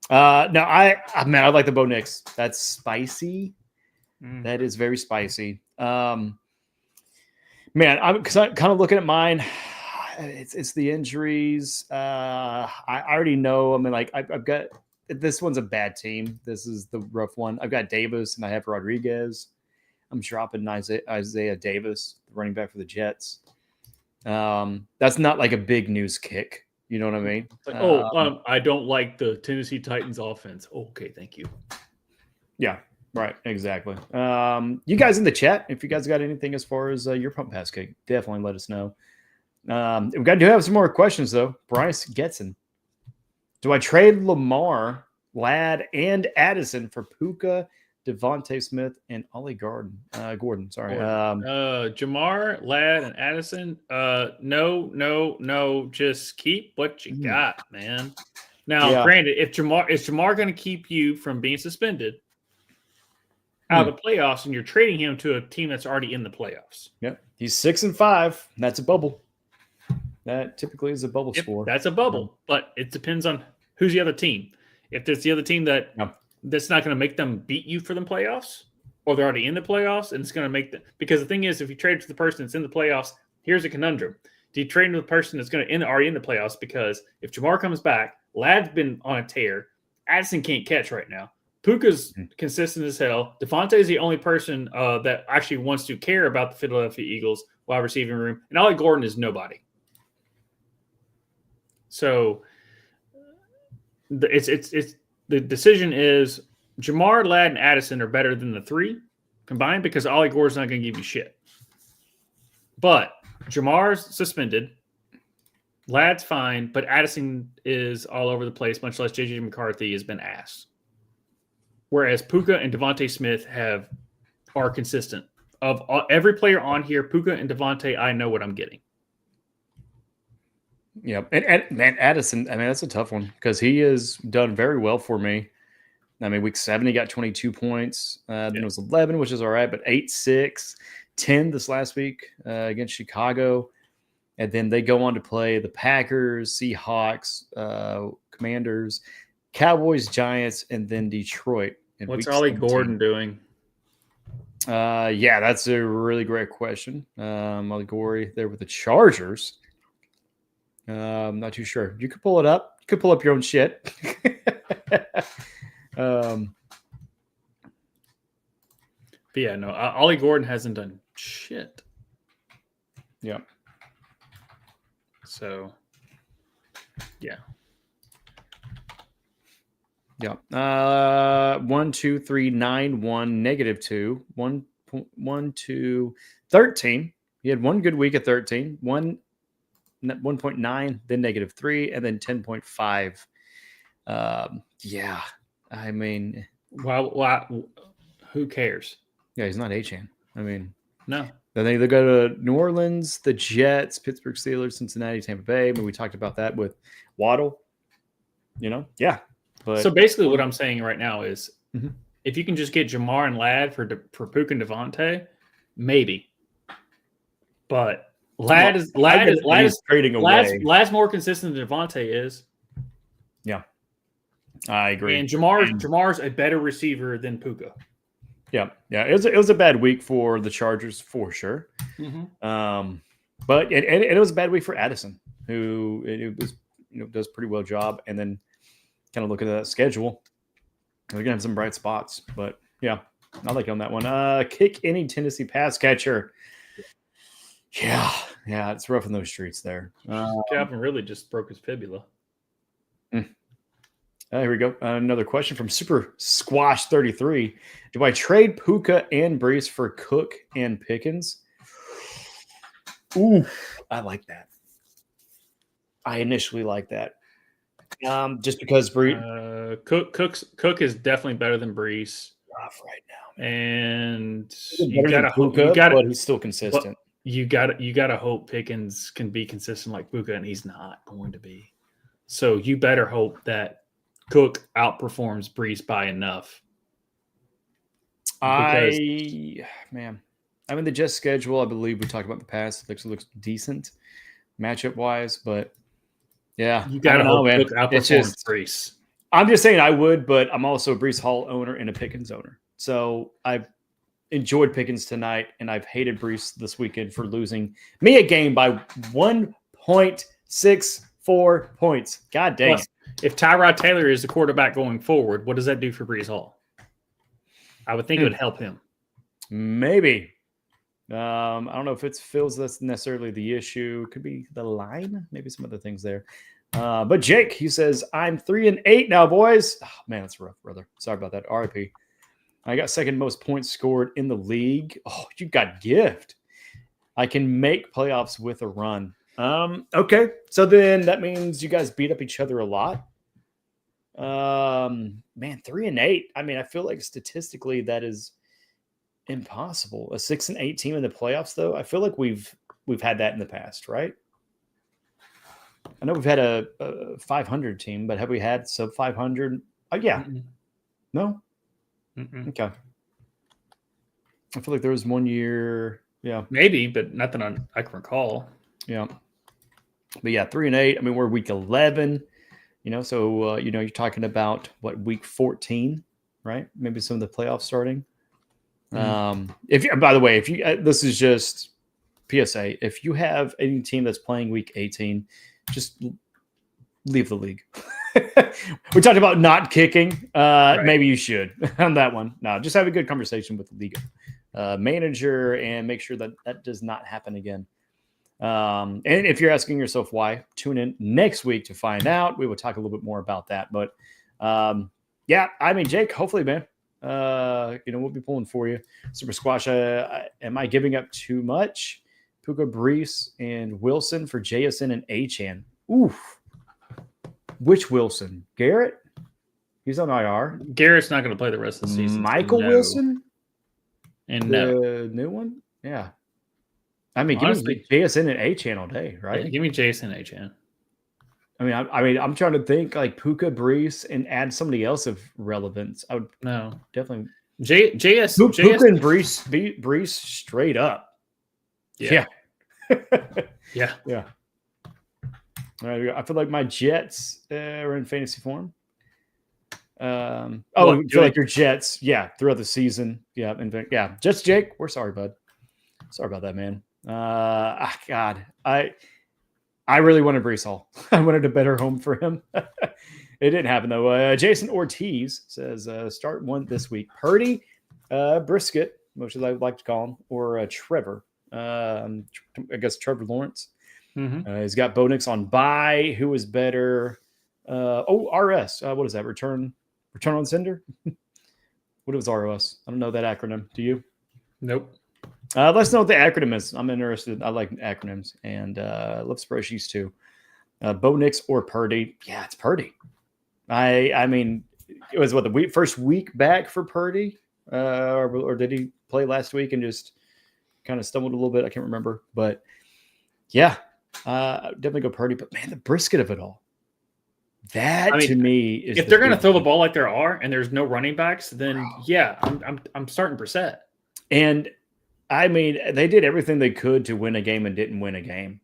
[SPEAKER 1] no, I like the Bo Nix. That's spicy. That is very spicy. Man, I'm kind of looking at mine. It's the injuries. I already know. I mean, like I've got this one's a bad team. This is the rough one. I've got Davis and I have Rodriguez. I'm dropping Isaiah Davis, running back for the Jets. That's not like a big news kick. You know what I mean?
[SPEAKER 2] Like, I don't like the Tennessee Titans offense. Okay, thank you.
[SPEAKER 1] Yeah, right. Exactly. You guys in the chat, if you guys got anything as far as your pump pass kick, definitely let us know. We do have some more questions though. Bryce Getson. Do I trade Lamar, Ladd, and Addison for Puka, Devontae Smith, and Ollie Gordon? Sorry.
[SPEAKER 2] Jamar, Ladd, and Addison. No. Just keep what you got, man. Now, granted, is Jamar going to keep you from being suspended out of the playoffs, and you're trading him to a team that's already in the playoffs?
[SPEAKER 1] Yep. He's 6-5. That's a bubble. That typically is a bubble score.
[SPEAKER 2] That's a bubble, but it depends on who's the other team. If there's the other team that's not going to make them beat you for the playoffs, or they're already in the playoffs, and it's going to make them. Because the thing is, if you trade to the person that's in the playoffs, here's a conundrum: do you trade to the person that's going to already in the playoffs? Because if Jamar comes back, Ladd's been on a tear, Addison can't catch right now. Puka's consistent as hell. Devontae is the only person that actually wants to care about the Philadelphia Eagles wide receiving room, and Ollie Gordon is nobody. So it's the decision is Jamar, Ladd, and Addison are better than the three combined because Ollie Gordon's not going to give you shit. But Jamar's suspended, Ladd's fine, but Addison is all over the place, much less JJ McCarthy has been asked. Whereas Puka and Devontae Smith are consistent. Of every player on here, Puka and Devontae, I know what I'm getting.
[SPEAKER 1] Yeah, and man, Addison, I mean, that's a tough one because he has done very well for me. I mean, week 7, he got 22 points. Then it was 11, which is all right, but 8, 6, 10 this last week against Chicago. And then they go on to play the Packers, Seahawks, Commanders, Cowboys, Giants, and then Detroit.
[SPEAKER 2] What's Ollie Gordon doing?
[SPEAKER 1] Yeah, that's a really great question. Ollie Gordon there with the Chargers. I'm not too sure. You could pull it up. You could pull up your own shit.
[SPEAKER 2] But yeah, no, Ollie Gordon hasn't done shit.
[SPEAKER 1] Yeah.
[SPEAKER 2] So, yeah.
[SPEAKER 1] Yeah. 1, 2, 3, 9, 1, -2, 1, 1, 2, 13. He had one good week at 13, 1.9, then -3, and then 10.5. Yeah. I mean,
[SPEAKER 2] Why? Who cares?
[SPEAKER 1] yeah, he's not Achan. I mean,
[SPEAKER 2] No.
[SPEAKER 1] then they either go to New Orleans, the Jets, Pittsburgh Steelers, Cincinnati, Tampa Bay. I mean, we talked about that with Waddle. Yeah. But
[SPEAKER 2] So basically, what I'm saying right now is,
[SPEAKER 1] Mhm.
[SPEAKER 2] if you can just get Jamar and Ladd for Puka and Devontae, maybe. But Ladd's
[SPEAKER 1] trading away.
[SPEAKER 2] Ladd's more consistent than Devontae is.
[SPEAKER 1] Yeah, I agree.
[SPEAKER 2] And Jamar's a better receiver than Puka.
[SPEAKER 1] Yeah. It was a bad week for the Chargers for sure. But it was a bad week for Addison, who it was does pretty well job. And then kind of looking at that schedule, they're gonna have some bright spots. But yeah, I like on that one. Kick any Tennessee pass catcher. Yeah, it's rough in those streets there.
[SPEAKER 2] Calvin really just broke his fibula.
[SPEAKER 1] Here we go. Another question from Super Squash 33. Do I trade Puka and Brees for Cook and Pickens? Ooh, I like that. I initially like that. Just because
[SPEAKER 2] Cook is definitely better than Brees.
[SPEAKER 1] Rough right now,
[SPEAKER 2] and
[SPEAKER 1] but he's still consistent.
[SPEAKER 2] You gotta hope Pickens can be consistent like Puka, and he's not going to be. So you better hope that Cook outperforms Brees by enough.
[SPEAKER 1] The Jets schedule, I believe we talked about in the past, looks decent matchup wise, but yeah,
[SPEAKER 2] you gotta hope Cook outperforms Brees.
[SPEAKER 1] I'm just saying I would, but I'm also a Brees Hall owner and a Pickens owner. So I've enjoyed Pickens tonight, and I've hated Brees this weekend for losing me a game by 1.64 points. God dang.
[SPEAKER 2] Plus, if Tyrod Taylor is the quarterback going forward, what does that do for Brees Hall? I would think it would help him.
[SPEAKER 1] Maybe. I don't know if it's Phil's that's necessarily the issue. Could be the line, maybe some other things there. But Jake, he says, I'm 3-8 now, boys. Oh, man, that's rough, brother. Sorry about that. RIP. I got second most points scored in the league. Oh, you got gift. I can make playoffs with a run. Okay. So then that means you guys beat up each other a lot. Man, 3-8. I mean, I feel like statistically that is impossible. A 6-8 team in the playoffs, though. I feel like we've had that in the past, right? I know we've had a 500 team, but have we had sub 500? Yeah.
[SPEAKER 2] Mm-mm.
[SPEAKER 1] No.
[SPEAKER 2] Mm-mm.
[SPEAKER 1] Okay. I feel like there was 1 year. Yeah.
[SPEAKER 2] Maybe, but nothing I can recall.
[SPEAKER 1] Yeah. But yeah, 3-8. I mean, we're week 11. So you're talking about week 14, right? Maybe some of the playoffs starting. By the way, this is just PSA. If you have any team that's playing week 18, just leave the league. We talked about not kicking. Right. Maybe you should on that one. No, just have a good conversation with the league manager and make sure that does not happen again. And if you're asking yourself why, tune in next week to find out. We will talk a little bit more about that. But yeah, I mean, Jake, hopefully, man, we'll be pulling for you. Super Squash, am I giving up too much? Puka, Brees, and Wilson for JSN and Achan. Oof. Which Wilson? Garrett? He's on IR.
[SPEAKER 2] Garrett's not going to play the rest of the season.
[SPEAKER 1] Michael Wilson?
[SPEAKER 2] And
[SPEAKER 1] the new one? Yeah. I mean, honestly, give me JSN and Achan all day, right?
[SPEAKER 2] Yeah, give me JSN and Achan.
[SPEAKER 1] I mean, I'm trying to think like Puka, Brees, and add somebody else of relevance. I would definitely
[SPEAKER 2] Puka
[SPEAKER 1] and Brees straight up. Yeah.
[SPEAKER 2] Yeah.
[SPEAKER 1] All right, I feel like my Jets are in fantasy form. I feel like your Jets, throughout the season, Jets, Jake, we're sorry, bud. Sorry about that, man. God, I really wanted Brees Hall. I wanted a better home for him. It didn't happen though. Jason Ortiz says, start one this week. Purdy, Brisket, which as I like to call him, or Trevor. I guess Trevor Lawrence.
[SPEAKER 2] Mm-hmm.
[SPEAKER 1] He's got Bo Nix on bye. Who is better? RS. What is that? Return on sender? What was ROS? I don't know that acronym. Do you?
[SPEAKER 2] Nope.
[SPEAKER 1] Let's know what the acronym is. I'm interested. I like acronyms and love spreadsheets too. Bo Nix or Purdy? Yeah, it's Purdy. I mean, it was what the first week back for Purdy, or did he play last week and just kind of stumbled a little bit? I can't remember, but yeah, definitely go Purdy. But man, the brisket of it all. That to me is
[SPEAKER 2] if they're going to throw the ball like there are, and there's no running backs, then yeah, I'm starting Brissett.
[SPEAKER 1] And I mean, they did everything they could to win a game and didn't win a game,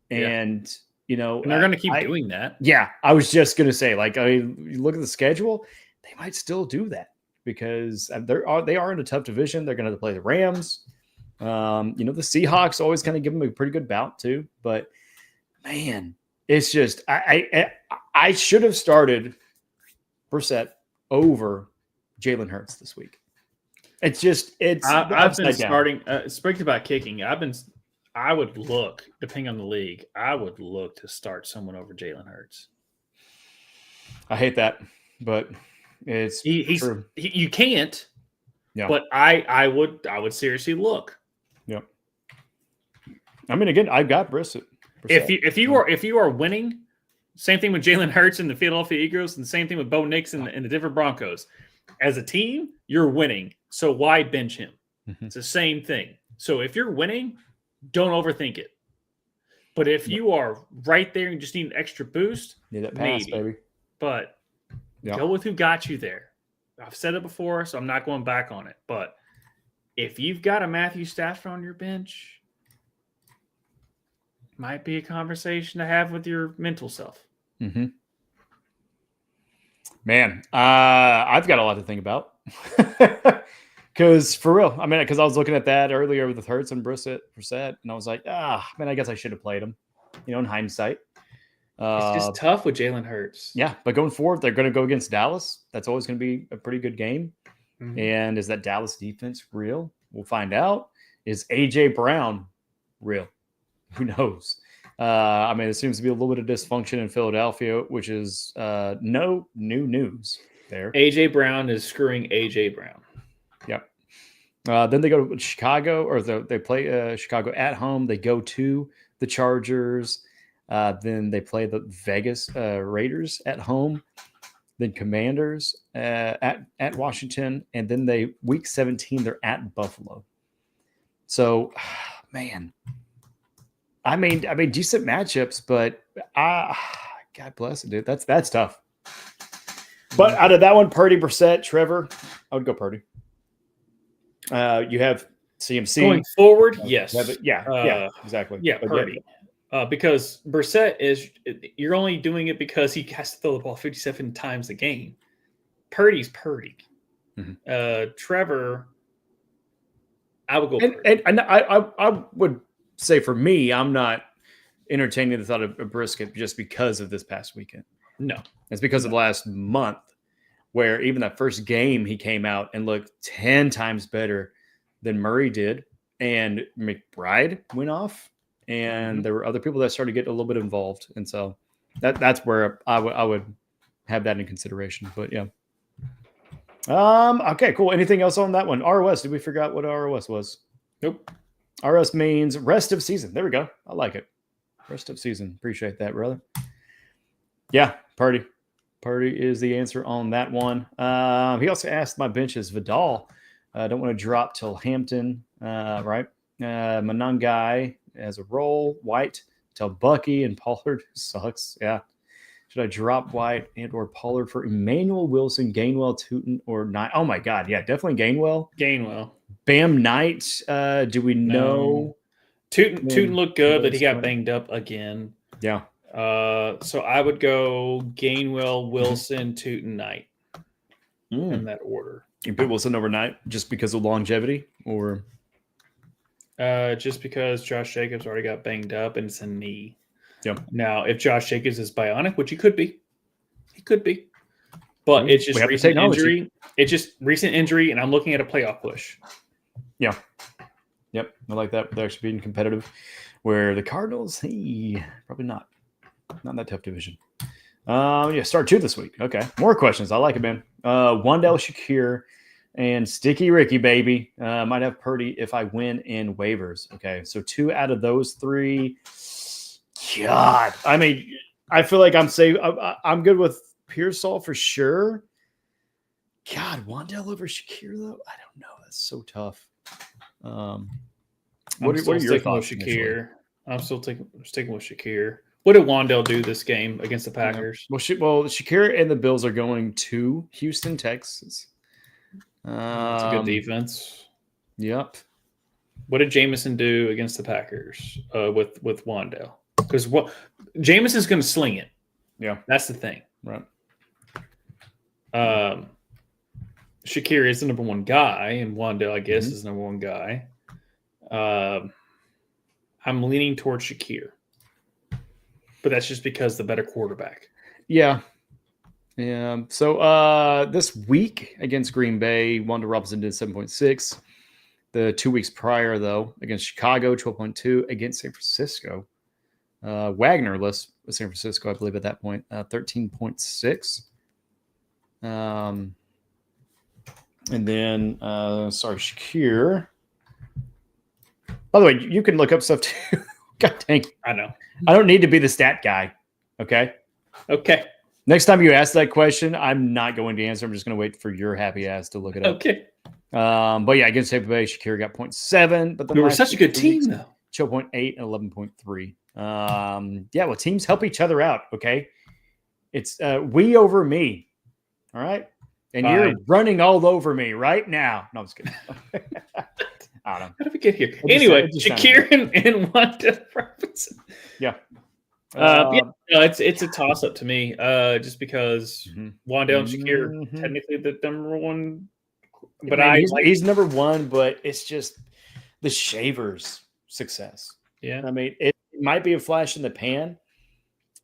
[SPEAKER 1] and you know,
[SPEAKER 2] and they're going to keep doing that.
[SPEAKER 1] Yeah, I was just going to say, like, you look at the schedule, they might still do that because they are in a tough division. They're going to have to play the Rams. You know, the Seahawks always kind of give them a pretty good bout too, but man, it's just I should have started Brissett over Jalen Hurts this week. It's
[SPEAKER 2] I've been starting. Speaking about kicking, I would look, depending on the league, I would look to start someone over Jalen Hurts.
[SPEAKER 1] I hate that, but it's true.
[SPEAKER 2] You can't.
[SPEAKER 1] Yeah.
[SPEAKER 2] But I would seriously look.
[SPEAKER 1] Yep. I mean, again, I've got Brissett.
[SPEAKER 2] If you are winning, same thing with Jalen Hurts and the Philadelphia Eagles, and the same thing with Bo Nix and the Denver Broncos. As a team, you're winning, so why bench him? Mm-hmm. It's the same thing. So if you're winning, don't overthink it. But if you are right there and just need an extra boost,
[SPEAKER 1] that pass, baby.
[SPEAKER 2] But go with who got you there. I've said it before, so I'm not going back on it. But if you've got a Matthew Stafford on your bench, might be a conversation to have with your mental self.
[SPEAKER 1] Mm-hmm. Man, I've got a lot to think about. Because for real, I mean, because I was looking at that earlier with Hurts and Brissett, and I was like, man, I guess I should have played him, you know, in hindsight.
[SPEAKER 2] It's just tough with Jalen Hurts.
[SPEAKER 1] Yeah, but going forward, they're going to go against Dallas. That's always going to be a pretty good game. Mm-hmm. And is that Dallas defense real? We'll find out. Is A.J. Brown real? Who knows? I mean, it seems to be a little bit of dysfunction in Philadelphia, which is no new news there.
[SPEAKER 2] A.J. Brown is screwing A.J. Brown.
[SPEAKER 1] Yep. Then they go to Chicago, or they play Chicago at home. They go to the Chargers. Then they play the Vegas Raiders at home. Then Commanders at Washington, and then week 17 they're at Buffalo. So, man, I mean, decent matchups, but God bless it, dude. That's tough. But out of that one, Purdy, Brissett, Trevor, I would go Purdy. You have CMC
[SPEAKER 2] going forward. Yes.
[SPEAKER 1] Yeah, exactly.
[SPEAKER 2] Yeah, Purdy. Because Brissett you're only doing it because he has to throw the ball 57 times a game. Purdy's Purdy. Mm-hmm. Trevor, I would go Purdy.
[SPEAKER 1] And I would say for me, I'm not entertaining the thought of a brisket just because of this past weekend.
[SPEAKER 2] No.
[SPEAKER 1] It's because of the last month where even that first game he came out and looked 10 times better than Murray did. And McBride went off. And there were other people that started to get a little bit involved. And so that's where I would have that in consideration. But yeah. Okay, cool. Anything else on that one? ROS. Did we figure out what ROS was?
[SPEAKER 2] Nope.
[SPEAKER 1] ROS means rest of season. There we go. I like it. Rest of season. Appreciate that, brother. Yeah, Purdy. Purdy is the answer on that one. He also asked my bench is Vidal. I don't want to drop till Hampton, right? Manungai as a role. White till Bucky and Pollard sucks. Yeah. Should I drop White and or Pollard for Emmanuel Wilson, Gainwell, Tootin, or Knight? Oh my God. Yeah, definitely Gainwell. Bam Knight. Do we know?
[SPEAKER 2] Tootin looked good, but he got banged up again.
[SPEAKER 1] Yeah.
[SPEAKER 2] So I would go Gainwell, Wilson, Tootin, Knight in that order.
[SPEAKER 1] You put Wilson over Knight just because of longevity, or
[SPEAKER 2] just because Josh Jacobs already got banged up and it's a knee.
[SPEAKER 1] Yep.
[SPEAKER 2] Now, if Josh Jacobs is bionic, which he could be, but it's just recent injury. It's just recent injury, and I'm looking at a playoff push.
[SPEAKER 1] Yeah. Yep, I like that. They're actually being competitive. Where the Cardinals, probably not that tough division. Start 2 this week. Okay, more questions. I like it, man. Wandell Shakir and Sticky Ricky, baby. Might have Purdy if I win in waivers. Okay, so 2 out of those 3. God, I mean, I feel like I'm safe. I'm good with Pearsall for sure. God, Wandell over Shakir though. I don't know. That's so tough. What are your thoughts?
[SPEAKER 2] Shakir. I'm still sticking with Shakir. What did Wandell do this game against the Packers?
[SPEAKER 1] Well, Shakir and the Bills are going to Houston, Texas.
[SPEAKER 2] It's a good defense.
[SPEAKER 1] Yep.
[SPEAKER 2] What did Jameson do against the Packers with Wandell? Because Jameson's going to sling it.
[SPEAKER 1] Yeah,
[SPEAKER 2] that's the thing.
[SPEAKER 1] Right.
[SPEAKER 2] Shakir is the number 1 guy, and Wandell, I guess, is the number 1 guy. I'm leaning towards Shakir, but that's just because the better quarterback.
[SPEAKER 1] Yeah. So this week against Green Bay, Wanda Robinson did 7.6. The 2 weeks prior, though, against Chicago, 12.2. Against San Francisco, Wagnerless with San Francisco, I believe at that point, 13.6. And then, Shakir. By the way, you can look up stuff too. God dang.
[SPEAKER 2] I know.
[SPEAKER 1] I don't need to be the stat guy. Okay. Next time you ask that question, I'm not going to answer. I'm just going to wait for your happy ass to look it up.
[SPEAKER 2] Okay.
[SPEAKER 1] But yeah, against Tampa Bay, Shakir got 0.7. But
[SPEAKER 2] we were such a good team, though.
[SPEAKER 1] 2.8 and 11.3. Well, teams help each other out. Okay. It's we over me. All right. And
[SPEAKER 2] Fine.
[SPEAKER 1] You're running all over me right now. No, I'm just kidding. I don't know.
[SPEAKER 2] How did we get here? Anyway, Shakir and Wanda Robinson.
[SPEAKER 1] Yeah.
[SPEAKER 2] It's a toss-up to me, just because Wandell and Shakir technically the number 1. But
[SPEAKER 1] he's number 1, but it's just the Shavers' success.
[SPEAKER 2] Yeah.
[SPEAKER 1] I mean, it might be a flash in the pan,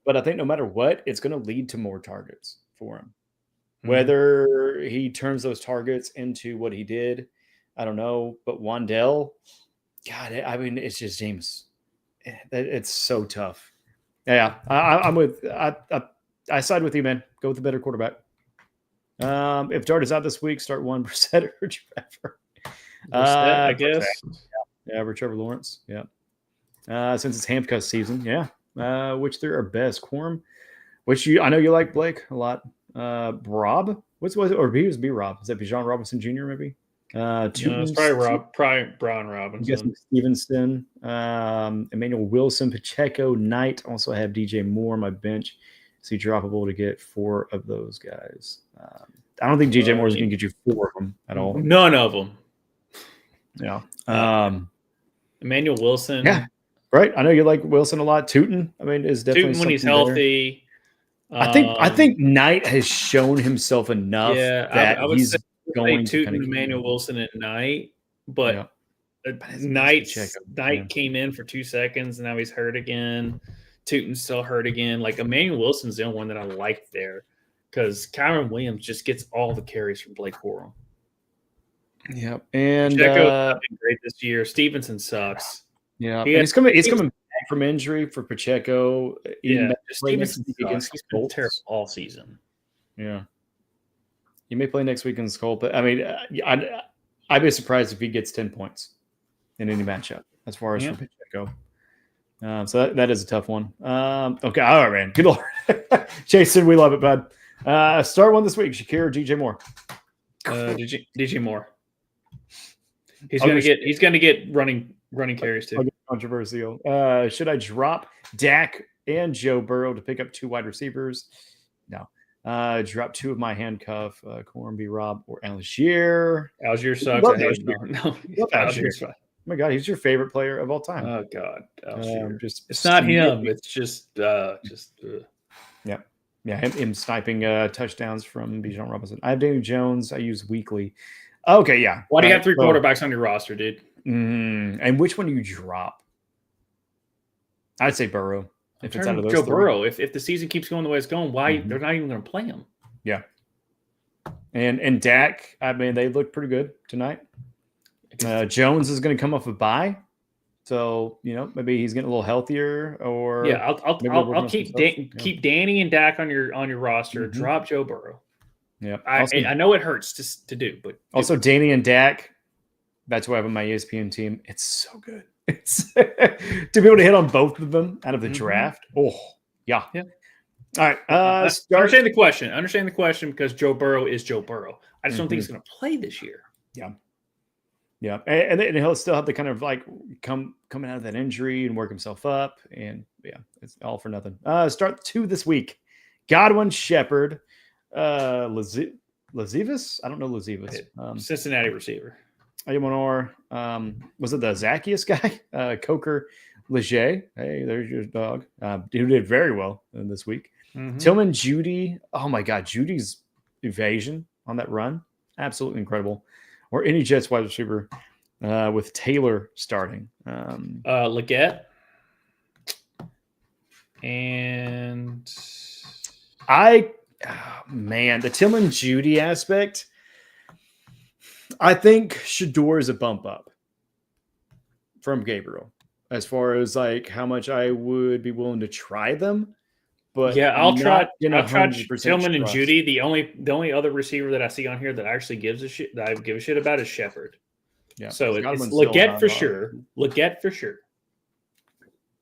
[SPEAKER 1] but I think no matter what, it's going to lead to more targets for him. Whether he turns those targets into what he did, I don't know. But Wandell, God, I mean, it's just James. It's so tough. Yeah, I'm with. I side with you, man. Go with the better quarterback. If Dart is out this week, start 1 Brissett or Trevor.
[SPEAKER 2] I guess.
[SPEAKER 1] Yeah, over Trevor Lawrence. Yeah. Since it's handcuff season, yeah. Which there are best? Quorum. I know you like Blake a lot. Rob. What's it? Or he was B Rob. Is that Bijan Robinson Jr. maybe?
[SPEAKER 2] It's probably Brian Robinson.
[SPEAKER 1] I'm guessing Stevenson, Emmanuel Wilson, Pacheco, Knight. Also have DJ Moore on my bench. So droppable to get 4 of those guys. I don't think DJ Moore is going to get you 4 of them at all.
[SPEAKER 2] None of them.
[SPEAKER 1] Yeah.
[SPEAKER 2] Emmanuel Wilson.
[SPEAKER 1] Yeah. Right. I know you like Wilson a lot. Tootin, I mean, is definitely
[SPEAKER 2] when he's healthy.
[SPEAKER 1] I think Knight has shown himself enough that
[SPEAKER 2] I would
[SPEAKER 1] he's
[SPEAKER 2] say
[SPEAKER 1] going
[SPEAKER 2] to
[SPEAKER 1] to
[SPEAKER 2] Emmanuel Wilson at Knight, but Knight came in for 2 seconds and now he's hurt again. Tootin's still hurt again. Like Emmanuel Wilson's the only one that I like there because Kyron Williams just gets all the carries from Blake Corum.
[SPEAKER 1] Yep, and
[SPEAKER 2] Pacheco's been great this year. Stevenson sucks.
[SPEAKER 1] Yeah, he's coming back from injury for Pacheco.
[SPEAKER 2] Stevenson against he's been terrible all season.
[SPEAKER 1] Yeah, he may play next week against Colts, but I mean, I'd be surprised if he gets 10 points in any matchup as far as for Pacheco. So that is a tough one. Okay, all right, man. Good Lord, Jason, we love it, bud. Start 1 this week. Shakir or DJ Moore?
[SPEAKER 2] DJ Moore. He's gonna get running carries too.
[SPEAKER 1] Controversial. Should I drop Dak and Joe Burrow to pick up 2 wide receivers? No. Drop 2 of my handcuff, Corum B. Rob or Algier.
[SPEAKER 2] Algier sucks. I hate him. No, Algier's fine.
[SPEAKER 1] Oh my God, he's your favorite player of all time.
[SPEAKER 2] Oh God, it's not him. It's just.
[SPEAKER 1] Yeah, him sniping touchdowns from Bijan Robinson. I have Daniel Jones. I use weekly. Okay, yeah.
[SPEAKER 2] Why do you have 3 quarterbacks on your roster, dude?
[SPEAKER 1] And which one do you drop? I'd say Burrow. If it's out of those
[SPEAKER 2] Joe Burrow. If the season keeps going the way it's going, why they're not even going to play him?
[SPEAKER 1] Yeah. And Dak, I mean, they look pretty good tonight. Jones is going to come off a bye. So, maybe he's getting a little healthier, or
[SPEAKER 2] I'll keep Danny and Dak on your roster.
[SPEAKER 1] Mm-hmm.
[SPEAKER 2] Drop Joe Burrow.
[SPEAKER 1] Yeah,
[SPEAKER 2] I know it hurts to do, but
[SPEAKER 1] also Danny and Dak. That's why I have on my ESPN team. It's so good. It's to be able to hit on both of them out of the draft. Oh, yeah.
[SPEAKER 2] Yeah.
[SPEAKER 1] All right.
[SPEAKER 2] Understand the question. Understand the question because Joe Burrow is Joe Burrow. I just don't think he's going to play this year.
[SPEAKER 1] Yeah. Yeah. And he'll still have to kind of like coming out of that injury and work himself up. And yeah, it's all for nothing. Start 2 this week. Godwin, Shepard, Lazevis. I don't know Lazevis.
[SPEAKER 2] Cincinnati receiver.
[SPEAKER 1] Aymonor, was it the Zacchaeus guy? Coker Leger. Hey, there's your dog. Who did very well this week.
[SPEAKER 2] Mm-hmm.
[SPEAKER 1] Tillman, Judy. Oh my God, Judy's evasion on that run, absolutely incredible. Or any Jets wide receiver with Taylor starting.
[SPEAKER 2] Leggett. And
[SPEAKER 1] the Tillman Judy aspect. I think Shador is a bump up from Gabriel as far as like how much I would be willing to try them. But
[SPEAKER 2] yeah, I'll try Tillman and
[SPEAKER 1] trust.
[SPEAKER 2] Judy. The only other receiver that I see on here that actually gives a shit that I give a shit about is Shepard.
[SPEAKER 1] Yeah.
[SPEAKER 2] So it's Leggett for sure. Leggett for sure.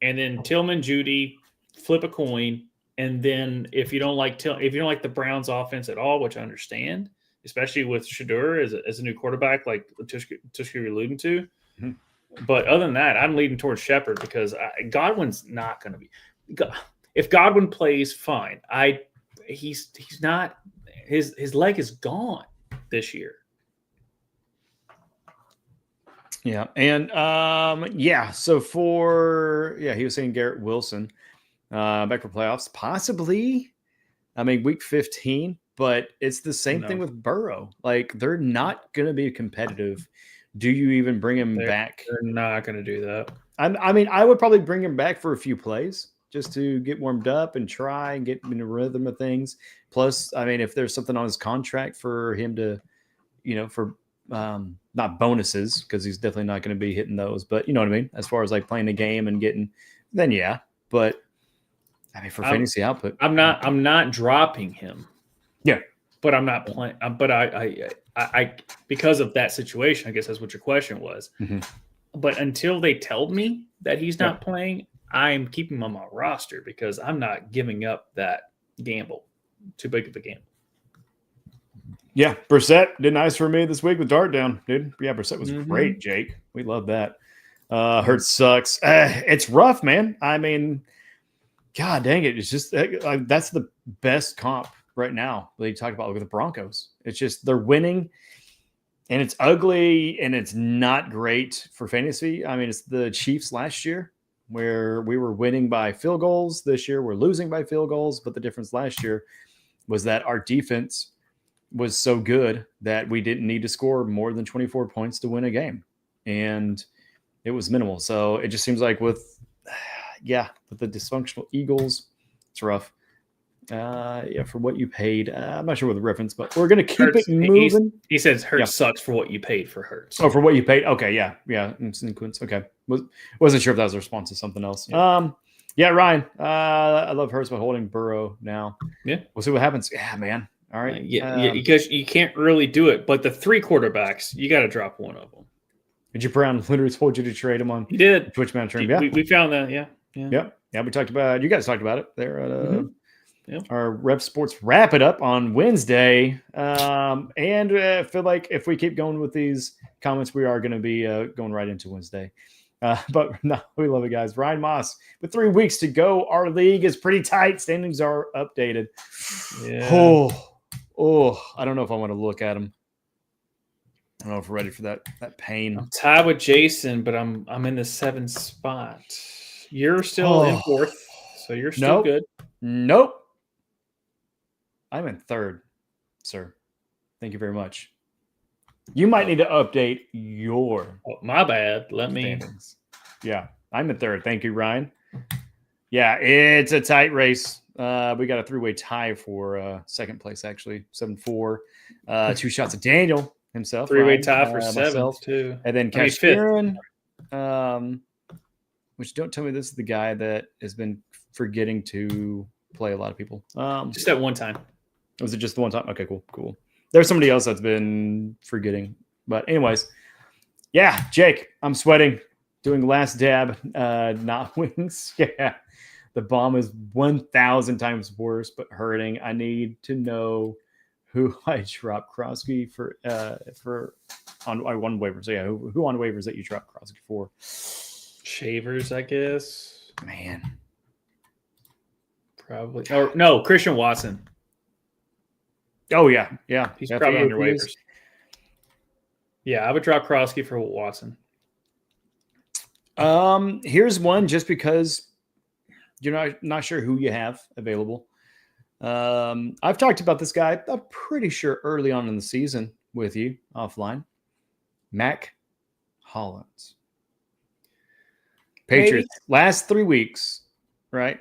[SPEAKER 2] And then Tillman, Judy, flip a coin. And then if you don't like the Browns offense at all, which I understand, especially with Shador as a new quarterback, like Tvshka you're alluding to. Mm-hmm. But other than that, I'm leading towards Shepard because Godwin's not going to be. If Godwin plays, fine. He's not. His leg is gone this year.
[SPEAKER 1] Yeah, and So he was saying Garrett Wilson back for playoffs, possibly. I mean, week 15. But it's the same thing with Burrow. Like, they're not going to be competitive. Do you even bring him back?
[SPEAKER 2] They're not going to do that.
[SPEAKER 1] I mean, I would probably bring him back for a few plays just to get warmed up and try and get in the rhythm of things. Plus, I mean, if there's something on his contract for him to, for not bonuses, because he's definitely not going to be hitting those. But you know what I mean? As far as like playing a game and getting, then yeah. But I mean, for fantasy output.
[SPEAKER 2] I'm not dropping him.
[SPEAKER 1] Yeah,
[SPEAKER 2] but I'm not playing. But I because of that situation, I guess that's what your question was.
[SPEAKER 1] Mm-hmm.
[SPEAKER 2] But until they tell me that he's not playing, I'm keeping him on my roster because I'm not giving up that gamble. Too big of a gamble.
[SPEAKER 1] Yeah, Brissett did nice for me this week with Dart down, dude. Yeah, Brissett was great, Jake. We love that. Hurts sucks. It's rough, man. I mean, God dang it. It's just that's the best comp right now. They talk about with the Broncos. It's just they're winning, and it's ugly, and it's not great for fantasy. I mean, it's the Chiefs last year where we were winning by field goals. This year we're losing by field goals, but the difference last year was that our defense was so good that we didn't need to score more than 24 points to win a game, and it was minimal. So it just seems like with the dysfunctional Eagles, it's rough. For what you paid, I'm not sure what the reference, but we're going to keep it moving.
[SPEAKER 2] He says Hurts sucks for what you paid for Hurts.
[SPEAKER 1] Oh, for what you paid. Okay. Yeah. In sequence. Okay. Wasn't sure if that was a response to something else. Yeah. Ryan, I love Hurts by holding Burrow now.
[SPEAKER 2] Yeah.
[SPEAKER 1] We'll see what happens. Yeah, man. All right.
[SPEAKER 2] Because you can't really do it, but the 3 quarterbacks, you got to drop one of them.
[SPEAKER 1] Did you Brown literally told you to trade him on?
[SPEAKER 2] He did.
[SPEAKER 1] Twitch man stream.
[SPEAKER 2] Yeah. We found that. Yeah.
[SPEAKER 1] Yeah. We talked about, you guys talked about it there at our Rev Sports Wrap It Up on Wednesday. And I feel like if we keep going with these comments, we are going to be going right into Wednesday. But no, we love it, guys. Ryan Moss, with 3 weeks to go, our league is pretty tight. Standings are updated.
[SPEAKER 2] Yeah.
[SPEAKER 1] I don't know if I want to look at them. I don't know if we're ready for that pain.
[SPEAKER 2] I'm tied with Jason, but I'm in the 7th spot. You're still in 4th, so you're still good.
[SPEAKER 1] Nope. I'm in 3rd, sir. Thank you very much. You might need to update your
[SPEAKER 2] my bad. Let me.
[SPEAKER 1] Standings. Yeah, I'm in 3rd. Thank you, Ryan. Yeah, it's a tight race. We got a 3-way tie for 2nd place, actually. 7-4. 2 shots of Daniel. himself.
[SPEAKER 2] Three-way
[SPEAKER 1] Ryan,
[SPEAKER 2] tie for
[SPEAKER 1] myself,
[SPEAKER 2] 7th, too.
[SPEAKER 1] and then
[SPEAKER 2] I mean, fifth.
[SPEAKER 1] Kashkiran, which don't tell me this is the guy that has been forgetting to play a lot of people.
[SPEAKER 2] Just at one time.
[SPEAKER 1] Was it just the one time? Okay, cool. There's somebody else that's been forgetting. But anyways, yeah, Jake, I'm sweating. Doing last dab, not wins. Yeah, the bomb is 1,000 times worse, but hurting. I need to know who I dropped Krosky for on one waiver. So yeah, who on waivers that you dropped Krosky for?
[SPEAKER 2] Shavers, I guess.
[SPEAKER 1] Man,
[SPEAKER 2] probably. Or no, Christian Watson.
[SPEAKER 1] Oh yeah.
[SPEAKER 2] He's probably on your waivers. Yeah, I would drop Krosky for Watson.
[SPEAKER 1] Here's one just because you're not sure who you have available. I've talked about this guy, I'm pretty sure early on in the season with you offline. Mac Hollins. Patriots, last 3 weeks, right?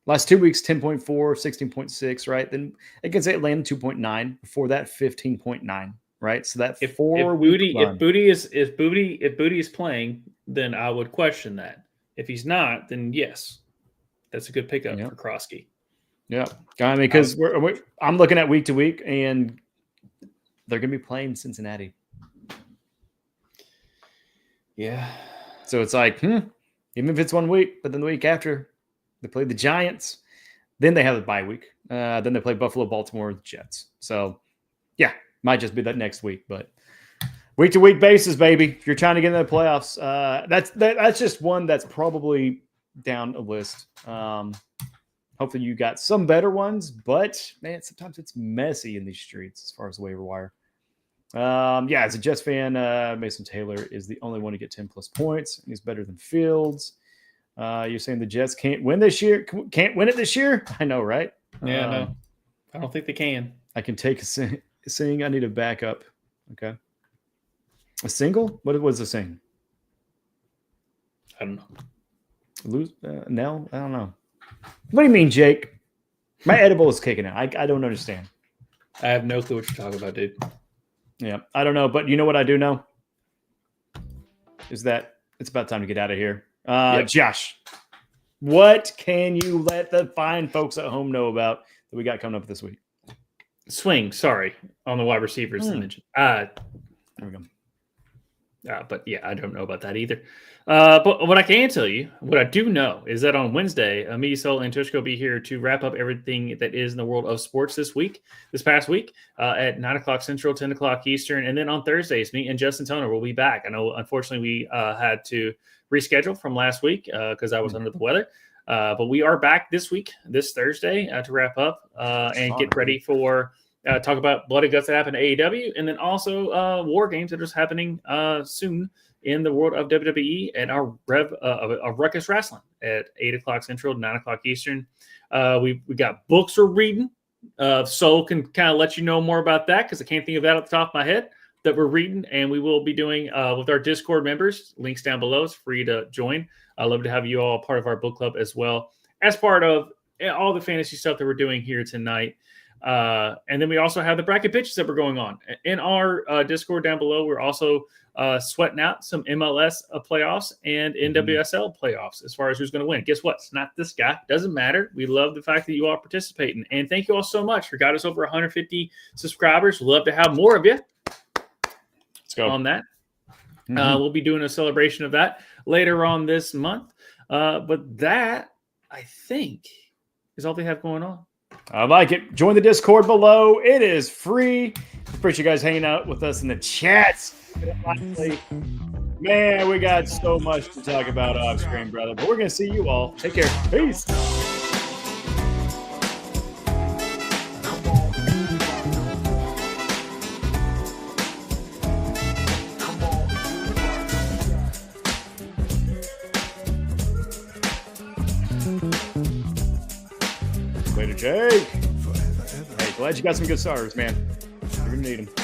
[SPEAKER 1] Last 2 weeks, 10.4, 16.6, right? Then against Atlanta, 2.9. Before that, 15.9, right? So that
[SPEAKER 2] if Booty is playing, then I would question that. If he's not, then yes, that's a good pickup for Krosky.
[SPEAKER 1] Yeah, I mean, because I'm looking at week to week, and they're going to be playing Cincinnati.
[SPEAKER 2] Yeah.
[SPEAKER 1] So it's like, even if it's 1 week, but then the week after, they play the Giants. Then they have a bye week. Then they play Buffalo, Baltimore, the Jets. So, yeah, might just be that next week. But week-to-week basis, baby, if you're trying to get into the playoffs, that's just one that's probably down a list. Hopefully you got some better ones. But, man, sometimes it's messy in these streets as far as the waiver wire. As a Jets fan, Mason Taylor is the only one to get 10-plus points. He's better than Fields. You're saying the Jets can't win this year? Can't win it this year? I know, right?
[SPEAKER 2] Yeah, no. I don't think they can.
[SPEAKER 1] I can take a sing. I need a backup. Okay. A single? What was a sing?
[SPEAKER 2] I don't know.
[SPEAKER 1] Lose? No? I don't know. What do you mean, Jake? My edible is kicking out. I don't understand.
[SPEAKER 2] I have no clue what you're talking about, dude.
[SPEAKER 1] Yeah, I don't know. But you know what I do know? Is that it's about time to get out of here. Josh, what can you let the fine folks at home know about that we got coming up this week?
[SPEAKER 2] Swing, sorry, on the wide receivers.
[SPEAKER 1] There we go.
[SPEAKER 2] But yeah, I don't know about that either. But what I can tell you, what I do know is that on Wednesday, me, Sol, and Tvshka will be here to wrap up everything that is in the world of sports this past week, at 9 o'clock Central, 10 o'clock Eastern. And then on Thursdays, me and Justin Toner will be back. I know, unfortunately, we had to reschedule from last week because I was under the weather. But we are back this week, this Thursday, to wrap up and get ready for talk about blood and guts that happened to AEW, and then also War Games that is happening soon in the world of WWE and our REV of Ruckus Wrestling at 8 o'clock Central, 9 o'clock Eastern. We got books we're reading. Soul can kind of let you know more about that because I can't think of that off the top of my head that we're reading, and we will be doing with our Discord members. Links down below. It's free to join. I'd love to have you all part of our book club as well as part of all the fantasy stuff that we're doing here tonight. And then we also have the bracket pitches that we're going on in our Discord down below. We're also sweating out some MLS playoffs and NWSL playoffs as far as who's going to win. Guess what? It's not this guy. Doesn't matter. We love the fact that you all participating. And thank you all so much for got us over 150 subscribers. We'd love to have more of you. Let's go on that. We'll be doing a celebration of that later on this month. But that, I think, is all they have going on.
[SPEAKER 1] I like it. Join the Discord below. It is free. Appreciate you guys hanging out with us in the chats. Man, we got so much to talk about off screen, brother. But we're going to see you all. Take care. Peace. Later, Jake. Hey, glad you got some good starters, man. You're going to need them.